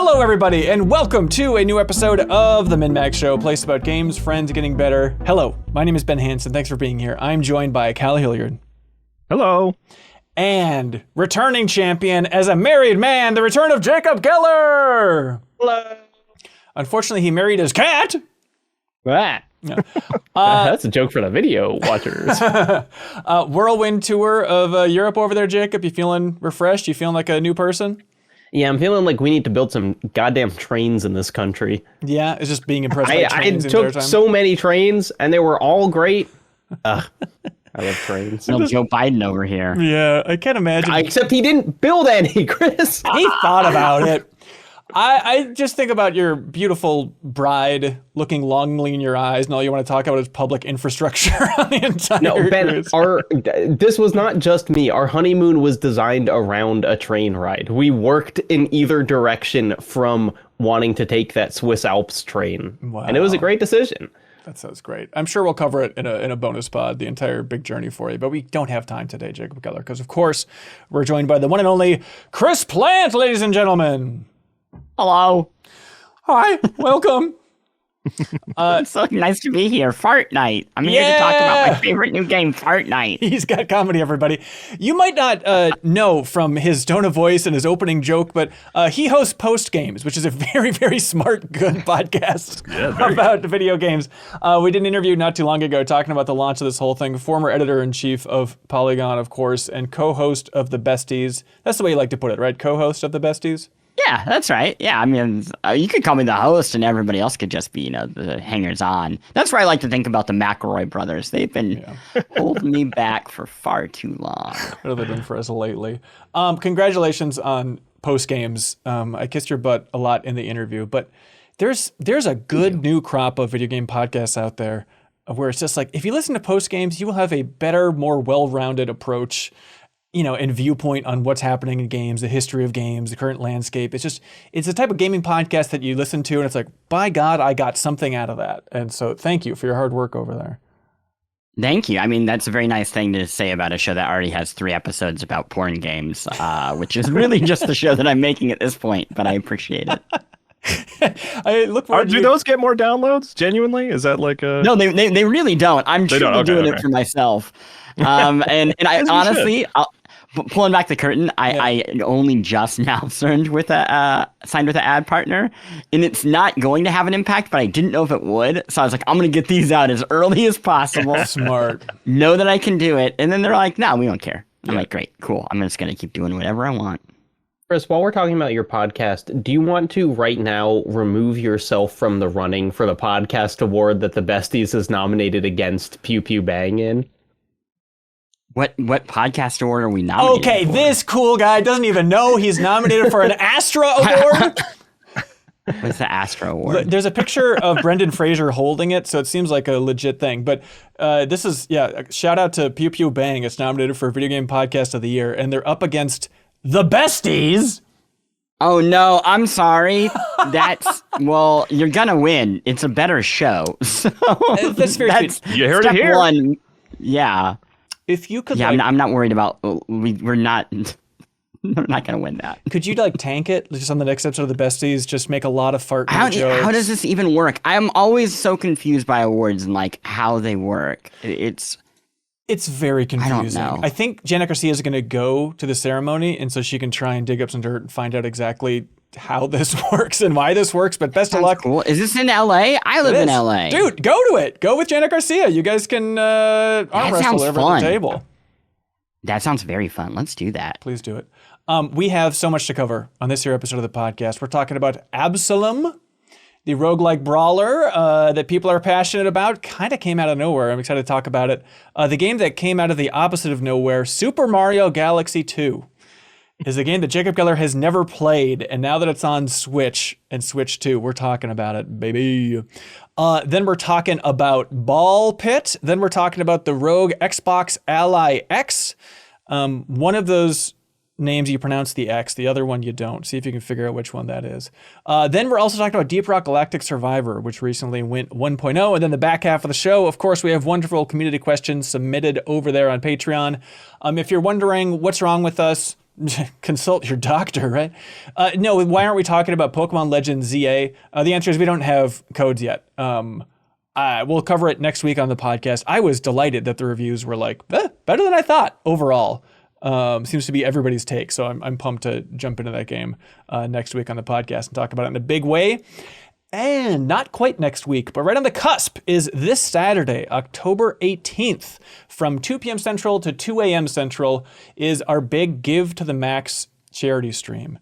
Hello, everybody, and welcome to a new episode of the MinnMax Show, a place about games, friends, getting better. Hello, my name is Ben Hansen. Thanks for being here. I'm joined by Cal Hilliard. Hello. And returning champion as a married man, the return of Jacob Geller. Hello. Unfortunately, he married his cat. Ah. Yeah. That's a joke for the video watchers. Whirlwind tour of Europe over there, Jacob. You feeling refreshed? You feeling like a new person? Yeah, I'm feeling like we need to build some goddamn trains in this country. Yeah, it's just being impressed by trains. I took so many trains, and they were all great. I love trains. No, Joe Biden over here. Yeah, I can't imagine. Except he didn't build any, Chris. He thought about it. I just think about your beautiful bride looking longingly in your eyes, and all you want to talk about is public infrastructure on the entire No, Ben, cruise. this was not just me. Our honeymoon was designed around a train ride. We worked in either direction from wanting to take that Swiss Alps train. Wow. And it was a great decision. That sounds great. I'm sure we'll cover it in a bonus pod, the entire big journey for you. But we don't have time today, Jacob Geller, because, of course, we're joined by the one and only Chris Plante, ladies and gentlemen. Hello. Hi, welcome. It's so nice to be here. Fart Night. I'm here to talk about my favorite new game, Fart Night. He's got comedy, everybody. You might not know from his tone of voice and his opening joke, but he hosts Post Games, which is a very, very smart, good podcast about video games. We did an interview not too long ago talking about the launch of this whole thing. Former editor-in-chief of Polygon, of course, and co-host of The Besties. That's the way you like to put it, right? Co-host of The Besties? Yeah, that's right. Yeah, I mean, you could call me the host and everybody else could just be, the hangers-on. That's where I like to think about the McElroy brothers. They've been holding me back for far too long. What have they done for us lately? Congratulations on Post Games. I kissed your butt a lot in the interview, but there's a good new crop of video game podcasts out there where it's just like, if you listen to Post Games, you will have a better, more well-rounded approach and viewpoint on what's happening in games, the history of games, the current landscape. It's the type of gaming podcast that you listen to and it's like, by God, I got something out of that. And so thank you for your hard work over there. Thank you. I mean, that's a very nice thing to say about a show that already has 3 episodes about porn games, which is really just the show that I'm making at this point, but I appreciate it. I look forward do those get more downloads? Genuinely? Is that like a... No, they really don't. I'm truly doing it for myself. And I honestly... Pulling back the curtain, I only just now signed with an ad partner, and it's not going to have an impact, but I didn't know if it would. So I was like, I'm going to get these out as early as possible. Smart. Know that I can do it. And then they're like, no, we don't care. I'm like, great, cool. I'm just going to keep doing whatever I want. Chris, while we're talking about your podcast, do you want to right now remove yourself from the running for the podcast award that the Besties is nominated against Pew Pew Bang in? What podcast award are we nominated Okay, for? this cool guy doesn't even know he's nominated for an Astra Award. What's the Astra Award? There's a picture of Brendan Fraser holding it, so it seems like a legit thing. But this is, shout out to Pew Pew Bang. It's nominated for Video Game Podcast of the Year, and they're up against The Besties. Oh, no, I'm sorry. Well, you're going to win. It's a better show. So that's very sweet. You heard step it here. 1. Yeah. If you could, I'm not worried about. We're not. We're not gonna win that. Could you tank it just on the next episode of the Besties? Just make a lot of fart jokes. How does this even work? I'm always so confused by awards and how they work. It's very confusing. I don't know. I think Janet Garcia is going to go to the ceremony, and so she can try and dig up some dirt and find out exactly how this works and why this works. But best of luck. Cool. Is this in LA? I live in LA. Dude, go to it. Go with Janet Garcia. You guys can arm wrestle over at the table. That sounds very fun. Let's do that. Please do it. We have so much to cover on this here episode of the podcast. We're talking about Absolum, the roguelike brawler that people are passionate about. Kind of came out of nowhere. I'm excited to talk about it. The game that came out of the opposite of nowhere, Super Mario Galaxy 2. Is a game that Jacob Geller has never played, and now that it's on Switch and Switch 2, we're talking about it, baby. Then we're talking about Ball Pit. Then we're talking about the ROG Xbox Ally X. One of those names you pronounce the X, the other one you don't. See if you can figure out which one that is. Then we're also talking about Deep Rock Galactic Survivor, which recently went 1.0. And then the back half of the show, of course, we have wonderful community questions submitted over there on Patreon. If you're wondering what's wrong with us, consult your doctor, right? No, why aren't we talking about Pokemon Legends ZA? The answer is we don't have codes yet. We'll cover it next week on the podcast. I was delighted that the reviews were like, better than I thought overall. Seems to be everybody's take. So I'm pumped to jump into that game next week on the podcast and talk about it in a big way. And not quite next week, but right on the cusp is this Saturday, October 18th, from 2 p.m. Central to 2 a.m. Central is our big Give to the Max charity stream.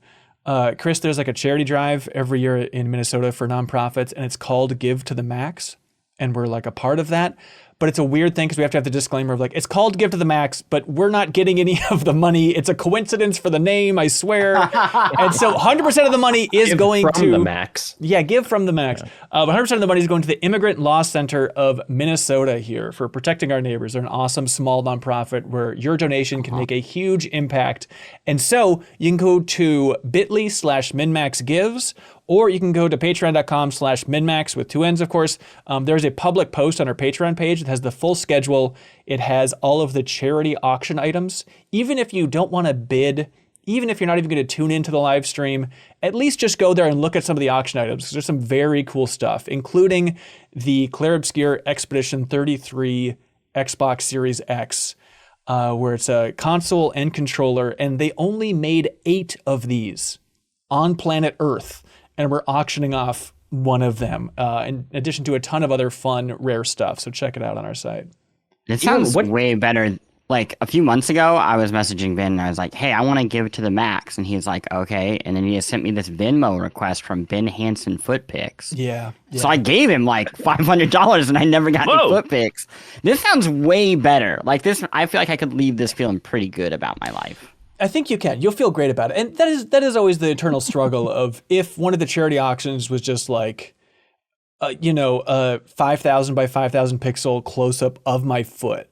Chris, there's like a charity drive every year in Minnesota for nonprofits, and it's called Give to the Max, and we're like a part of that. But it's a weird thing because we have to have the disclaimer of like, it's called Give to the Max, but we're not getting any of the money. It's a coincidence for the name, I swear. And so 100% of the money is going to the max. Yeah, Give from the Max. Yeah. But 100% of the money is going to the Immigrant Law Center of Minnesota here for protecting our neighbors. They're an awesome small nonprofit where your donation can make a huge impact. And so you can go to bit.ly/MinnMaxGives, or you can go to patreon.com/MinnMax with 2 N's, of course. There's a public post on our Patreon page that has the full schedule. It has all of the charity auction items. Even if you don't want to bid, even if you're not even going to tune into the live stream, at least just go there and look at some of the auction items. There's some very cool stuff, including the Claire Obscure Expedition 33 Xbox Series X, where it's a console and controller, and they only made 8 of these on planet Earth, and we're auctioning off one of them, in addition to a ton of other fun, rare stuff. So check it out on our site. It sounds way better. Like a few months ago, I was messaging Ben and I was like, hey, I want to give to the Max. And he's like, okay. And then he just sent me this Venmo request from Ben Hansen Foot Picks. Yeah. So I gave him like $500 and I never got any foot picks. This sounds way better. Like this, I feel like I could leave this feeling pretty good about my life. I think you can. You'll feel great about it. And that is always the eternal struggle of if one of the charity auctions was just like, a 5,000 by 5,000 pixel close-up of my foot.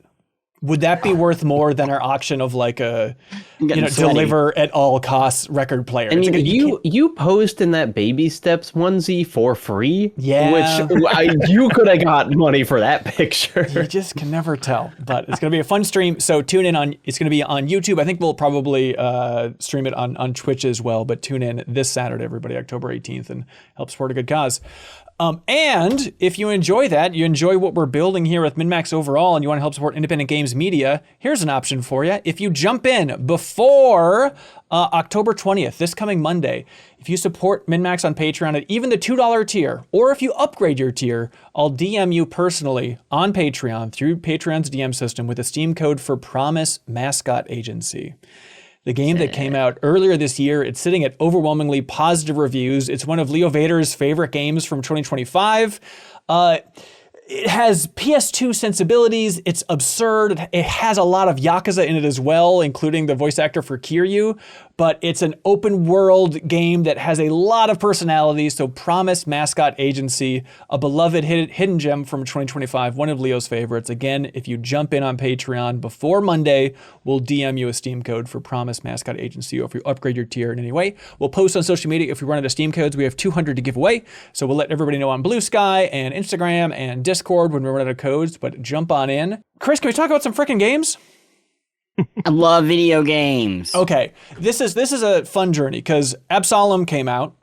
Would that be worth more than our auction of like a deliver at all costs record player? And you post in that baby steps onesie for free. Yeah, which you could have got money for that picture. You just can never tell. But it's gonna be a fun stream. So tune in on. It's gonna be on YouTube. I think we'll probably stream it on Twitch as well. But tune in this Saturday, everybody, October 18th, and help support a good cause. And if you enjoy that, you enjoy what we're building here with MinnMax overall, and you want to help support independent games media, here's an option for you. If you jump in before October 20th, this coming Monday, if you support MinnMax on Patreon at even the $2 tier, or if you upgrade your tier, I'll DM you personally on Patreon through Patreon's DM system with a Steam code for Promise Mascot Agency. The game that came out earlier this year, it's sitting at overwhelmingly positive reviews. It's one of Leo Vader's favorite games from 2025. It has PS2 sensibilities. It's absurd. It has a lot of Yakuza in it as well, including the voice actor for Kiryu. But it's an open world game that has a lot of personality. So Promise Mascot Agency, a beloved hidden gem from 2025, one of Leo's favorites. Again, if you jump in on Patreon before Monday, we'll DM you a Steam code for Promise Mascot Agency, or if you upgrade your tier in any way. We'll post on social media if we run out of Steam codes. We have 200 to give away. So we'll let everybody know on Blue Sky and Instagram and Discord when we run out of codes, but jump on in. Chris, can we talk about some freaking games? I love video games. Okay, this is a fun journey because Absolum came out.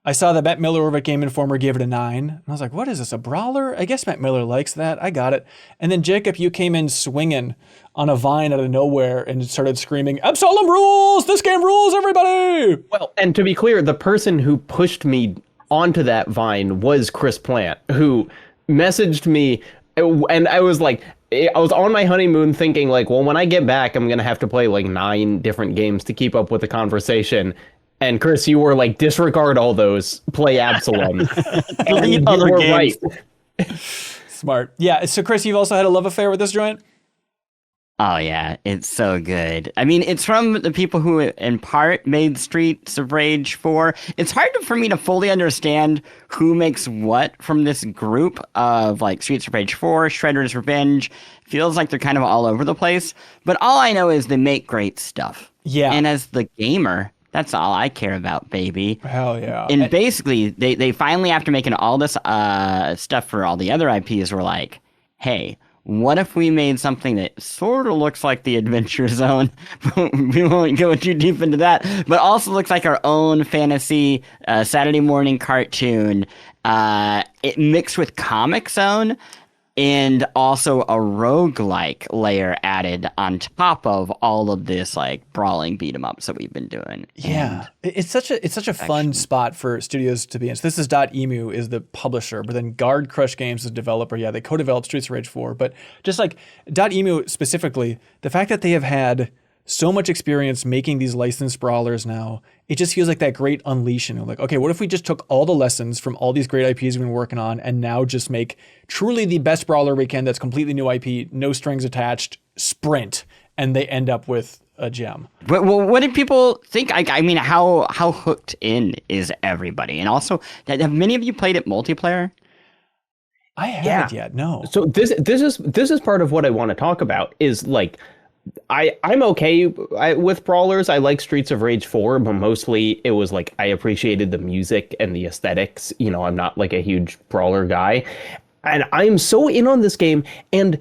I saw that Matt Miller over at Game Informer gave it a 9. And I was like, what is this, a brawler? I guess Matt Miller likes that. I got it. And then Jacob, you came in swinging on a vine out of nowhere and started screaming, Absolum rules! This game rules, everybody! Well, and to be clear, the person who pushed me onto that vine was Chris Plante, who messaged me, and I was like, I was on my honeymoon thinking like, well, when I get back, I'm going to have to play like 9 different games to keep up with the conversation. And Chris, you were like, disregard all those, play Absolum. And you were right. Smart. Yeah. So Chris, you've also had a love affair with this joint? Oh, yeah. It's so good. I mean, it's from the people who, in part, made Streets of Rage 4. It's hard for me to fully understand who makes what from this group of, like, Streets of Rage 4, Shredder's Revenge. Feels like they're kind of all over the place. But all I know is they make great stuff. Yeah. And as the gamer, that's all I care about, baby. Hell yeah. And basically, they finally, after making all this stuff for all the other IPs, were like, hey, what if we made something that sort of looks like the Adventure Zone? We won't go too deep into that, but also looks like our own fantasy Saturday morning cartoon. It mixed with Comic Zone, and also a roguelike layer added on top of all of this like brawling beat 'em ups that we've been doing. Yeah, it's such a fun spot for studios to be in. So this is Emu is the publisher, but then Guard Crush Games is the developer. Yeah, they co-developed Streets of Rage 4, but just like Emu specifically, the fact that they have had so much experience making these licensed brawlers now, it just feels like that great unleashing of like, okay, what if we just took all the lessons from all these great IPs we've been working on and now just make truly the best brawler we can that's completely new IP, no strings attached, sprint, and they end up with a gem. But what did people think? I mean, how hooked in is everybody? And also, have many of you played it multiplayer? I haven't yet, no. So this is part of what I want to talk about is like, I'm okay with brawlers. I like Streets of Rage 4, but mostly it was like I appreciated the music and the aesthetics. You know, I'm not like a huge brawler guy. And I'm so in on this game, and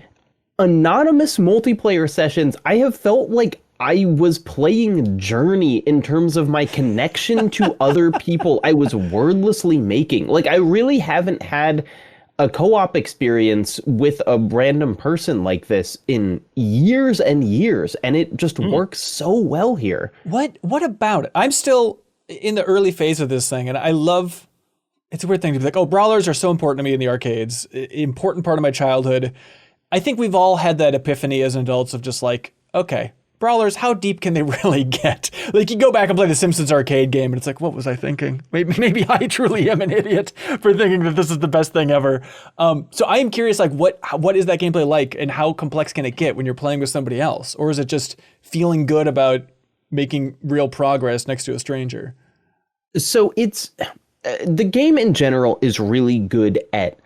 anonymous multiplayer sessions, I have felt like I was playing Journey in terms of my connection to other people I was wordlessly making. Like, I really haven't had a co-op experience with a random person like this in years and years, and it just works so well here. What about it? I'm still in the early phase of this thing, and I love, it's a weird thing to be like, oh, brawlers are so important to me in the arcades, important part of my childhood. I think we've all had that epiphany as adults of just like, okay, brawlers, how deep can they really get? Like, you go back and play the Simpsons arcade game, and it's like, what was I thinking? Maybe I truly am an idiot for thinking that this is the best thing ever. So I am curious, like, what is that gameplay like, and how complex can it get when you're playing with somebody else? Or is it just feeling good about making real progress next to a stranger? So it's the game in general is really good at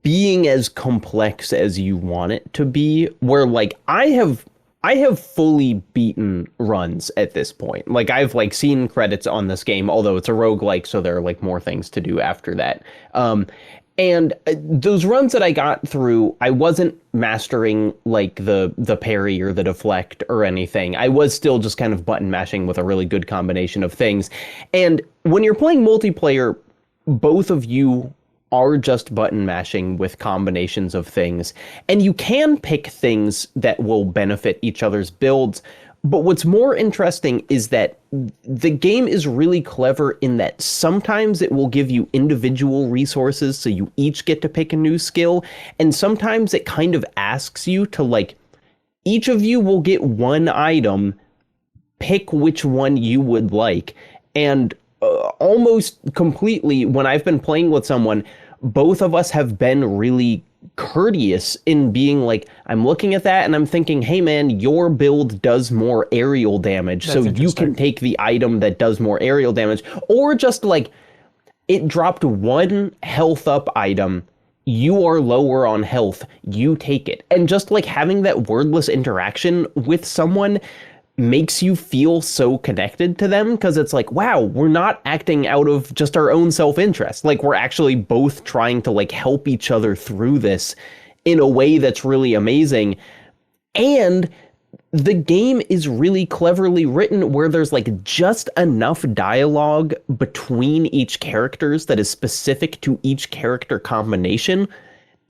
being as complex as you want it to be, where like I have fully beaten runs at this point. Like, I've like seen credits on this game, although it's a roguelike, so there are like more things to do after that. And those runs that I got through, I wasn't mastering like the parry or the deflect or anything. I was still just kind of button mashing with a really good combination of things. And when you're playing multiplayer, both of you are just button mashing with combinations of things, and you can pick things that will benefit each other's builds. But what's more interesting is that the game is really clever in that sometimes it will give you individual resources, so you each get to pick a new skill, and sometimes it kind of asks you to like, each of you will get one item, pick which one you would like. And almost completely, when I've been playing with someone, both of us have been really courteous in being like, I'm looking at that and I'm thinking, hey man, your build does more aerial damage, so you can take the item that does more aerial damage. Or just like, it dropped one health up item, you are lower on health, you take it. And just like having that wordless interaction with someone makes you feel so connected to them, because it's like, wow, we're not acting out of just our own self-interest. Like, we're actually both trying to like help each other through this in a way that's really amazing. And the game is really cleverly written where there's like just enough dialogue between each characters that is specific to each character combination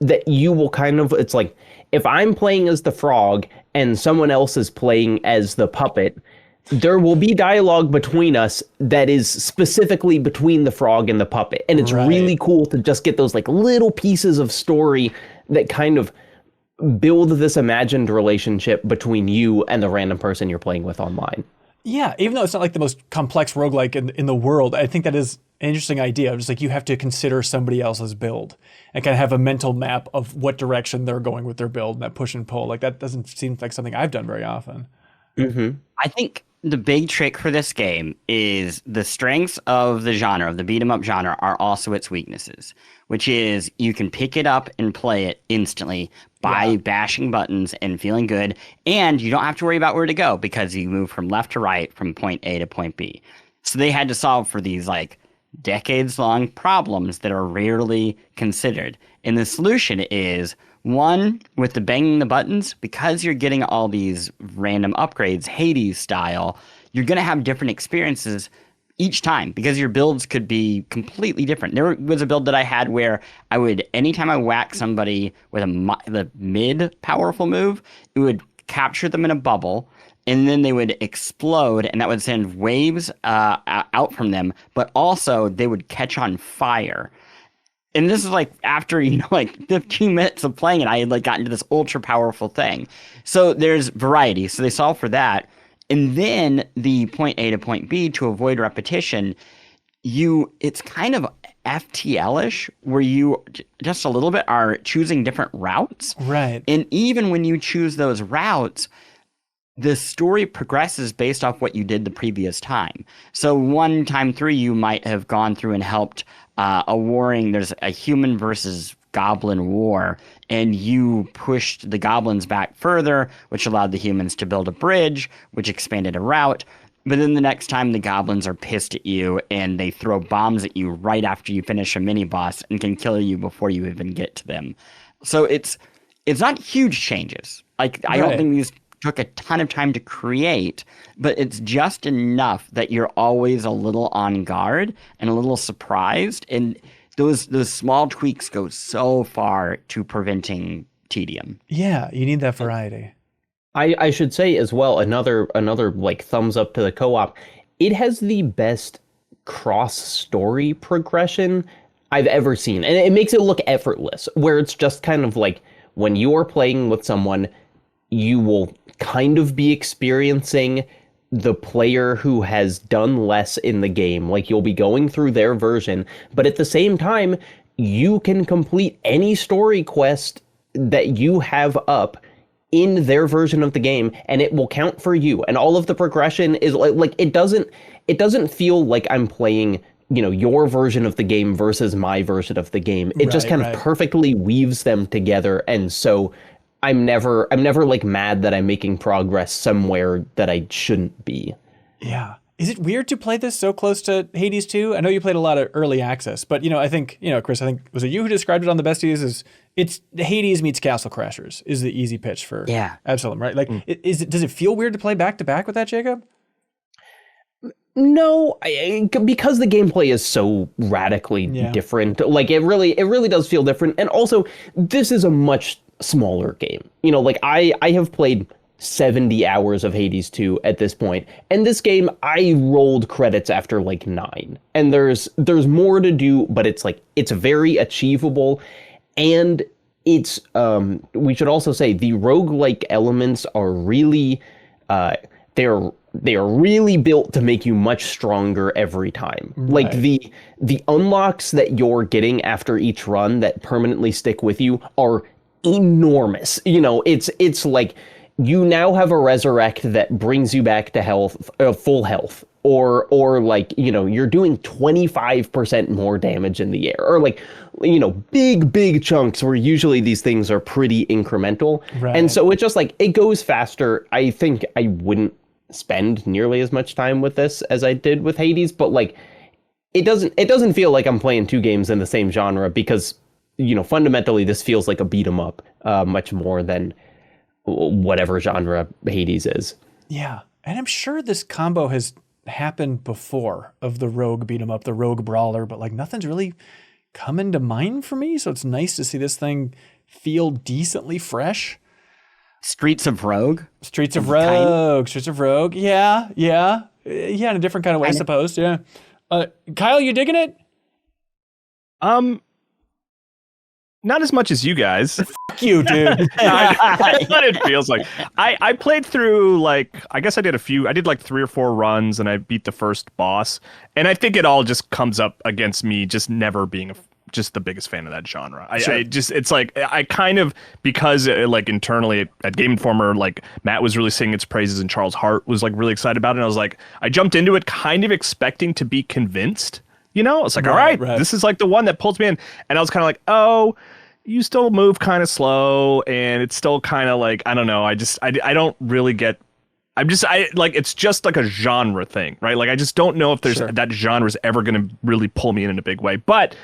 that you will kind of, it's like, if I'm playing as the frog and someone else is playing as the puppet, there will be dialogue between us that is specifically between the frog and the puppet. And it's really cool to just get those like little pieces of story that kind of build this imagined relationship between you and the random person you're playing with online. Yeah, even though it's not like the most complex roguelike in the world, I think that is an interesting idea. Just like, you have to consider somebody else's build and kind of have a mental map of what direction they're going with their build, and that push and pull. Like, that doesn't seem like something I've done very often. Mm-hmm. I think the big trick for this game is the strengths of the genre, of the beat 'em up genre, are also its weaknesses, which is you can pick it up and play it instantly by bashing buttons and feeling good, and you don't have to worry about where to go because you move from left to right from point A to point B. So they had to solve for these like decades-long problems that are rarely considered. And the solution is One, with the banging the buttons, because you're getting all these random upgrades, Hades style, you're going to have different experiences each time because your builds could be completely different. There was a build that I had where I would, anytime I whack somebody with the mid-powerful move, it would capture them in a bubble, and then they would explode, and that would send waves out from them, but also they would catch on fire. And this is like after, 15 minutes of playing it, I had gotten to this ultra powerful thing. So there's variety. So they solve for that. And then the point A to point B, to avoid repetition, it's kind of FTL-ish, where you just a little bit are choosing different routes. Right. And even when you choose those routes, the story progresses based off what you did the previous time. So one time through, you might have gone through and helped there's a human versus goblin war, and you pushed the goblins back further, which allowed the humans to build a bridge, which expanded a route. But then the next time, the goblins are pissed at you, and they throw bombs at you right after you finish a mini-boss and can kill you before you even get to them. So it's not huge changes. I don't think these took a ton of time to create, but it's just enough that you're always a little on guard and a little surprised. And those small tweaks go so far to preventing tedium. Yeah, you need that variety. I should say as well, another thumbs up to the co-op. It has the best cross-story progression I've ever seen. And it makes it look effortless, where it's just kind of like when you are playing with someone, you will kind of be experiencing the player who has done less in the game. Like, you'll be going through their version, but at the same time, you can complete any story quest that you have up in their version of the game, and it will count for you. And all of the progression is like it doesn't feel like I'm playing, your version of the game versus my version of the game. It just kind of perfectly weaves them together, and so I'm never mad that I'm making progress somewhere that I shouldn't be. Yeah. Is it weird to play this so close to Hades 2? I know you played a lot of early access, but I think, Chris, was it you who described it on the Besties as it's Hades meets Castle Crashers is the easy pitch for Absolum, right? Like, does it feel weird to play back to back with that, Jacob? No, because the gameplay is so radically different. Like, it really does feel different. And also, this is a much smaller game. I have played 70 hours of Hades 2 at this point, and this game I rolled credits after 9. And there's more to do, but it's very achievable, and it's we should also say the roguelike elements are really they are really built to make you much stronger every time. Right. Like the unlocks that you're getting after each run that permanently stick with you are enormous. It's like you now have a resurrect that brings you back to health, full health, or you're doing 25% more damage in the air, or big chunks where usually these things are pretty incremental. Right. And so it's just it goes faster. I think I wouldn't spend nearly as much time with this as I did with Hades, but it doesn't feel like I'm playing two games in the same genre, because fundamentally this feels like a beat 'em up much more than whatever genre Hades is. Yeah, and I'm sure this combo has happened before, of the rogue beat 'em up, the rogue brawler, but nothing's really coming to mind for me, so it's nice to see this thing feel decently fresh. Streets of Rogue. Yeah, in a different kind of way, I suppose. Yeah. Kyle, you digging it? Not as much as you guys. Fuck you, dude. That's what it feels like. I played through I guess I did 3 or 4 runs, and I beat the first boss. And I think it all just comes up against me just never being just the biggest fan of that genre. I kind of, because internally at Game Informer, Matt was really singing its praises and Charles Hart was really excited about it. And I was I jumped into it kind of expecting to be convinced. It's all right, this is the one that pulls me in. And I was kind of oh, you still move kind of slow, and it's still kind of I don't know. I don't really get. It's just a genre thing, right? I just don't know if that genre is ever going to really pull me in a big way. But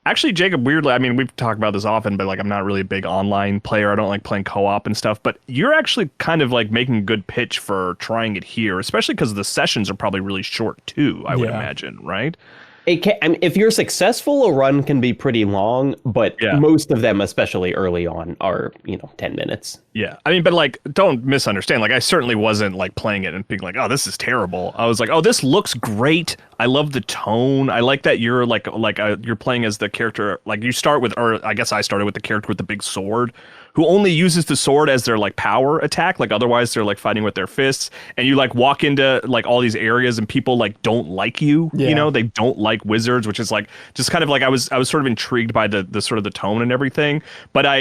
Actually, Jacob, weirdly, I mean, we've talked about this often, but like I'm not really a big online player. I don't like playing co-op and stuff, but you're actually kind of like making a good pitch for trying it here, especially because the sessions are probably really short too, I would imagine, right? It can, I mean, if you're successful, a run can be pretty long, but most of them, especially early on, are 10 minutes. Yeah, I mean, but like, don't misunderstand. Like, I certainly wasn't like playing it and being like, "Oh, this is terrible." I was like, "Oh, this looks great. I love the tone. I like that you're you're playing as the character. Like, you start with, or I guess I started with the character with the big sword, who only uses the sword as their like power attack. Like, otherwise they're like fighting with their fists. And you like walk into like all these areas and people like don't like you. Yeah. You know, they don't like wizards, which is like just kind of like I was sort of intrigued by the sort of the tone and everything. But I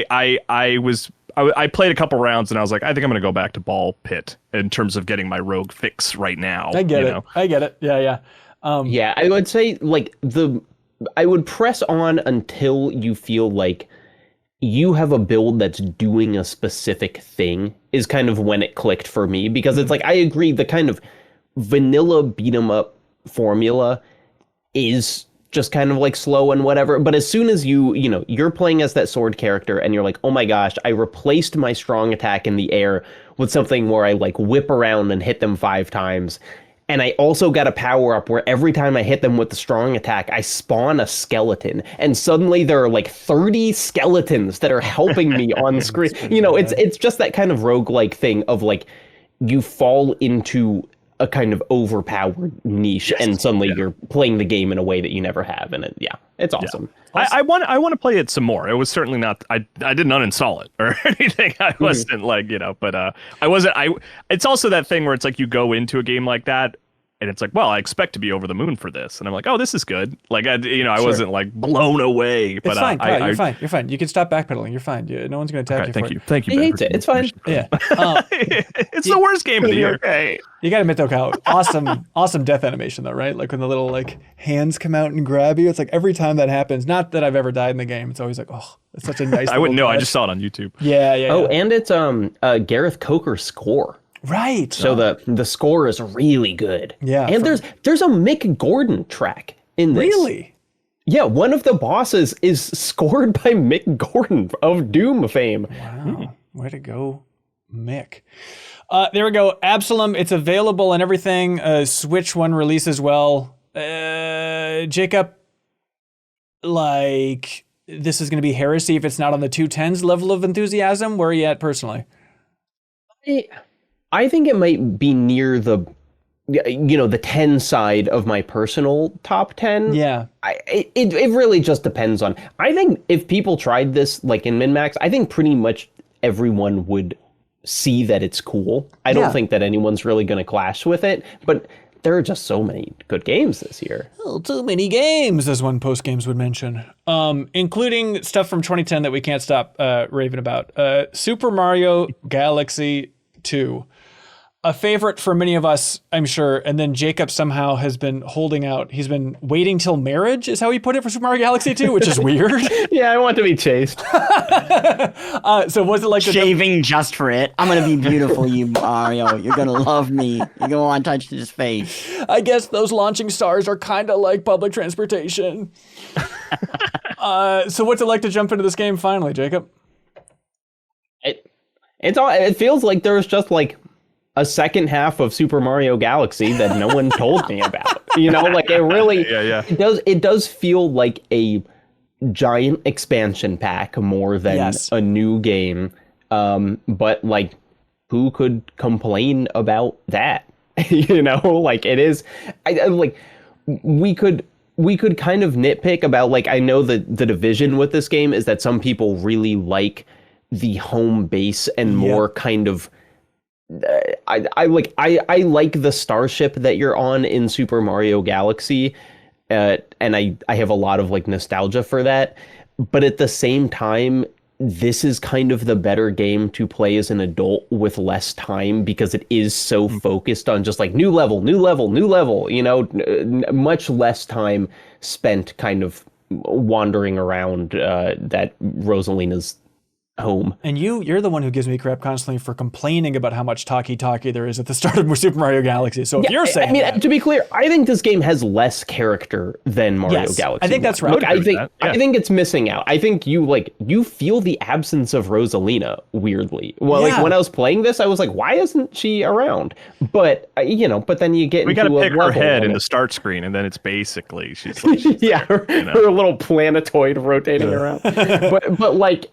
played a couple rounds and I was like, I think I'm going to go back to Ball Pit in terms of getting my rogue fix right now. I get it. I get it. Yeah. Yeah, I would say like I would press on until you feel like you have a build that's doing a specific thing is kind of when it clicked for me, because it's like, I agree, the kind of vanilla beat 'em up formula is just kind of like slow and whatever. But as soon as you're playing as that sword character and you're like, oh my gosh, I replaced my strong attack in the air with something where I like whip around and hit them 5 times. And I also got a power up where every time I hit them with the strong attack, I spawn a skeleton. And suddenly there are like 30 skeletons that are helping me on screen. It's just that kind of roguelike thing of like, you fall into a kind of overpowered niche and suddenly you're playing the game in a way that you never have. And it's awesome. Yeah. I want to play it some more. It was certainly not, I didn't uninstall it or anything. I wasn't like, but it's also that thing where it's like you go into a game like that and it's like, well, I expect to be over the moon for this. And I'm like, oh, this is good. Like, I wasn't like blown away. But it's fine. You're fine. You can stop backpedaling. You're fine. No one's going to attack you. Thank you. He hates it. It's fine. Yeah. It's the worst game of the year. Okay. You got to admit though, Kyle, awesome death animation though, right? Like when the little like hands come out and grab you. It's like every time that happens, not that I've ever died in the game. It's always like, oh, it's such a nice. I wouldn't know. I just saw it on YouTube. Yeah. Oh, and it's Gareth Coker's score. Right. So the score is really good. Yeah. And there's a Mick Gordon track in this. Really? Yeah, one of the bosses is scored by Mick Gordon of Doom fame. Wow. Way to go, Mick. There we go. Absolum, it's available and everything. Switch one release as well. Jacob, like, this is going to be heresy if it's not on the 210s level of enthusiasm. Where are you at personally? I think it might be near the 10 side of my personal top 10. Yeah. It really just depends on. I think if people tried this like in MinnMax, I think pretty much everyone would see that it's cool. I don't think that anyone's really going to clash with it, but there are just so many good games this year. Oh, too many games, as one Post Games would mention, including stuff from 2010 that we can't stop raving about. Super Mario Galaxy 2. A favorite for many of us, I'm sure. And then Jacob somehow has been holding out. He's been waiting till marriage, is how he put it for Super Mario Galaxy 2, which is weird. Yeah, I want to be chased. So was it like shaving just for it? I'm gonna be beautiful, you Mario. You're gonna love me. You're gonna want to touch his face. I guess those launching stars are kind of like public transportation. So what's it like to jump into this game finally, Jacob? It feels like there's just like a second half of Super Mario Galaxy that no one told me about. Like it really it does feel like a giant expansion pack more than a new game. But like, who could complain about that? Like it is we could kind of nitpick about, like, I know that the division with this game is that some people really like the home base and more kind of I like the starship that you're on in Super Mario Galaxy, and I have a lot of like nostalgia for that, but at the same time, this is kind of the better game to play as an adult with less time, because it is so focused on just like new level, much less time spent kind of wandering around that Rosalina's home. And you're the one who gives me crap constantly for complaining about how much talkie there is at the start of Super Mario Galaxy. So if you're saying, to be clear, I think this game has less character than Mario Galaxy. I think that's right. Look, I think it's missing out. I think you feel the absence of Rosalina weirdly. Well, like when I was playing this, I was like, why isn't she around? But but then you get we into got to pick her head in and the start screen, and then it's basically she's like, her little planetoid rotating around. but like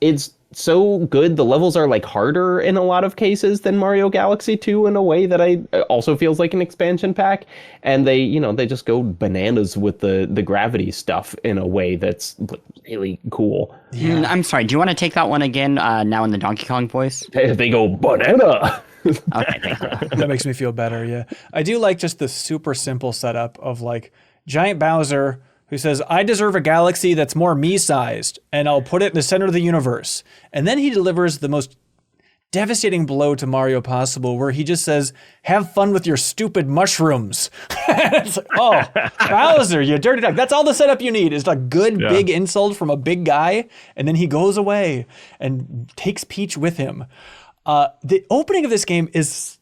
it's so good. The levels are like harder in a lot of cases than Mario Galaxy 2 in a way that I also feels like an expansion pack. And they just go bananas with the gravity stuff in a way that's really cool. Yeah. I'm sorry. Do you want to take that one again now in the Donkey Kong voice? They go banana. Okay, thank you. That makes me feel better. Yeah. I do like just the super simple setup of like Giant Bowser, who says, I deserve a galaxy that's more me-sized, and I'll put it in the center of the universe. And then he delivers the most devastating blow to Mario possible, where he just says, have fun with your stupid mushrooms. It's like, oh, Bowser, you dirty dog. That's all the setup you need is a good big insult from a big guy, and then he goes away and takes Peach with him. The opening of this game is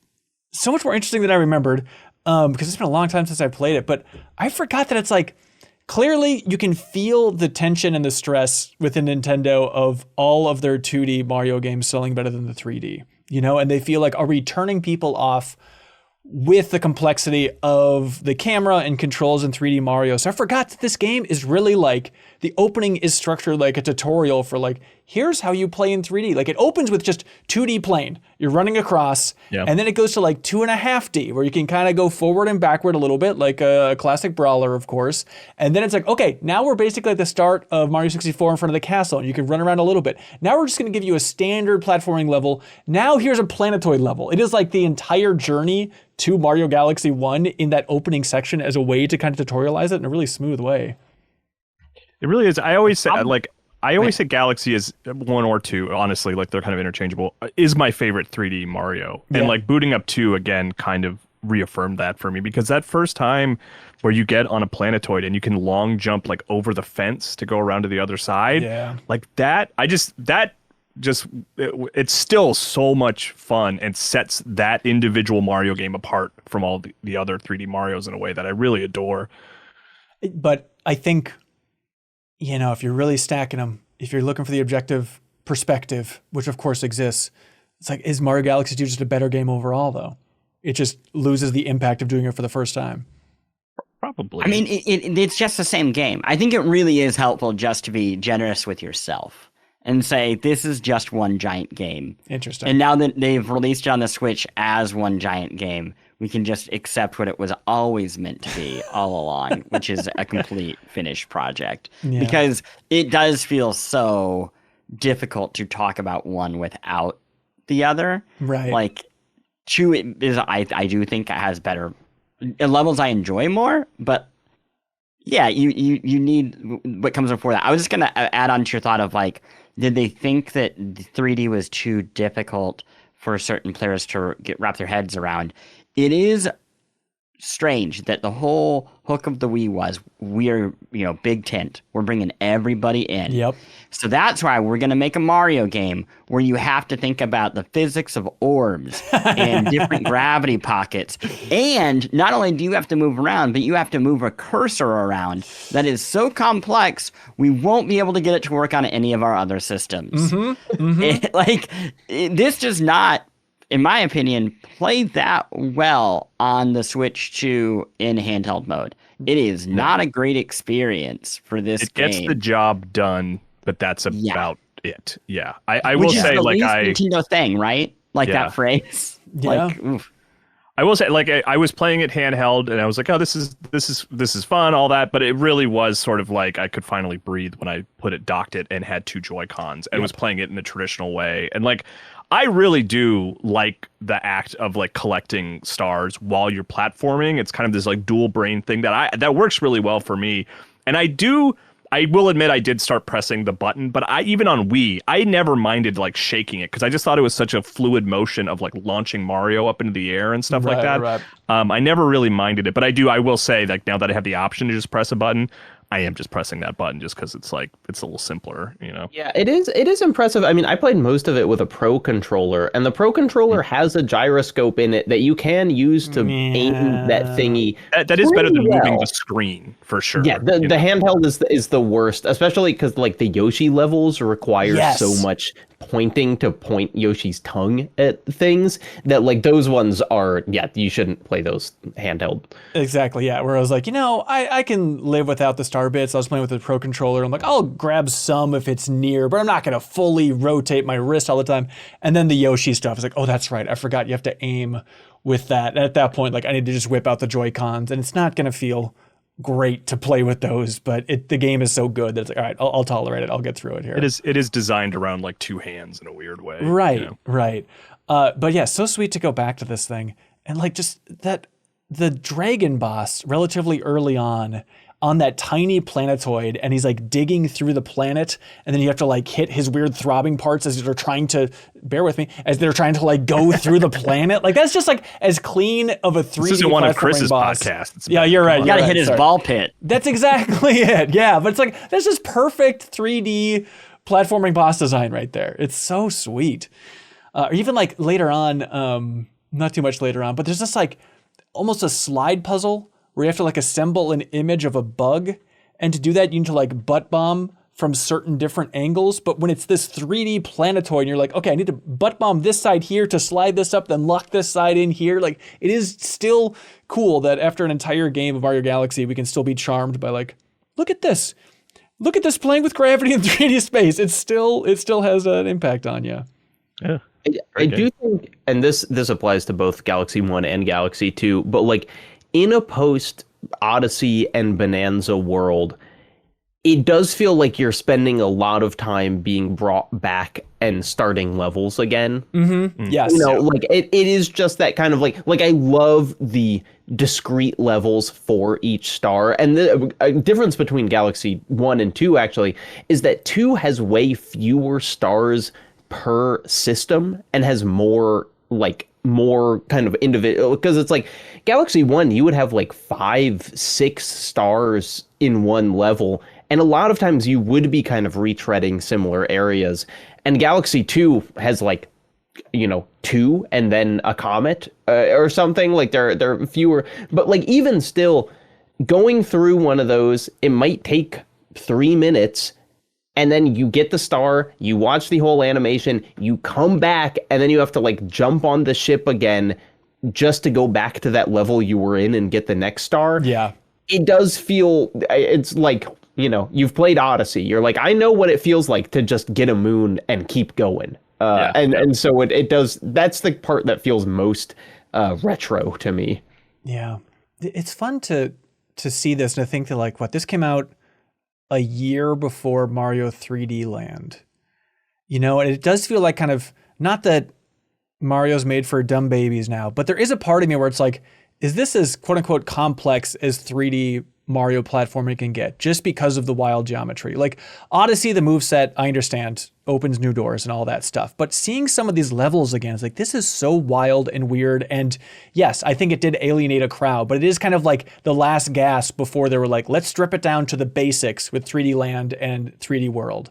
so much more interesting than I remembered, because it's been a long time since I played it, but I forgot that it's like, clearly, you can feel the tension and the stress within Nintendo of all of their 2D Mario games selling better than the 3D, and they feel like, are we turning people off with the complexity of the camera and controls in 3D Mario? So I forgot that this game is really like, the opening is structured like a tutorial for like, here's how you play in 3D. Like it opens with just 2D plane. You're running across, and then it goes to like 2.5D, where you can kind of go forward and backward a little bit, like a classic brawler, of course. And then it's like, okay, now we're basically at the start of Mario 64 in front of the castle, and you can run around a little bit. Now we're just going to give you a standard platforming level. Now here's a planetoid level. It is like the entire journey to Mario Galaxy 1 in that opening section as a way to kind of tutorialize it in a really smooth way. It really is. I always say Galaxy is 1 or 2, honestly, like they're kind of interchangeable, is my favorite 3D Mario. And like booting up 2 again kind of reaffirmed that for me, because that first time where you get on a planetoid and you can long jump like over the fence to go around to the other side, like that, it's still so much fun and sets that individual Mario game apart from all the other 3D Marios in a way that I really adore. But I think, if you're really stacking them, if you're looking for the objective perspective, which of course exists, it's like, is Mario Galaxy 2 just a better game overall, though? It just loses the impact of doing it for the first time. Probably. I mean, it's just the same game. I think it really is helpful just to be generous with yourself and say, this is just one giant game. Interesting. And now that they've released it on the Switch as one giant game, we can just accept what it was always meant to be all along, which is a complete finished project. Yeah. Because it does feel so difficult to talk about one without the other. Right. Like, 2 is, I do think it has better levels I enjoy more, but yeah, you need what comes before that. I was just going to add on to your thought of like, did they think that 3D was too difficult for certain players to wrap their heads around? It is strange that the whole hook of the Wii was, we're, big tent. We're bringing everybody in. Yep. So that's why we're going to make a Mario game where you have to think about the physics of orbs and different gravity pockets. And not only do you have to move around, but you have to move a cursor around that is so complex, we won't be able to get it to work on any of our other systems. This does not, in my opinion, play that well on the Switch 2 in handheld mode. It is not a great experience for this game. It gets the job done, but that's about it. Yeah. I will say, like, Nintendo thing, right? Like that phrase. Yeah. Like, oof. I will say, like, I was playing it handheld, and I was like, oh, this is fun, all that, but it really was sort of like I could finally breathe when I docked it and had 2 Joy-Cons and was playing it in the traditional way. And like, I really do like the act of like collecting stars while you're platforming. It's kind of this like dual brain thing that works really well for me. And I will admit I did start pressing the button, but even on Wii, I never minded like shaking it because I just thought it was such a fluid motion of like launching Mario up into the air and stuff like that. Right. I never really minded it, but I will say, like, now that I have the option to just press a button, I am just pressing that button just because it's like it's a little simpler, you know. Yeah, it is. It is impressive. I mean, I played most of it with a Pro controller, and the Pro controller has a gyroscope in it that you can use to aim that thingy. That is better than moving the screen for sure. Yeah, the handheld is the worst, especially because like the Yoshi levels require so much pointing to point Yoshi's tongue at things that like those ones are you shouldn't play those handheld. Exactly, yeah. Where I was like, I can live without the star bits. I was playing with the Pro controller. I'm like, I'll grab some if it's near, but I'm not gonna fully rotate my wrist all the time. And then the Yoshi stuff is like, oh, that's right. I forgot you have to aim with that. And at that point, like I need to just whip out the Joy-Cons, and it's not gonna feel great to play with those, but the game is so good that it's like, all right, I'll tolerate it. I'll get through it here. It is designed around like two hands in a weird way. Right, right. But yeah, so sweet to go back to this thing. And like just that, the dragon boss relatively early on that tiny planetoid, and he's like digging through the planet, and then you have to like hit his weird throbbing parts as they're trying to, bear with me, as they're trying to like go through the planet. Like that's just like as clean of a 3D This isn't one of Chris's boss. podcasts. Yeah, you're right. You gotta hit his ball pit. That's exactly it. Yeah, but it's like, that's just perfect 3D platforming boss design right there. It's so sweet. Or even like later on, not too much later on, but there's just like almost a slide puzzle where you have to like assemble an image of a bug. And to do that, you need to like butt bomb from certain different angles. But when it's this 3D planetoid, and you're like, okay, I need to butt bomb this side here to slide this up, then lock this side in here. Like it is still cool that after an entire game of Mario Galaxy, we can still be charmed by like, look at this. Look at this playing with gravity in 3D space. It still has an impact on you. Yeah. I do think, and this applies to both Galaxy 1 and Galaxy 2, but like in a post Odyssey and Bonanza world, it does feel like you're spending a lot of time being brought back and starting levels again. Mm-hmm. Yes. Like it is just that kind of like I love the discrete levels for each star. And the difference between Galaxy 1 and 2 actually is that 2 has way fewer stars per system and has more kind of individual, because it's like Galaxy 1 you would have like 5-6 stars in one level, and a lot of times you would be kind of retreading similar areas, and Galaxy 2 has like 2 and then a comet or something. Like there are fewer, but like even still going through one of those, it might take 3 minutes. And then you get the star, you watch the whole animation, you come back, and then you have to like jump on the ship again just to go back to that level you were in and get the next star. Yeah. It does feel, it's like, you've played Odyssey. You're like, I know what it feels like to just get a moon and keep going. And so it does, that's the part that feels most retro to me. Yeah. It's fun to see this and to think that like, this came out a year before Mario 3D Land, and it does feel like kind of, not that Mario's made for dumb babies now, but there is a part of me where it's like, is this as quote unquote complex as 3D Mario platforming can get just because of the wild geometry? Like Odyssey, the moveset, I understand, opens new doors and all that stuff. But seeing some of these levels again, it's like, this is so wild and weird. And yes, I think it did alienate a crowd, but it is kind of like the last gasp before they were like, let's strip it down to the basics with 3D Land and 3D World.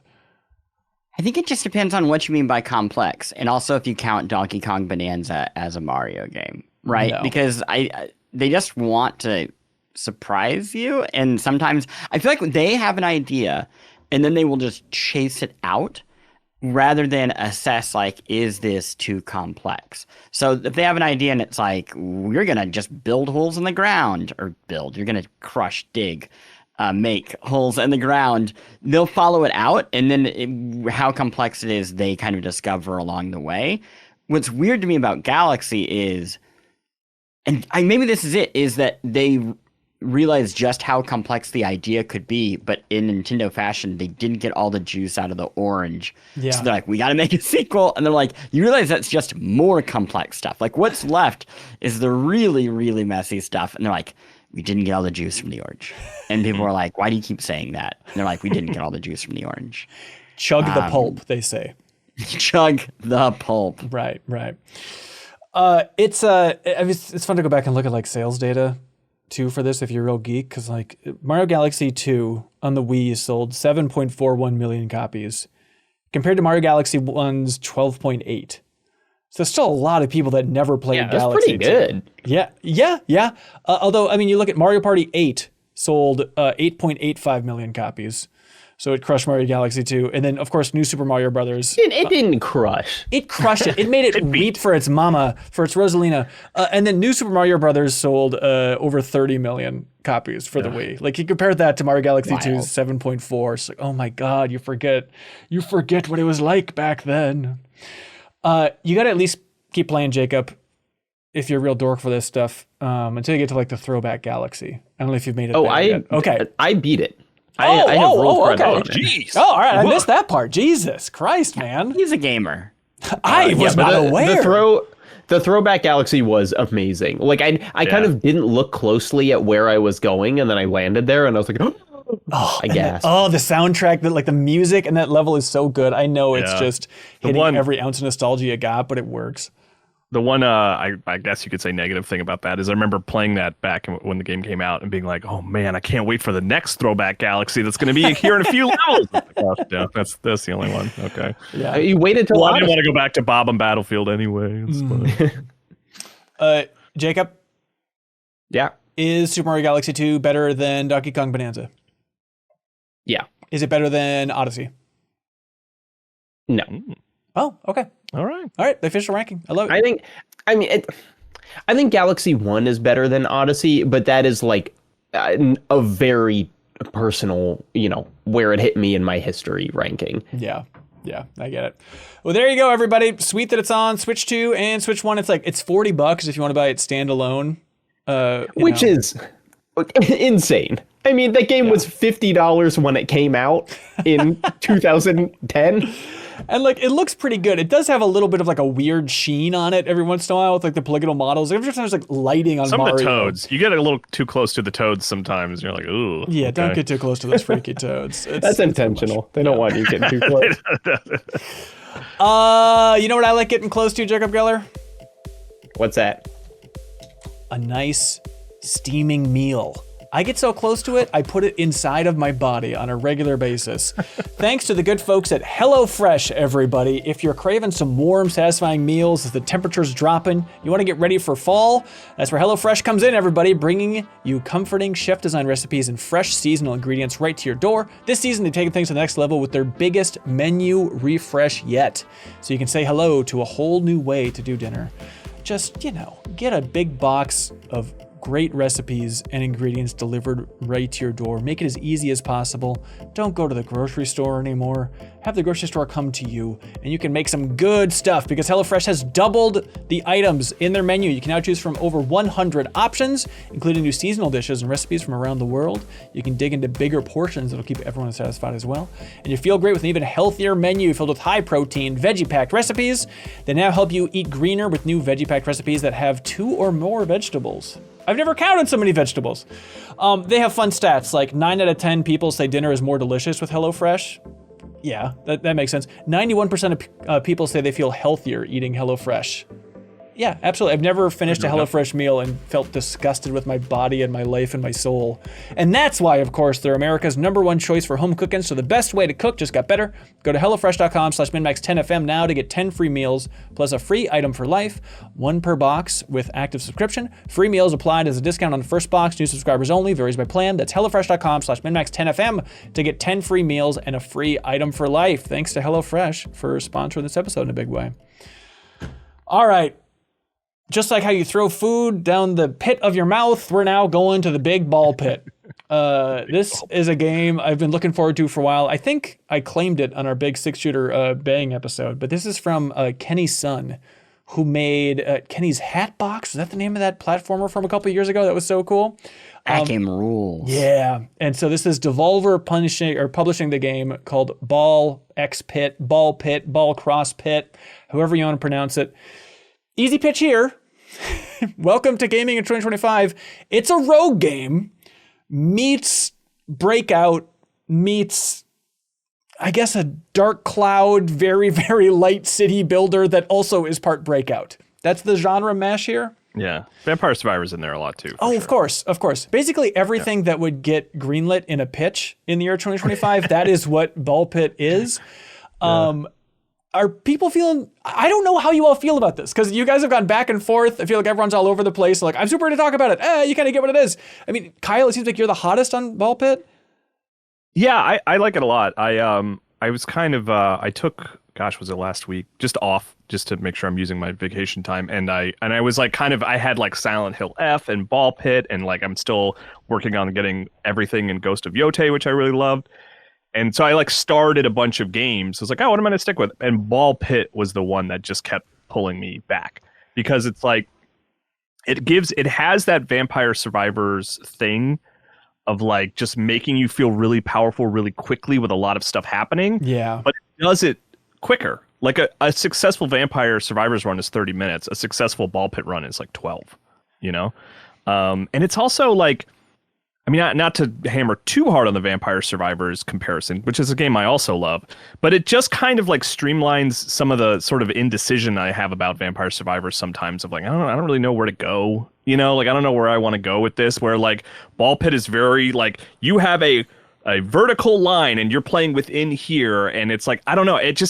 I think it just depends on what you mean by complex, and also if you count Donkey Kong Bonanza as a Mario game, right? No. Because they just want to surprise you, and sometimes I feel like they have an idea and then they will just chase it out rather than assess like, is this too complex? So if they have an idea and it's like, we're gonna just build holes in the ground, or you're gonna dig, make holes in the ground, they'll follow it out, and then how complex it is they kind of discover along the way. What's weird to me about Galaxy is, and maybe this is it, is that they realized just how complex the idea could be, but in Nintendo fashion, they didn't get all the juice out of the orange. Yeah. So they're like, we got to make a sequel. And they're like, you realize that's just more complex stuff. Like what's left is the really, really messy stuff. And they're like, we didn't get all the juice from the orange. And people are like, why do you keep saying that? And they're like, we didn't get all the juice from the orange. Chug the pulp, they say. Chug the pulp. Right. It's fun to go back and look at like sales data too for this if you're a real geek, because like Mario Galaxy 2 on the Wii sold 7.41 million copies compared to Mario Galaxy 1's 12.8. So there's still a lot of people that never played Galaxy. That's pretty good. Yeah. Although, I mean, you look at Mario Party 8 sold 8.85 million copies. So it crushed Mario Galaxy 2. And then, of course, New Super Mario Brothers. It didn't crush. It crushed it. It made it weep for its mama, for its Rosalina. And then New Super Mario Brothers sold over 30 million copies for the Wii. Like, you compare that to Mario Galaxy 2's 7.4. It's like, oh my God, you forget what it was like back then. You got to at least keep playing, Jacob, if you're a real dork for this stuff, until you get to like the Throwback Galaxy. I don't know if you've made it there yet. Okay. I beat it. I have roll credit on it. Jeez. Oh, all right. I missed that part. Jesus Christ, man. He's a gamer. I was not aware. The Throwback Galaxy was amazing. Like I kind of didn't look closely at where I was going, and then I landed there, and I was like, I guess. The soundtrack, that like the music and that level is so good. I know it's just hitting every ounce of nostalgia you got, but it works. The one, I guess you could say negative thing about that is I remember playing that back when the game came out and being like, oh man, I can't wait for the next Throwback Galaxy that's going to be here in a few levels. Yeah, that's the only one. Okay. Yeah. You waited till I didn't want to go back to Bob and Battlefield anyway. Jacob? Yeah. Is Super Mario Galaxy 2 better than Donkey Kong Bonanza? Yeah. Is it better than Odyssey? No. Oh, okay. All right. The official ranking. I love it. I think Galaxy 1 is better than Odyssey, but that is like a very personal, where it hit me in my history ranking. Yeah, I get it. Well, there you go, everybody. Sweet that it's on Switch 2 and Switch 1. It's $40 if you want to buy it standalone. Which is insane. I mean, that game was $50 when it came out in 2010. And like, it looks pretty good. It does have a little bit of like a weird sheen on it every once in a while with like the polygonal models. Every time there's like lighting on Mario. Some of the toads. You get a little too close to the toads sometimes. You're like, ooh. Yeah, don't get too close to those freaky toads. That's intentional. They don't want you getting too close. You know what I like getting close to, Jacob Geller? What's that? A nice steaming meal. I get so close to it, I put it inside of my body on a regular basis. Thanks to the good folks at HelloFresh, everybody. If you're craving some warm, satisfying meals as the temperature's dropping, you want to get ready for fall, that's where HelloFresh comes in, everybody, bringing you comforting chef-designed recipes and fresh seasonal ingredients right to your door. This season, they've taken things to the next level with their biggest menu refresh yet. So you can say hello to a whole new way to do dinner. Just, get a big box of great recipes and ingredients delivered right to your door. Make it as easy as possible. Don't go to the grocery store anymore. Have the grocery store come to you, and you can make some good stuff because HelloFresh has doubled the items in their menu. You can now choose from over 100 options, including new seasonal dishes and recipes from around the world. You can dig into bigger portions that'll keep everyone satisfied as well. And you feel great with an even healthier menu filled with high-protein, veggie-packed recipes that now help you eat greener with new veggie-packed recipes that have 2 or more vegetables. I've never counted so many vegetables. They have fun stats, like 9 out of 10 people say dinner is more delicious with HelloFresh. Yeah, that makes sense. 91% of people say they feel healthier eating HelloFresh. Yeah, absolutely. I've never finished a HelloFresh meal and felt disgusted with my body and my life and my soul. And that's why, of course, they're America's #1 choice for home cooking. So the best way to cook just got better. Go to HelloFresh.com/MinnMax10FM now to get 10 free meals plus a free item for life, 1 per box with active subscription. Free meals applied as a discount on the first box. New subscribers only. Varies by plan. That's HelloFresh.com/MinnMax10FM to get 10 free meals and a free item for life. Thanks to HelloFresh for sponsoring this episode in a big way. All right. Just like how you throw food down the pit of your mouth, we're now going to the big ball pit. This is a game I've been looking forward to for a while. I think I claimed it on our big 6-shooter bang episode, but this is from Kenny's son, who made Kenny's Hatbox. Was that the name of that platformer from a couple of years ago? That was so cool. That game rules. Yeah, and so this is Devolver publishing the game called Ball X Pit, Ball Pit, Ball Cross Pit, however you want to pronounce it. Easy pitch here. Welcome to gaming in 2025. It's a rogue game meets Breakout meets, I guess, a Dark Cloud, very, very light city builder that also is part Breakout. That's the genre mesh here. Yeah, Vampire Survivor's in there a lot too. Oh, sure. of course. Basically everything that would get greenlit in a pitch in the year 2025, that is what Ball Pit is. Are people feeling? I don't know how you all feel about this because you guys have gone back and forth. I feel like everyone's all over the place. Like, I'm super ready to talk about it. You kind of get what it is. I mean, Kyle, it seems like you're the hottest on Ball Pit. Yeah, I like it a lot. I was kind of I took, gosh, was it last week? Just off, just to make sure I'm using my vacation time. And I was like I had like Silent Hill F and Ball Pit, and like I'm still working on getting everything in Ghost of Yotei, which I really loved. And so I like started a bunch of games. I was like, oh, what am I going to stick with? And Ball Pit was the one that just kept pulling me back because it's like it has that Vampire Survivors thing of like just making you feel really powerful really quickly with a lot of stuff happening. Yeah. But it does it quicker. Like a successful Vampire Survivors run is 30 minutes. A successful Ball Pit run is like 12, you know? And it's also like, I mean, not to hammer too hard on the Vampire Survivors comparison, which is a game I also love, but it just kind of like streamlines some of the sort of indecision I have about Vampire Survivors sometimes of like, I don't really know where to go. You know, like, I don't know where I want to go with this, where like Ball Pit is very like, you have a vertical line and you're playing within here. And it's like, I don't know. It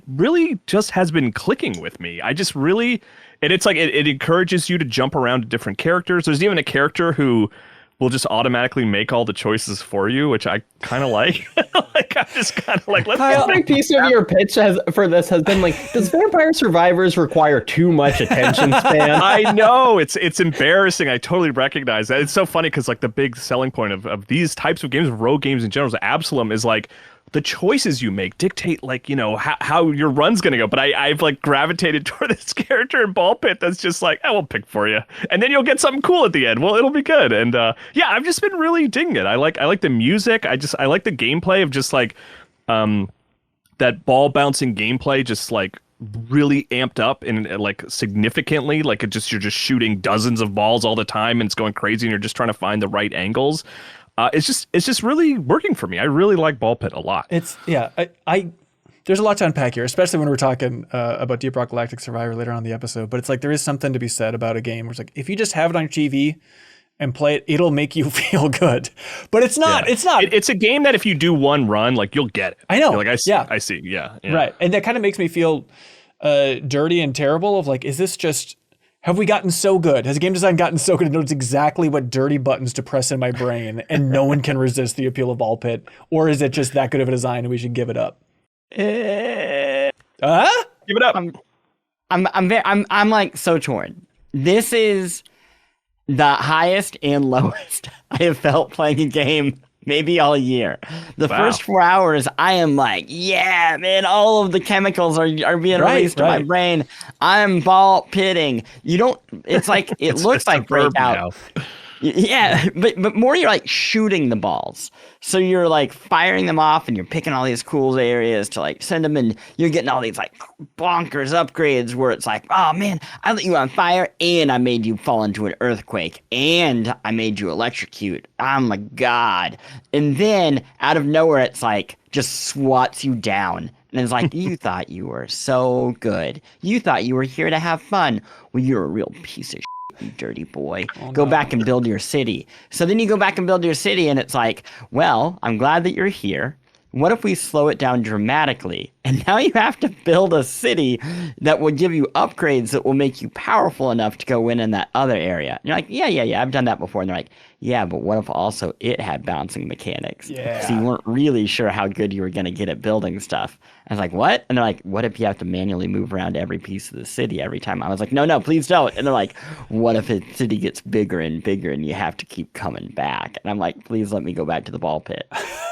really just has been clicking with me. I just really, and it's like, it encourages you to jump around to different characters. There's even a character who will just automatically make all the choices for you, which I kind of like. Like, I'm just kind of like, let's a big piece of your pitch for this has been like, does Vampire Survivors require too much attention span? I know, it's embarrassing. I totally recognize that. It's so funny because like the big selling point of these types of games, rogue games in general, Absolum, is like the choices you make dictate like, you know, how your run's gonna go. But I've like gravitated toward this character in Ball Pit that's just like, I will pick for you, and then you'll get something cool at the end. Well, it'll be good. And yeah, I've just been really digging it. I like the music. I like the gameplay of just like that ball bouncing gameplay, just like really amped up and like significantly, like you're just shooting dozens of balls all the time and it's going crazy and you're just trying to find the right angles. It's just really working for me. I really like Ball Pit a lot. There's a lot to unpack here, especially when we're talking about Deep Rock Galactic Survivor later on in the episode. But it's like there is something to be said about a game where it's like if you just have it on your TV and play it, it'll make you feel good. But it's not. Yeah. It's not. It's a game that if you do one run, like you'll get it. I know. You're like I see. Yeah. I see. Yeah. Right. And that kind of makes me feel dirty and terrible. Of like, is this just? Have we gotten so good? Has game design gotten so good it knows exactly what dirty buttons to press in my brain and no one can resist the appeal of Ball Pit? Or is it just that good of a design and we should give it up? Give it up. I'm like so torn. This is the highest and lowest I have felt playing a game maybe all year. The first 4 hours, I am like, yeah, man, all of the chemicals are being released to my brain. I'm ball pitting. It's like, it looks like Breakout. Yeah, but more you're like shooting the balls. So you're like firing them off and you're picking all these cool areas to like send them, and you're getting all these like bonkers upgrades where it's like, oh man, I lit you on fire and I made you fall into an earthquake and I made you electrocute. Oh my god. And then out of nowhere it's like just swats you down. And it's like, you thought you were so good. You thought you were here to have fun. Well, you're a real piece of shit. You dirty boy. Go back and build your city. So then you go back and build your city and it's like, well, I'm glad that you're here. What if we slow it down dramatically? And now you have to build a city that will give you upgrades that will make you powerful enough to go in that other area. And you're like, yeah, I've done that before. And they're like, yeah, but what if also it had bouncing mechanics? Yeah. So you weren't really sure how good you were going to get at building stuff. I was like, what? And they're like, what if you have to manually move around every piece of the city every time? I was like, no, please don't. And they're like, what if the city gets bigger and bigger and you have to keep coming back? And I'm like, please let me go back to the ball pit.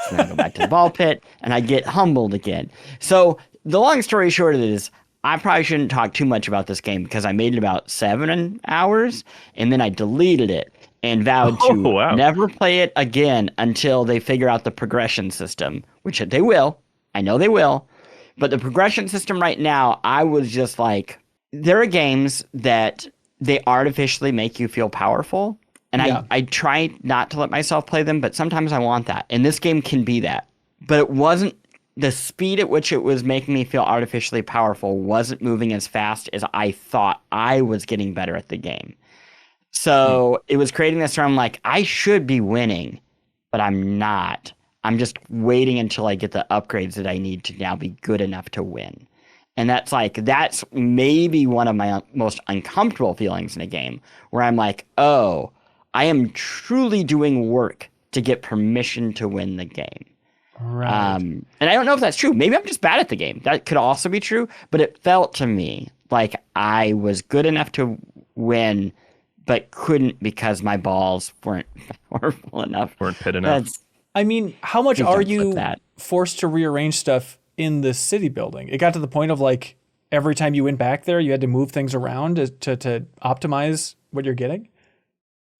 So then I go back to the ball pit and I get humbled again. So the long story short of it is, I probably shouldn't talk too much about this game because I made it about 7 hours and then I deleted it and vowed to never play it again until they figure out the progression system, which they will. I know they will. But the progression system right now, I was just like, there are games that they artificially make you feel powerful. And I try not to let myself play them, but sometimes I want that. And this game can be that. But it wasn't, the speed at which it was making me feel artificially powerful wasn't moving as fast as I thought I was getting better at the game. So it was creating this where I'm like, I should be winning, but I'm not. I'm just waiting until I get the upgrades that I need to now be good enough to win. And that's maybe one of my most uncomfortable feelings in a game, where I'm like, oh, I am truly doing work to get permission to win the game. Right. And I don't know if that's true. Maybe I'm just bad at the game. That could also be true. But it felt to me like I was good enough to win, but couldn't because my balls weren't powerful enough. Weren't fit enough. I mean, how much are you forced to rearrange stuff in the city building? It got to the point of like every time you went back there, you had to move things around to optimize what you're getting?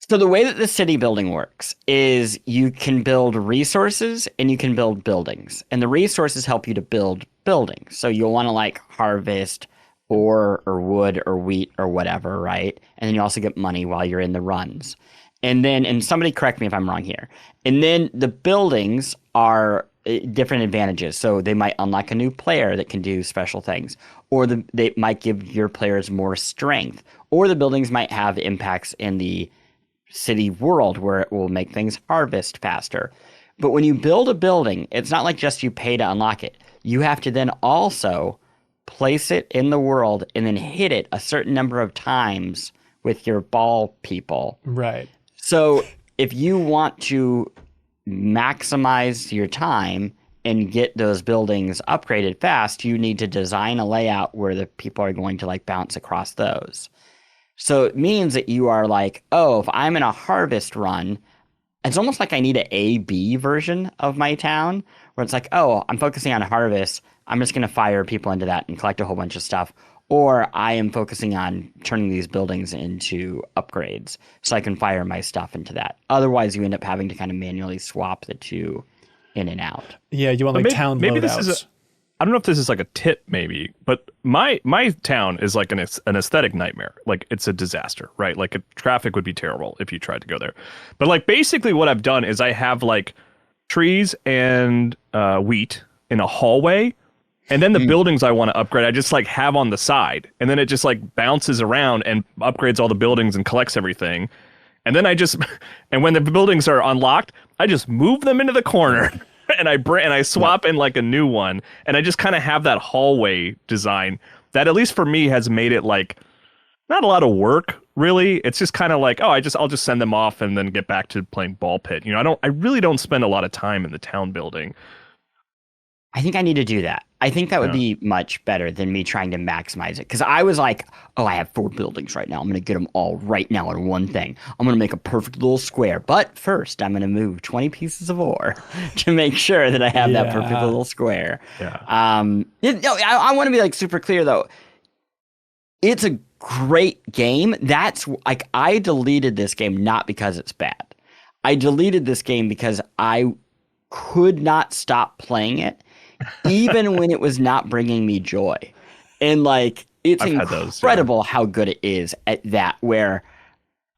So the way that the city building works is you can build resources and you can build buildings. And the resources help you to build buildings. So you'll want to like harvest ore or wood or wheat or whatever, right? And then you also get money while you're in the runs. And somebody correct me if I'm wrong here. And then the buildings are different advantages. So they might unlock a new player that can do special things, or they might give your players more strength, or the buildings might have impacts in the city world where it will make things harvest faster. But when you build a building, it's not like just you pay to unlock it. You have to then also place it in the world and then hit it a certain number of times with your ball people. Right. So if you want to maximize your time and get those buildings upgraded fast, you need to design a layout where the people are going to like bounce across those. So it means that you are like, oh, if I'm in a harvest run, it's almost like I need an A-B version of my town, where it's like, oh, I'm focusing on harvest. I'm just going to fire people into that and collect a whole bunch of stuff. Or I am focusing on turning these buildings into upgrades so I can fire my stuff into that. Otherwise, you end up having to kind of manually swap the two in and out. Yeah, you want like town loadouts. I don't know if this is like a tip maybe, but my town is like an aesthetic nightmare. Like it's a disaster, right? Like traffic would be terrible if you tried to go there. But like basically what I've done is I have like trees and wheat in a hallway. And then the buildings I want to upgrade, I just like have on the side. And then it just like bounces around and upgrades all the buildings and collects everything. And then and when the buildings are unlocked, I just move them into the corner and I swap in like a new one. And I just kind of have that hallway design that at least for me has made it like not a lot of work, really. It's just kind of like, oh, I'll just send them off and then get back to playing ball pit. You know, I really don't spend a lot of time in the town building. I think I need to do that. I think that would be much better than me trying to maximize it. Because I was like, oh, I have 4 buildings right now. I'm going to get them all right now in one thing. I'm going to make a perfect little square. But first, I'm going to move 20 pieces of ore to make sure that I have that perfect little square. Yeah. I want to be like super clear, though. It's a great game. That's like, I deleted this game not because it's bad. I deleted this game because I could not stop playing it. Even when it was not bringing me joy. And like, it's incredible how good it is at that, where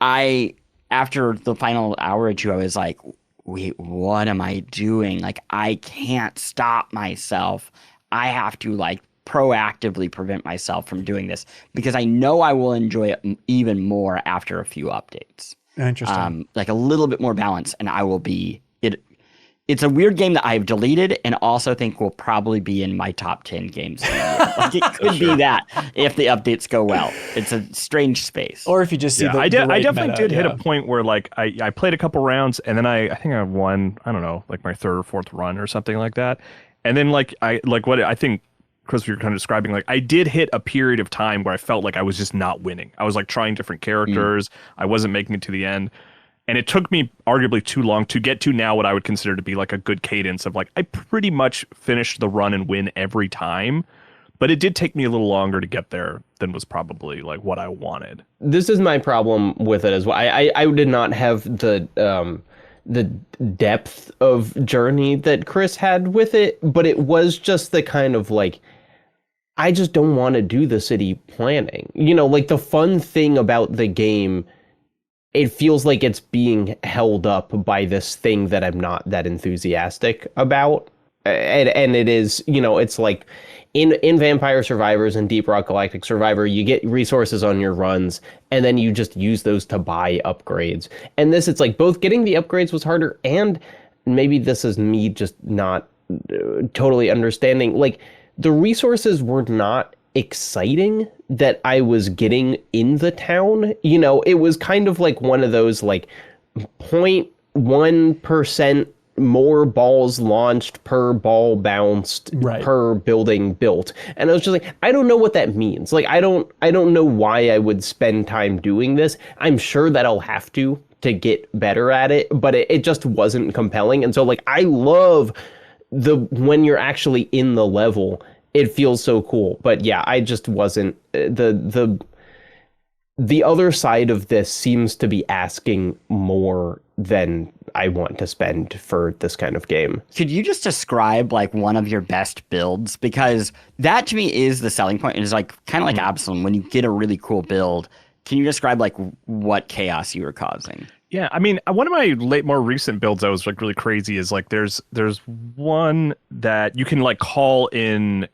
after the final hour or two, I was like, wait, what am I doing? Like, I can't stop myself. I have to like proactively prevent myself from doing this because I know I will enjoy it even more after a few updates. Interesting. Like a little bit more balance, and I will be It's a weird game that I've deleted and also think will probably be in my top 10 games. Like it could be that if the updates go well. It's a strange space. Or if you just see I definitely did hit a point where like I played a couple rounds and then I think I won, I don't know, like my 3rd or 4th run or something like that. And then what I think Chris, you're kind of describing, like I did hit a period of time where I felt like I was just not winning. I was like trying different characters. I wasn't making it to the end. And it took me arguably too long to get to now what I would consider to be like a good cadence of like, I pretty much finished the run and win every time. But it did take me a little longer to get there than was probably like what I wanted. This is my problem with it as well. I did not have the depth of journey that Chris had with it, but it was just the kind of like, I just don't want to do the city planning. You know, like the fun thing about the game, it feels like it's being held up by this thing that I'm not that enthusiastic about. and it is, it's like in Vampire Survivors and Deep Rock Galactic Survivor, you get resources on your runs, and then you just use those to buy upgrades. And this, it's like both getting the upgrades was harder, and maybe this is me just not totally understanding. Like, the resources were not exciting that I was getting in the town. It was kind of like one of those like 0.1% more balls launched per ball bounced per building built. And I was just like, I don't know what that means. Like, I don't know why I would spend time doing this. I'm sure that I'll have to get better at it, but it just wasn't compelling. And so like, I love when you're actually in the level, it feels so cool. But yeah, I just wasn't the other side of this seems to be asking more than I want to spend for this kind of game. Could you just describe like one of your best builds? Because that to me is the selling point. It is like kind of like Absolum. When you get a really cool build, can you describe like what chaos you were causing? Yeah, I mean, one of my more recent builds that was like really crazy is like there's one that you can like call in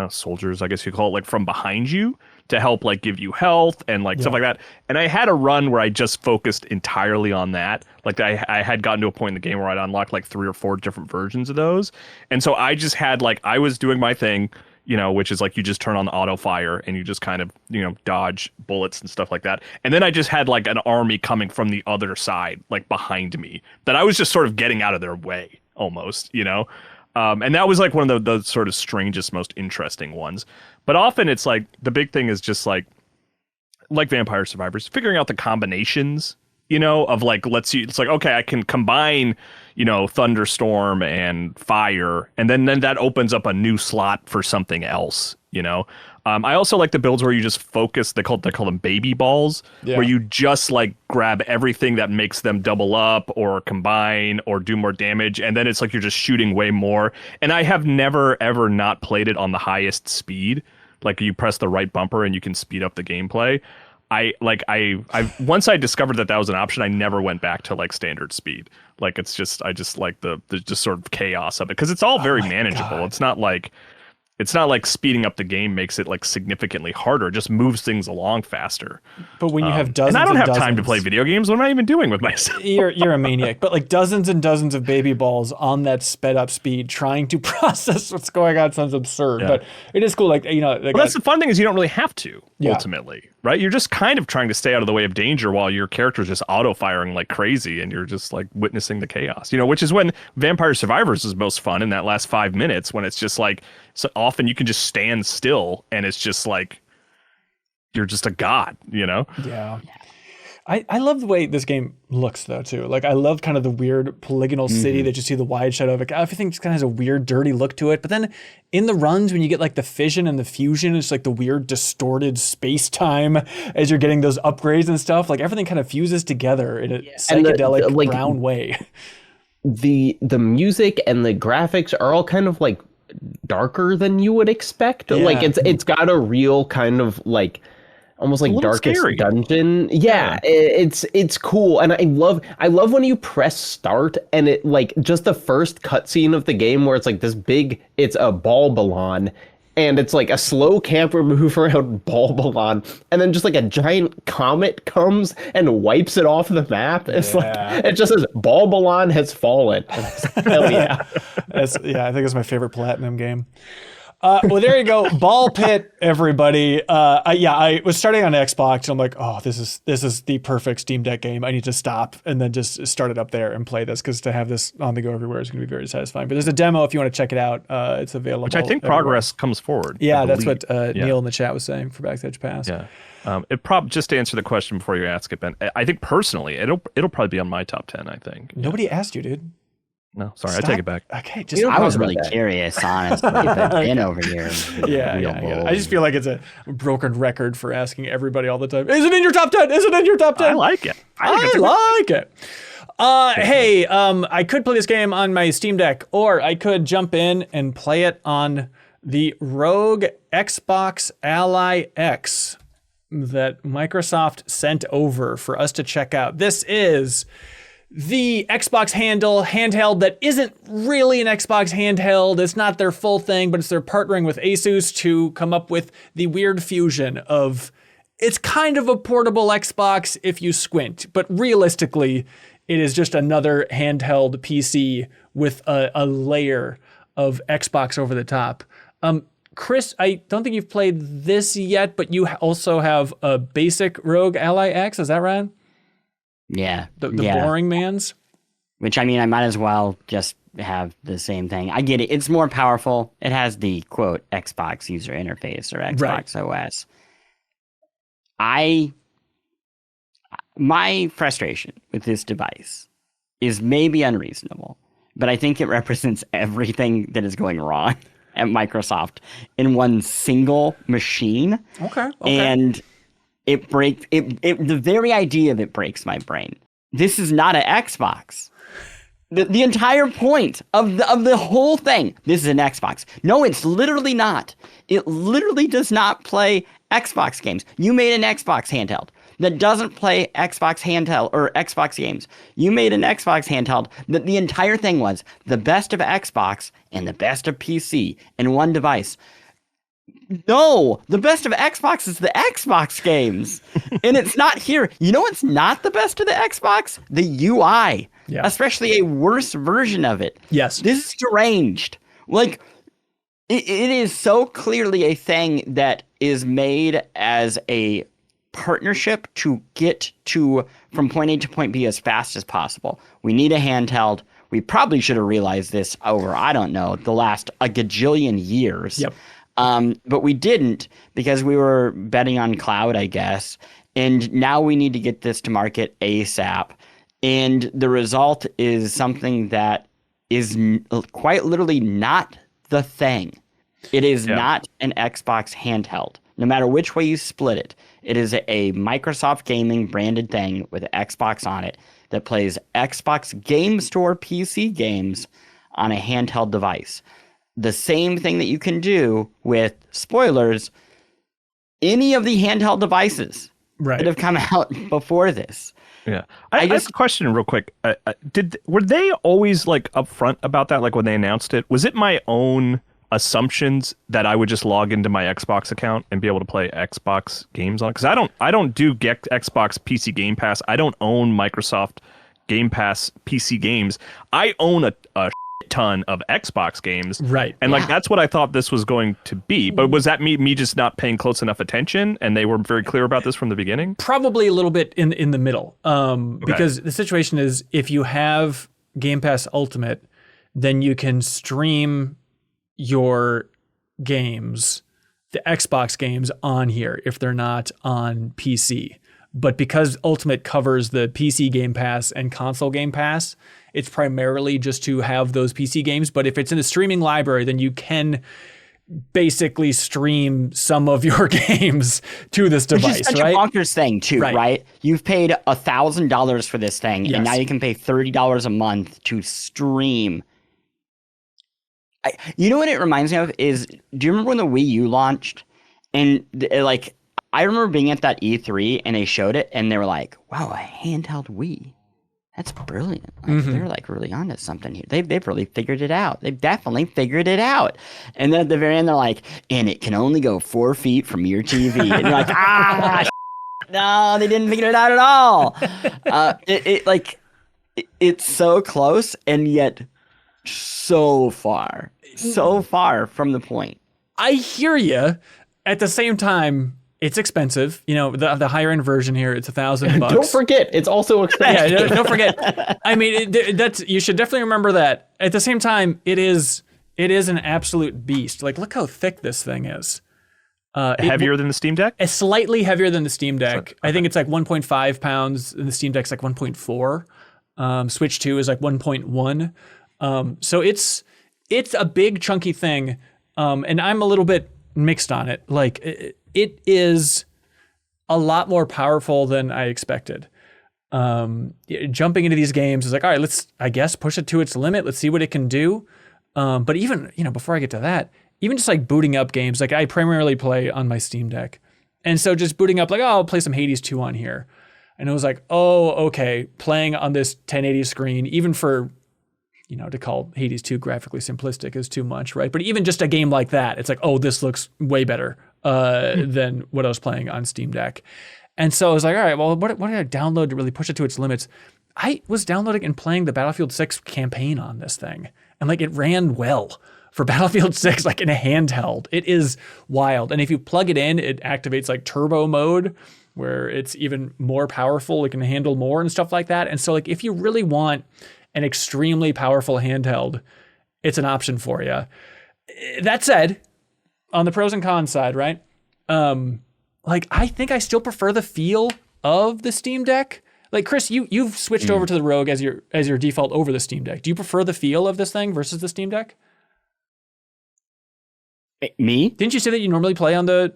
soldiers, I guess you call it, like from behind you to help like give you health and like stuff like that. And I had a run where I just focused entirely on that. Like I had gotten to a point in the game where I'd unlocked like 3 or 4 different versions of those. And so I just had like, I was doing my thing, which is like you just turn on the auto fire and you just kind of, dodge bullets and stuff like that. And then I just had like an army coming from the other side, like behind me, that I was just sort of getting out of their way almost, and that was like one of the sort of strangest, most interesting ones. But often it's like the big thing is just like Vampire Survivors, figuring out the combinations, of like, it's like, okay, I can combine, thunderstorm and fire, and then that opens up a new slot for something else, I also like the builds where you just focus, they call them baby balls, where you just like grab everything that makes them double up or combine or do more damage, and then it's like you're just shooting way more. And I have never ever not played it on the highest speed. Like you press the right bumper and you can speed up the gameplay. I once I discovered that was an option, I never went back to like standard speed. Like I just like the just sort of chaos of it, because it's all very manageable. God. It's not like speeding up the game makes it like significantly harder. It just moves things along faster. But when you have dozens, and I don't have time to play video games. What am I even doing with myself? You're a maniac. But like dozens and dozens of baby balls on that sped up speed, trying to process what's going on sounds absurd. Yeah. But it is cool. Like that's the fun thing is you don't really have to ultimately, right? You're just kind of trying to stay out of the way of danger while your character's just auto firing like crazy, and you're just like witnessing the chaos. Which is when Vampire Survivors is most fun in that last 5 minutes, when it's just like, so often you can just stand still and it's just like you're just a god, Yeah. I love the way this game looks though too. Like I love kind of the weird polygonal city that you see the wide shadow of it. Everything just kind of has a weird dirty look to it. But then in the runs, when you get like the fission and the fusion, it's like the weird distorted space-time as you're getting those upgrades and stuff. Like everything kind of fuses together in a psychedelic brown way. The music and the graphics are all kind of like darker than you would expect. Yeah. Like it's got a real kind of like almost like Darkest scary. Dungeon. Yeah, it's cool, and I love when you press start and it like just the first cutscene of the game where it's like this big, it's a Balbalon. And it's like a slow camera move around Balbalon, and then just like a giant comet comes and wipes it off the map. It's like it just says Balbalon has fallen. Hell yeah! I think it's my favorite Platinum game. Well, there you go, Ball Pit, everybody. I was starting on Xbox, and I'm like, oh, this is the perfect Steam Deck game. I need to stop and then just start it up there and play this, because to have this on the go everywhere is going to be very satisfying. But there's a demo if you want to check it out. It's available. Which I think everywhere. Progress comes forward. Yeah, that's what Neil in the chat was saying for Backstage Pass. Yeah. Just to answer the question before you ask it, Ben, I think personally it'll probably be on my top 10. I think. Nobody asked you, dude. No, sorry, I take it back. Okay, I was really curious, honestly. Ben over here. Yeah. I just feel like it's a broken record for asking everybody all the time. Is it in your top 10? Is it in your top 10? I like it. I like it. Hey, I could play this game on my Steam Deck, or I could jump in and play it on the ROG Xbox Ally X that Microsoft sent over for us to check out. This is the Xbox handheld that isn't really an Xbox handheld. It's not their full thing, but they're partnering with Asus to come up with the weird fusion of, it's kind of a portable Xbox if you squint, but realistically, it is just another handheld PC with a layer of Xbox over the top. Chris, I don't think you've played this yet, but you also have a basic ROG Ally X, is that right? Yeah. The boring man's? Which, I mean, I might as well just have the same thing. I get it. It's more powerful. It has the, quote, Xbox user interface or Xbox OS. My frustration with this device is maybe unreasonable, but I think it represents everything that is going wrong at Microsoft in one single machine. Okay. And the very idea of it breaks my brain. This is not an Xbox. The entire point of the whole thing, this is an Xbox. No, it's literally not. It literally does not play Xbox games. You made an Xbox handheld that doesn't play Xbox handheld or Xbox games. You made an Xbox handheld that the entire thing was the best of Xbox and the best of PC in one device. No, the best of Xbox is the Xbox games. And it's not here. You know what's not the best of the Xbox? The UI. Yeah. Especially a worse version of it. Yes. This is deranged. Like, it is so clearly a thing that is made as a partnership to get to from point A to point B as fast as possible. We need a handheld. We probably should have realized this over, I don't know, the last a gajillion years. Yep. But we didn't because we were betting on cloud, I guess. And now we need to get this to market ASAP. And the result is something that is quite literally not the thing. It is not an Xbox handheld. No matter which way you split it, it is a Microsoft Gaming branded thing with Xbox on it that plays Xbox Game Store PC games on a handheld device. The same thing that you can do with, spoilers, any of the handheld devices that have come out before this. Yeah, I have a question real quick. Were they always like upfront about that? Like when they announced it, was it my own assumptions that I would just log into my Xbox account and be able to play Xbox games on? Because I don't do Xbox PC Game Pass. I don't own Microsoft Game Pass PC games. I own a ton of Xbox games, right? And like that's what I thought this was going to be. But was that me just not paying close enough attention? And they were very clear about this from the beginning. Probably a little bit in the middle, because the situation is if you have Game Pass Ultimate, then you can stream your games, the Xbox games, on here if they're not on PC. But because Ultimate covers the PC Game Pass and console Game Pass, it's primarily just to have those PC games. But if it's in the streaming library, then you can basically stream some of your games to this device, which is such a bonkers thing too, right? You've paid $1,000 for this thing, and now you can pay $30 a month to stream. You know what it reminds me of is, do you remember when the Wii U launched? And I remember being at that E3 and they showed it and they were like, wow, a handheld Wii. That's brilliant. They're like really onto something here. They've really figured it out. They've definitely figured it out. And then at the very end, they're like, and it can only go 4 feet from your TV. And you're like, no, they didn't figure it out at all. It's so close and yet so far from the point. I hear you. At the same time, it's expensive. You know, the higher end version here, it's $1,000. Don't forget, it's also expensive. Yeah, don't forget. I mean, that's, you should definitely remember that. At the same time, it is an absolute beast. Like, look how thick this thing is. Heavier than the Steam Deck? It's slightly heavier than the Steam Deck. Okay. I think it's like 1.5 pounds, and the Steam Deck's like 1.4. Switch 2 is like 1.1. So it's a big chunky thing. And I'm a little bit mixed on it. Like, it is a lot more powerful than I expected. Jumping into these games is like, all right, let's, I guess, push it to its limit. Let's see what it can do. But even, before I get to that, even just like booting up games, like I primarily play on my Steam Deck. And so just booting up, like, oh, I'll play some Hades 2 on here. And it was like, oh, okay, playing on this 1080 screen, even for, to call Hades 2 graphically simplistic is too much, right? But even just a game like that, it's like, oh, this looks way better than what I was playing on Steam Deck. And so I was like, all right, well, what did I download to really push it to its limits? I was downloading and playing the Battlefield 6 campaign on this thing. And like it ran well for Battlefield 6, like in a handheld. It is wild. And if you plug it in, it activates like turbo mode where it's even more powerful. It can handle more and stuff like that. And so like if you really want an extremely powerful handheld, it's an option for you. That said, on the pros and cons side, right? Like I think I still prefer the feel of the Steam Deck. Like Chris, you've switched over to the ROG as your default over the Steam Deck. Do you prefer the feel of this thing versus the Steam Deck? Me? Didn't you say that you normally play on the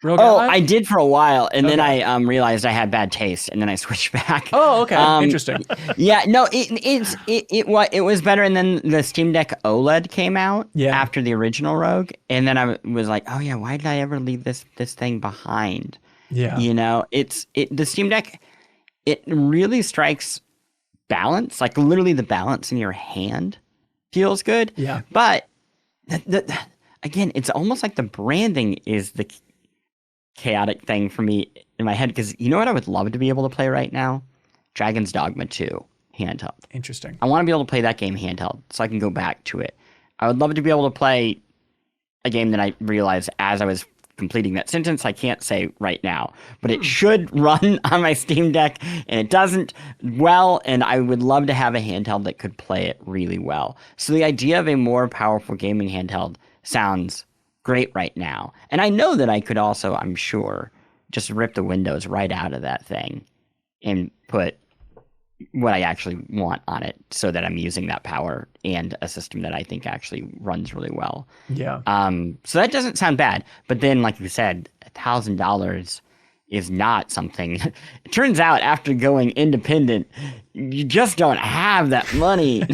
ROG Ally? Ally? I did for a while, and then I realized I had bad taste, and then I switched back. Oh, okay, interesting. Yeah, no, it was better, and then the Steam Deck OLED came out after the original ROG, and then I was like, oh yeah, why did I ever leave this thing behind? Yeah, the Steam Deck, it really strikes balance, like literally the balance in your hand feels good. Yeah, but again, it's almost like the branding is the chaotic thing for me in my head, because you know what I would love to be able to play right now? Dragon's Dogma 2 handheld. Interesting. I want to be able to play that game handheld so I can go back to it. I would love to be able to play a game that I realized as I was completing that sentence I can't say right now, but it should run on my Steam Deck, and it doesn't well, and I would love to have a handheld that could play it really well. So the idea of a more powerful gaming handheld sounds great right now. And I know that I could also, I'm sure, just rip the windows right out of that thing and put what I actually want on it so that I'm using that power and a system that I think actually runs really well. Yeah. So that doesn't sound bad. But then, like you said, $1,000 is not something. It turns out after going independent, you just don't have that money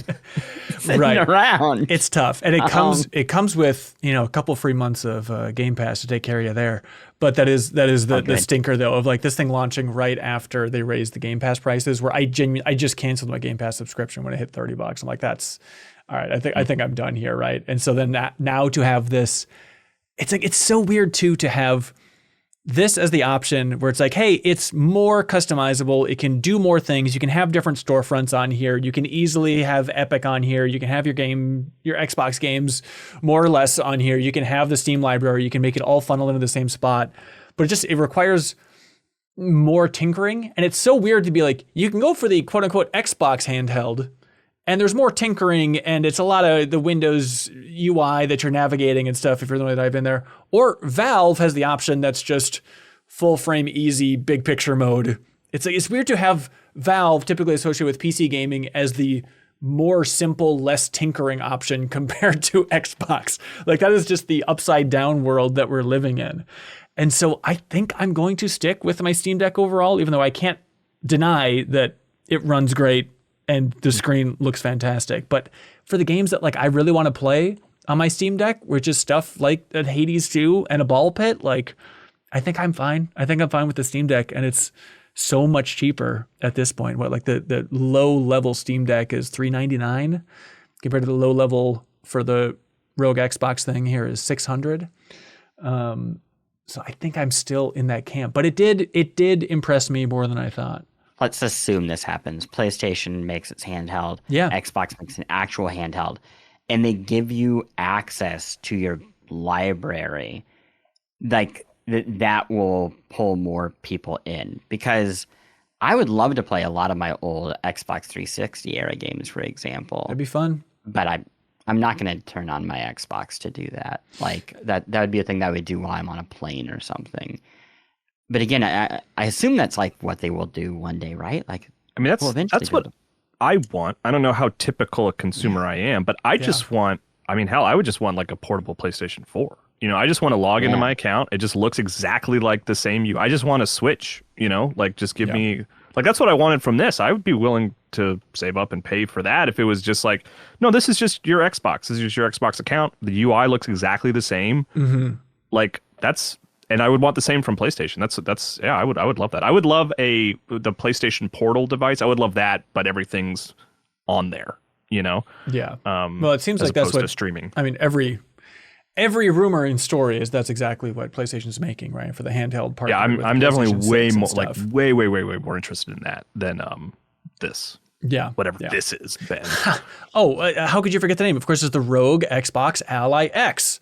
sitting around. It's tough, and it comes with a couple free months of Game Pass to take care of you there. But that is the stinker though of like this thing launching right after they raised the Game Pass prices, where I just canceled my Game Pass subscription when it hit $30. I'm like, that's all right. I think I'm done here, right? And so then now to have this, it's like it's so weird too to have this as the option where it's like, hey, it's more customizable. It can do more things. You can have different storefronts on here. You can easily have Epic on here. You can have your Xbox games more or less on here. You can have the Steam library. You can make it all funnel into the same spot. But it requires more tinkering. And it's so weird to be like, you can go for the quote unquote Xbox handheld, and there's more tinkering, and it's a lot of the Windows UI that you're navigating and stuff if you're the one to dive in there. Or Valve has the option that's just full frame, easy, big picture mode. It's weird to have Valve, typically associated with PC gaming, as the more simple, less tinkering option compared to Xbox. Like that is just the upside down world that we're living in. And so I think I'm going to stick with my Steam Deck overall, even though I can't deny that it runs great and the screen looks fantastic. But for the games that like I really want to play on my Steam Deck, which is stuff like Hades 2 and a ball pit, like I think I'm fine. I think I'm fine with the Steam Deck, and it's so much cheaper at this point. What, like the low level Steam Deck is $399 compared to the low level for the ROG Xbox thing here is $600. So I think I'm still in that camp, but it did impress me more than I thought. Let's assume this happens. PlayStation makes its handheld. Yeah. Xbox makes an actual handheld. And they give you access to your library. Like, that will pull more people in. Because I would love to play a lot of my old Xbox 360 era games, for example. That'd be fun. But I'm not going to turn on my Xbox to do that. Like, that would be a thing that I would do while I'm on a plane or something. But again, I assume that's like what they will do one day, right? Like, I mean, that's what I want. I don't know how typical a consumer I am, but I just want, I mean, hell, I would just want like a portable PlayStation 4. I just want to log into my account. It just looks exactly like the same I just want to switch, like just give me, like that's what I wanted from this. I would be willing to save up and pay for that if it was just like, no, this is just your Xbox. This is just your Xbox account. The UI looks exactly the same. Mm-hmm. Like And I would want the same from PlayStation. That's yeah, I would love that. I would love the PlayStation Portal device. I would love that, but everything's on there, you know? Yeah. Well, it seems as like that's opposed what to streaming. I mean, every rumor in story is that's exactly what PlayStation's making, right? For the handheld part. Yeah, I'm definitely way more way more interested in that than this. Yeah. Whatever this is, Ben. How could you forget the name? Of course, it's the ROG Xbox Ally X.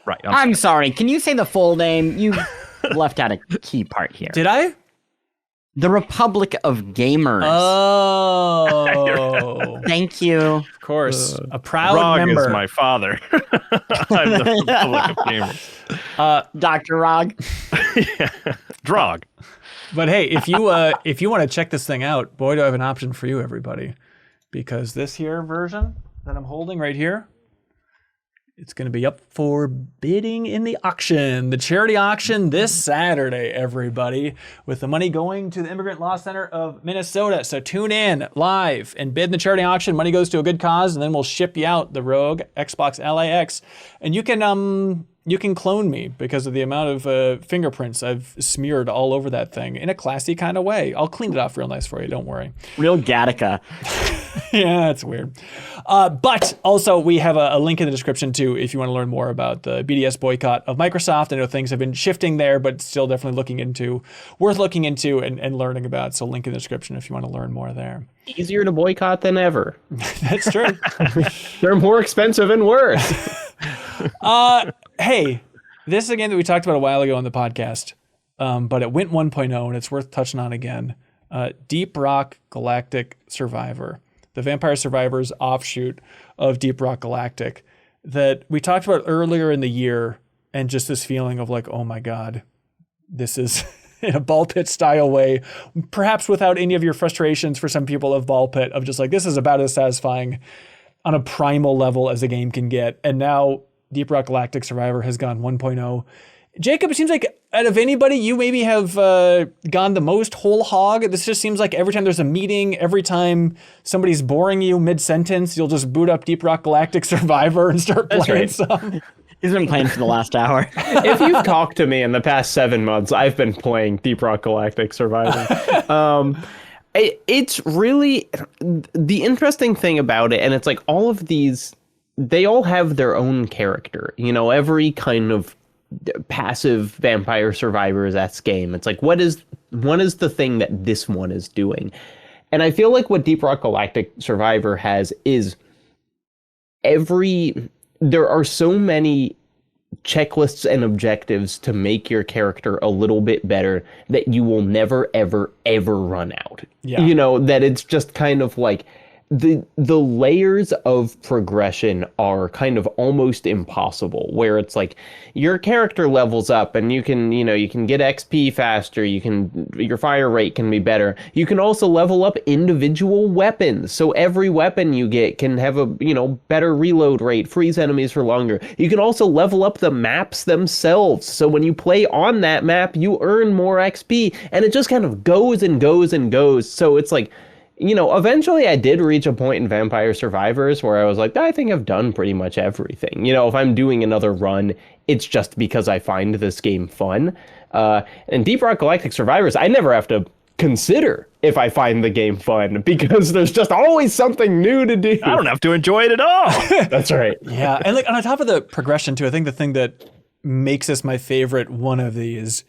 Right. I'm sorry. Can you say the full name? You left out a key part here. Did I? The Republic of Gamers. Oh. Thank you. Of course. A proud ROG member. is my father. I'm the Republic of Gamers. Dr. ROG. Yeah. Drog. But hey, if you want to check this thing out, boy, do I have an option for you, everybody. Because this here version that I'm holding right here, it's going to be up for bidding in the auction, the charity auction this Saturday, everybody, with the money going to the Immigrant Law Center of Minnesota. So tune in live and bid in the charity auction. Money goes to a good cause, and then we'll ship you out the ROG Xbox Ally X. And you can clone me because of the amount of fingerprints I've smeared all over that thing in a classy kind of way. I'll clean it off real nice for you. Don't worry. Real Gattaca. Yeah, that's weird. But also, we have a link in the description, too, if you want to learn more about the BDS boycott of Microsoft. I know things have been shifting there, but still definitely worth looking into and learning about. So link in the description if you want to learn more there. Easier to boycott than ever. That's true. They're more expensive and worse. Hey, this is a game that we talked about a while ago on the podcast, but it went 1.0, and it's worth touching on again. Deep Rock Galactic Survivor. The Vampire Survivors offshoot of Deep Rock Galactic that we talked about earlier in the year, and just this feeling of like, oh my God, this is in a ball pit style way, perhaps without any of your frustrations for some people of ball pit, of just like, this is about as satisfying on a primal level as a game can get. And now Deep Rock Galactic Survivor has gone 1.0. Jacob, it seems like out of anybody, you maybe have gone the most whole hog. This just seems like every time there's a meeting, every time somebody's boring you mid-sentence, you'll just boot up Deep Rock Galactic Survivor and start playing some. He's been playing for the last hour. If you've talked to me in the past 7 months, I've been playing Deep Rock Galactic Survivor. It's really the interesting thing about it, and it's like all of these, they all have their own character. You know, every kind of passive Vampire Survivors-esque game. It's like, what is the thing that this one is doing? And I feel like what Deep Rock Galactic Survivor has is there are so many checklists and objectives to make your character a little bit better that you will never, ever, ever run out. Yeah. You know, that it's just kind of like the layers of progression are kind of almost impossible, where it's like your character levels up and you can get XP faster, your fire rate can be better. You can also level up individual weapons. So every weapon you get can have a, better reload rate, freeze enemies for longer. You can also level up the maps themselves. So when you play on that map, you earn more XP, and it just kind of goes and goes and goes. So it's like, eventually I did reach a point in Vampire Survivors where I was like, I think I've done pretty much everything. If I'm doing another run, it's just because I find this game fun. And Deep Rock Galactic Survivors, I never have to consider if I find the game fun, because there's just always something new to do. I don't have to enjoy it at all. That's right. Yeah, and like on top of the progression too, I think the thing that makes this my favorite one of these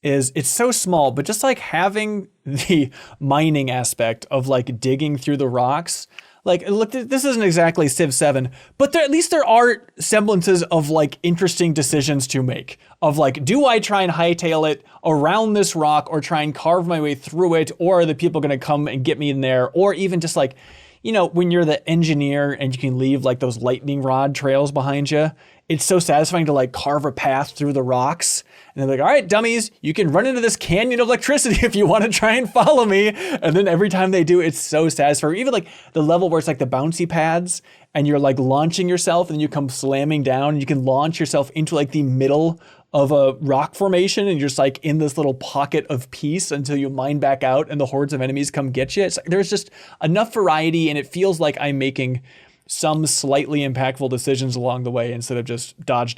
is it's so small, but just like having the mining aspect of like digging through the rocks. Like, look, this isn't exactly Civ 7, but at least there are semblances of like interesting decisions to make. Of like, do I try and hightail it around this rock or try and carve my way through it? Or are the people going to come and get me in there? Or even just like, when you're the engineer and you can leave like those lightning rod trails behind you, it's so satisfying to like carve a path through the rocks. And they're like, all right, dummies, you can run into this canyon of electricity if you want to try and follow me. And then every time they do, it's so satisfying. Even like the level where it's like the bouncy pads and you're like launching yourself and you come slamming down and you can launch yourself into like the middle of a rock formation and you're just like in this little pocket of peace until you mine back out and the hordes of enemies come get you. It's like, there's just enough variety, and it feels like I'm making some slightly impactful decisions along the way instead of just dodge.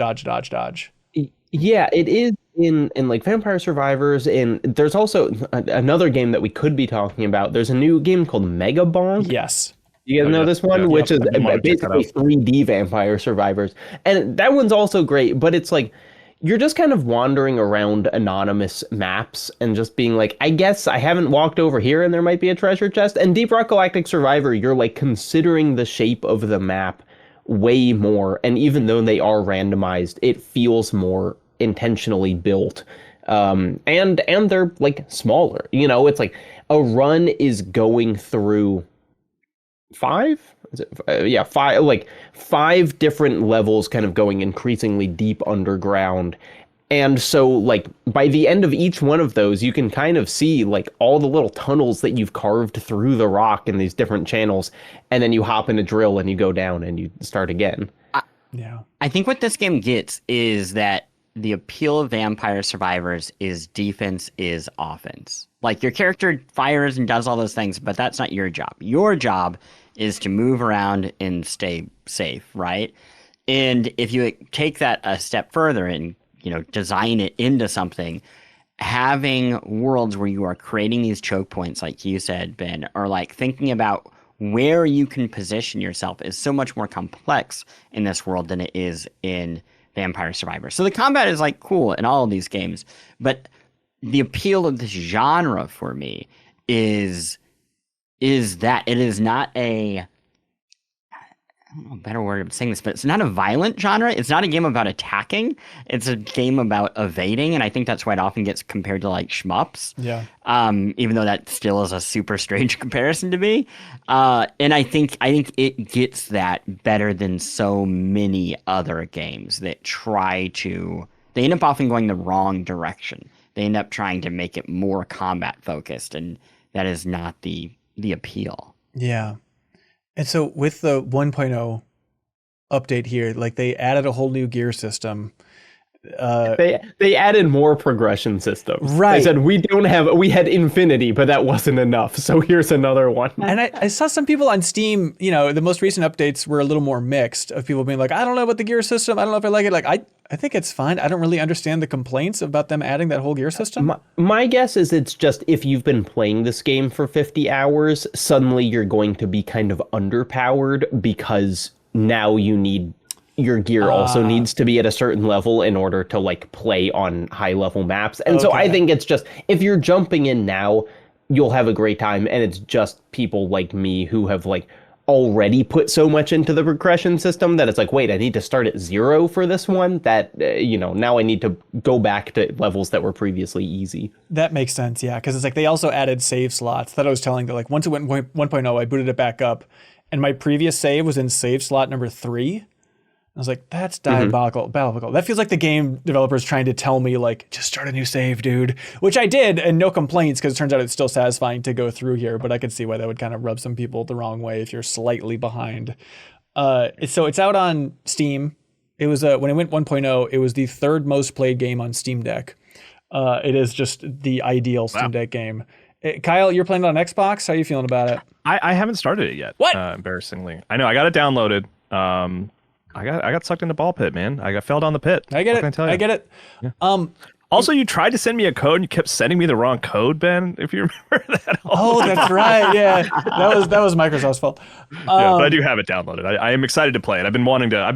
Yeah, it is in like Vampire Survivors, and there's also another game that we could be talking about. There's a new game called Mega Bonk. Yes. You guys know this one, yeah. which is basically 3D Vampire Survivors, and that one's also great. But it's like you're just kind of wandering around anonymous maps and just being like, I guess I haven't walked over here, and there might be a treasure chest. And Deep Rock Galactic Survivor, you're like considering the shape of the map way more, and even though they are randomized, it feels more intentionally built. And they're like smaller. You know, it's like a run is going through five different levels, kind of going increasingly deep underground. And so like by the end of each one of those, you can kind of see like all the little tunnels that you've carved through the rock in these different channels, and then you hop in a drill and you go down and you start again. I think what this game gets is that the appeal of Vampire Survivors is defense is offense. Like, your character fires and does all those things, but that's not your job. Your job is to move around and stay safe, right? And if you take that a step further and, you know, design it into something, having worlds where you are creating these choke points, like you said, Ben, or like thinking about where you can position yourself is so much more complex in this world than it is in Vampire Survivor. So the combat is like cool in all of these games, but the appeal of this genre for me is that it is not a, I don't know a better word of saying this, but it's not a violent genre. It's not a game about attacking. It's a game about evading, and I think that's why it often gets compared to like shmups. Yeah. Even though that still is a super strange comparison to me. And I think it gets that better than so many other games that they end up often going the wrong direction. They end up trying to make it more combat focused, and that is not the appeal. Yeah. And so with the 1.0 update here, like they added a whole new gear system. They added more progression systems. Right. They said we had infinity, but that wasn't enough. So here's another one. And I saw some people on Steam, you know, the most recent updates were a little more mixed, of people being like, I don't know about the gear system. I don't know if I like it. Like, I think it's fine. I don't really understand the complaints about them adding that whole gear system. My guess is it's just if you've been playing this game for 50 hours, suddenly you're going to be kind of underpowered because now your gear also needs to be at a certain level in order to like play on high level maps. And so I think it's just, if you're jumping in now, you'll have a great time. And it's just people like me who have like already put so much into the progression system that it's like, wait, I need to start at 0 for this one, that now I need to go back to levels that were previously easy. That makes sense. Yeah. Cause it's like, they also added save slots that I was telling that like once it went 1.0, I booted it back up and my previous save was in save slot number 3. I was like, that's diabolical. That feels like the game developers trying to tell me, like, just start a new save, dude. Which I did, and no complaints, because it turns out it's still satisfying to go through here. But I could see why that would kind of rub some people the wrong way if you're slightly behind. So it's out on Steam. It was when it went 1.0, it was the 3rd most played game on Steam Deck. It is just the ideal Steam Deck game. Kyle, you're playing it on Xbox. How are you feeling about it? I haven't started it yet. What? Embarrassingly, I know I got it downloaded. I got sucked in the ball pit, man. I fell down the pit. I get it. I get it. Yeah. Also, you tried to send me a code and you kept sending me the wrong code, Ben, if you remember that. That's right. Yeah. That was Microsoft's fault. Yeah, but I do have it downloaded. I am excited to play it. I've been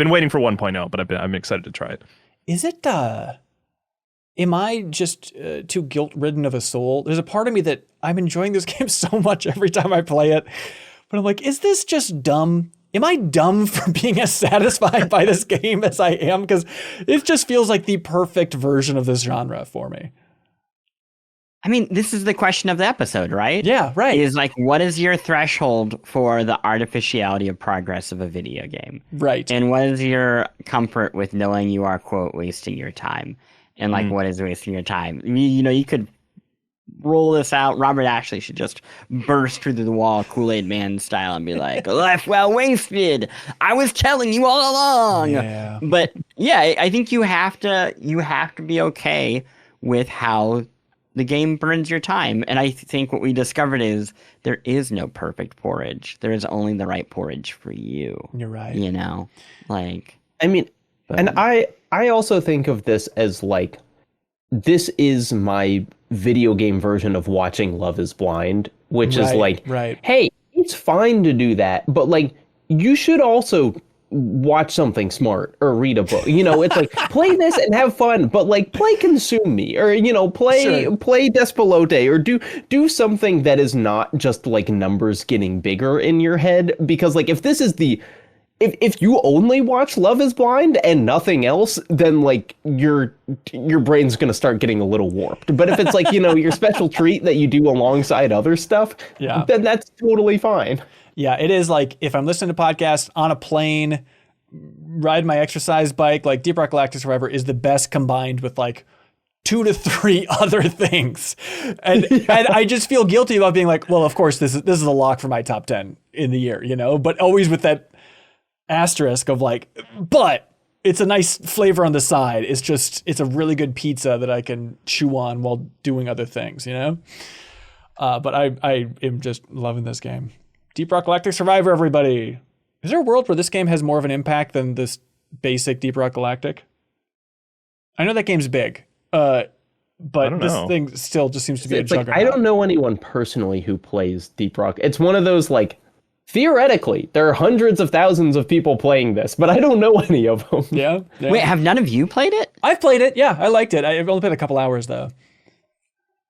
waiting for 1.0, but I'm excited to try it. Is it am I just too guilt-ridden of a soul? There's a part of me that I'm enjoying this game so much every time I play it. But I'm like, is this just dumb? Am I dumb for being as satisfied by this game as I am? Because it just feels like the perfect version of this genre for me. I mean, this is the question of the episode, right? Yeah, right. Is like, what is your threshold for the artificiality of progress of a video game? Right. And what is your comfort with knowing you are, quote, wasting your time? And like, what is wasting your time? You could roll this out. Robert Ashley should just burst through the wall Kool-Aid Man style and be like, life well wasted. I was telling you all along. Yeah. But yeah, I think you have to be okay with how the game burns your time. And I think what we discovered is there is no perfect porridge. There is only the right porridge for you. You're right. Like, I mean, And I also think of this as like, this is my video game version of watching Love is Blind, which is like, hey, it's fine to do that, but like, you should also watch something smart or read a book. You know, it's like, play this and have fun, but like, play Consume Me, or, you know, play Despelote, or do something that is not just like numbers getting bigger in your head. Because like, if this is if you only watch Love is Blind and nothing else, then like your brain's going to start getting a little warped. But if it's like, you know, your special treat that you do alongside other stuff, then that's totally fine. Yeah, it is like if I'm listening to podcasts on a plane, ride my exercise bike, like Deep Rock Galactic Survivor is the best combined with like 2 to 3 other things. And I just feel guilty about being like, well, of course, this is a lock for my top 10 in the year, you know, but always with that asterisk of like, but it's a nice flavor on the side. It's a really good pizza that I can chew on while doing other things, you know? But I am just loving this game. Deep Rock Galactic Survivor, everybody. Is there a world where this game has more of an impact than this basic Deep Rock Galactic? I know that game's big, but this thing still just seems to be a juggernaut. I don't know anyone personally who plays Deep Rock. It's one of those like, theoretically, there are hundreds of thousands of people playing this, but I don't know any of them. Yeah. Wait, have none of you played it? I've played it. Yeah, I liked it. I've only played a couple hours though.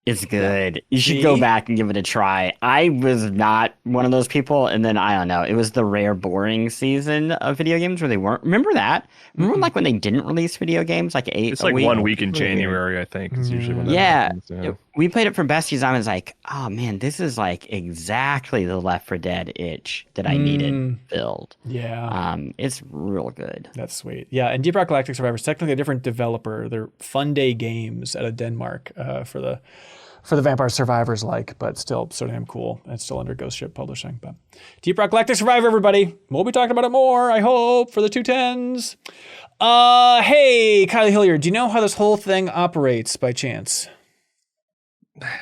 It's good. You should go back and give it a try. I was not one of those people, and then I don't know. It was the rare boring season of video games where they weren't. Remember that? Remember like when they didn't release video games like It's like 1 week in January, I think. It's usually when that happens. We played it for Besties. I was like, oh man, this is like exactly the Left 4 Dead itch that I needed filled. Yeah. It's real good. That's sweet. Yeah, and Deep Rock Galactic Survivor is technically a different developer. They're Fun Day Games out of Denmark for the Vampire Survivors but still so damn cool. It's still under Ghost Ship Publishing. But Deep Rock Galactic Survivor, everybody. We'll be talking about it more, I hope, for the 210s. Hey, Kylie Hilliard, do you know how this whole thing operates by chance?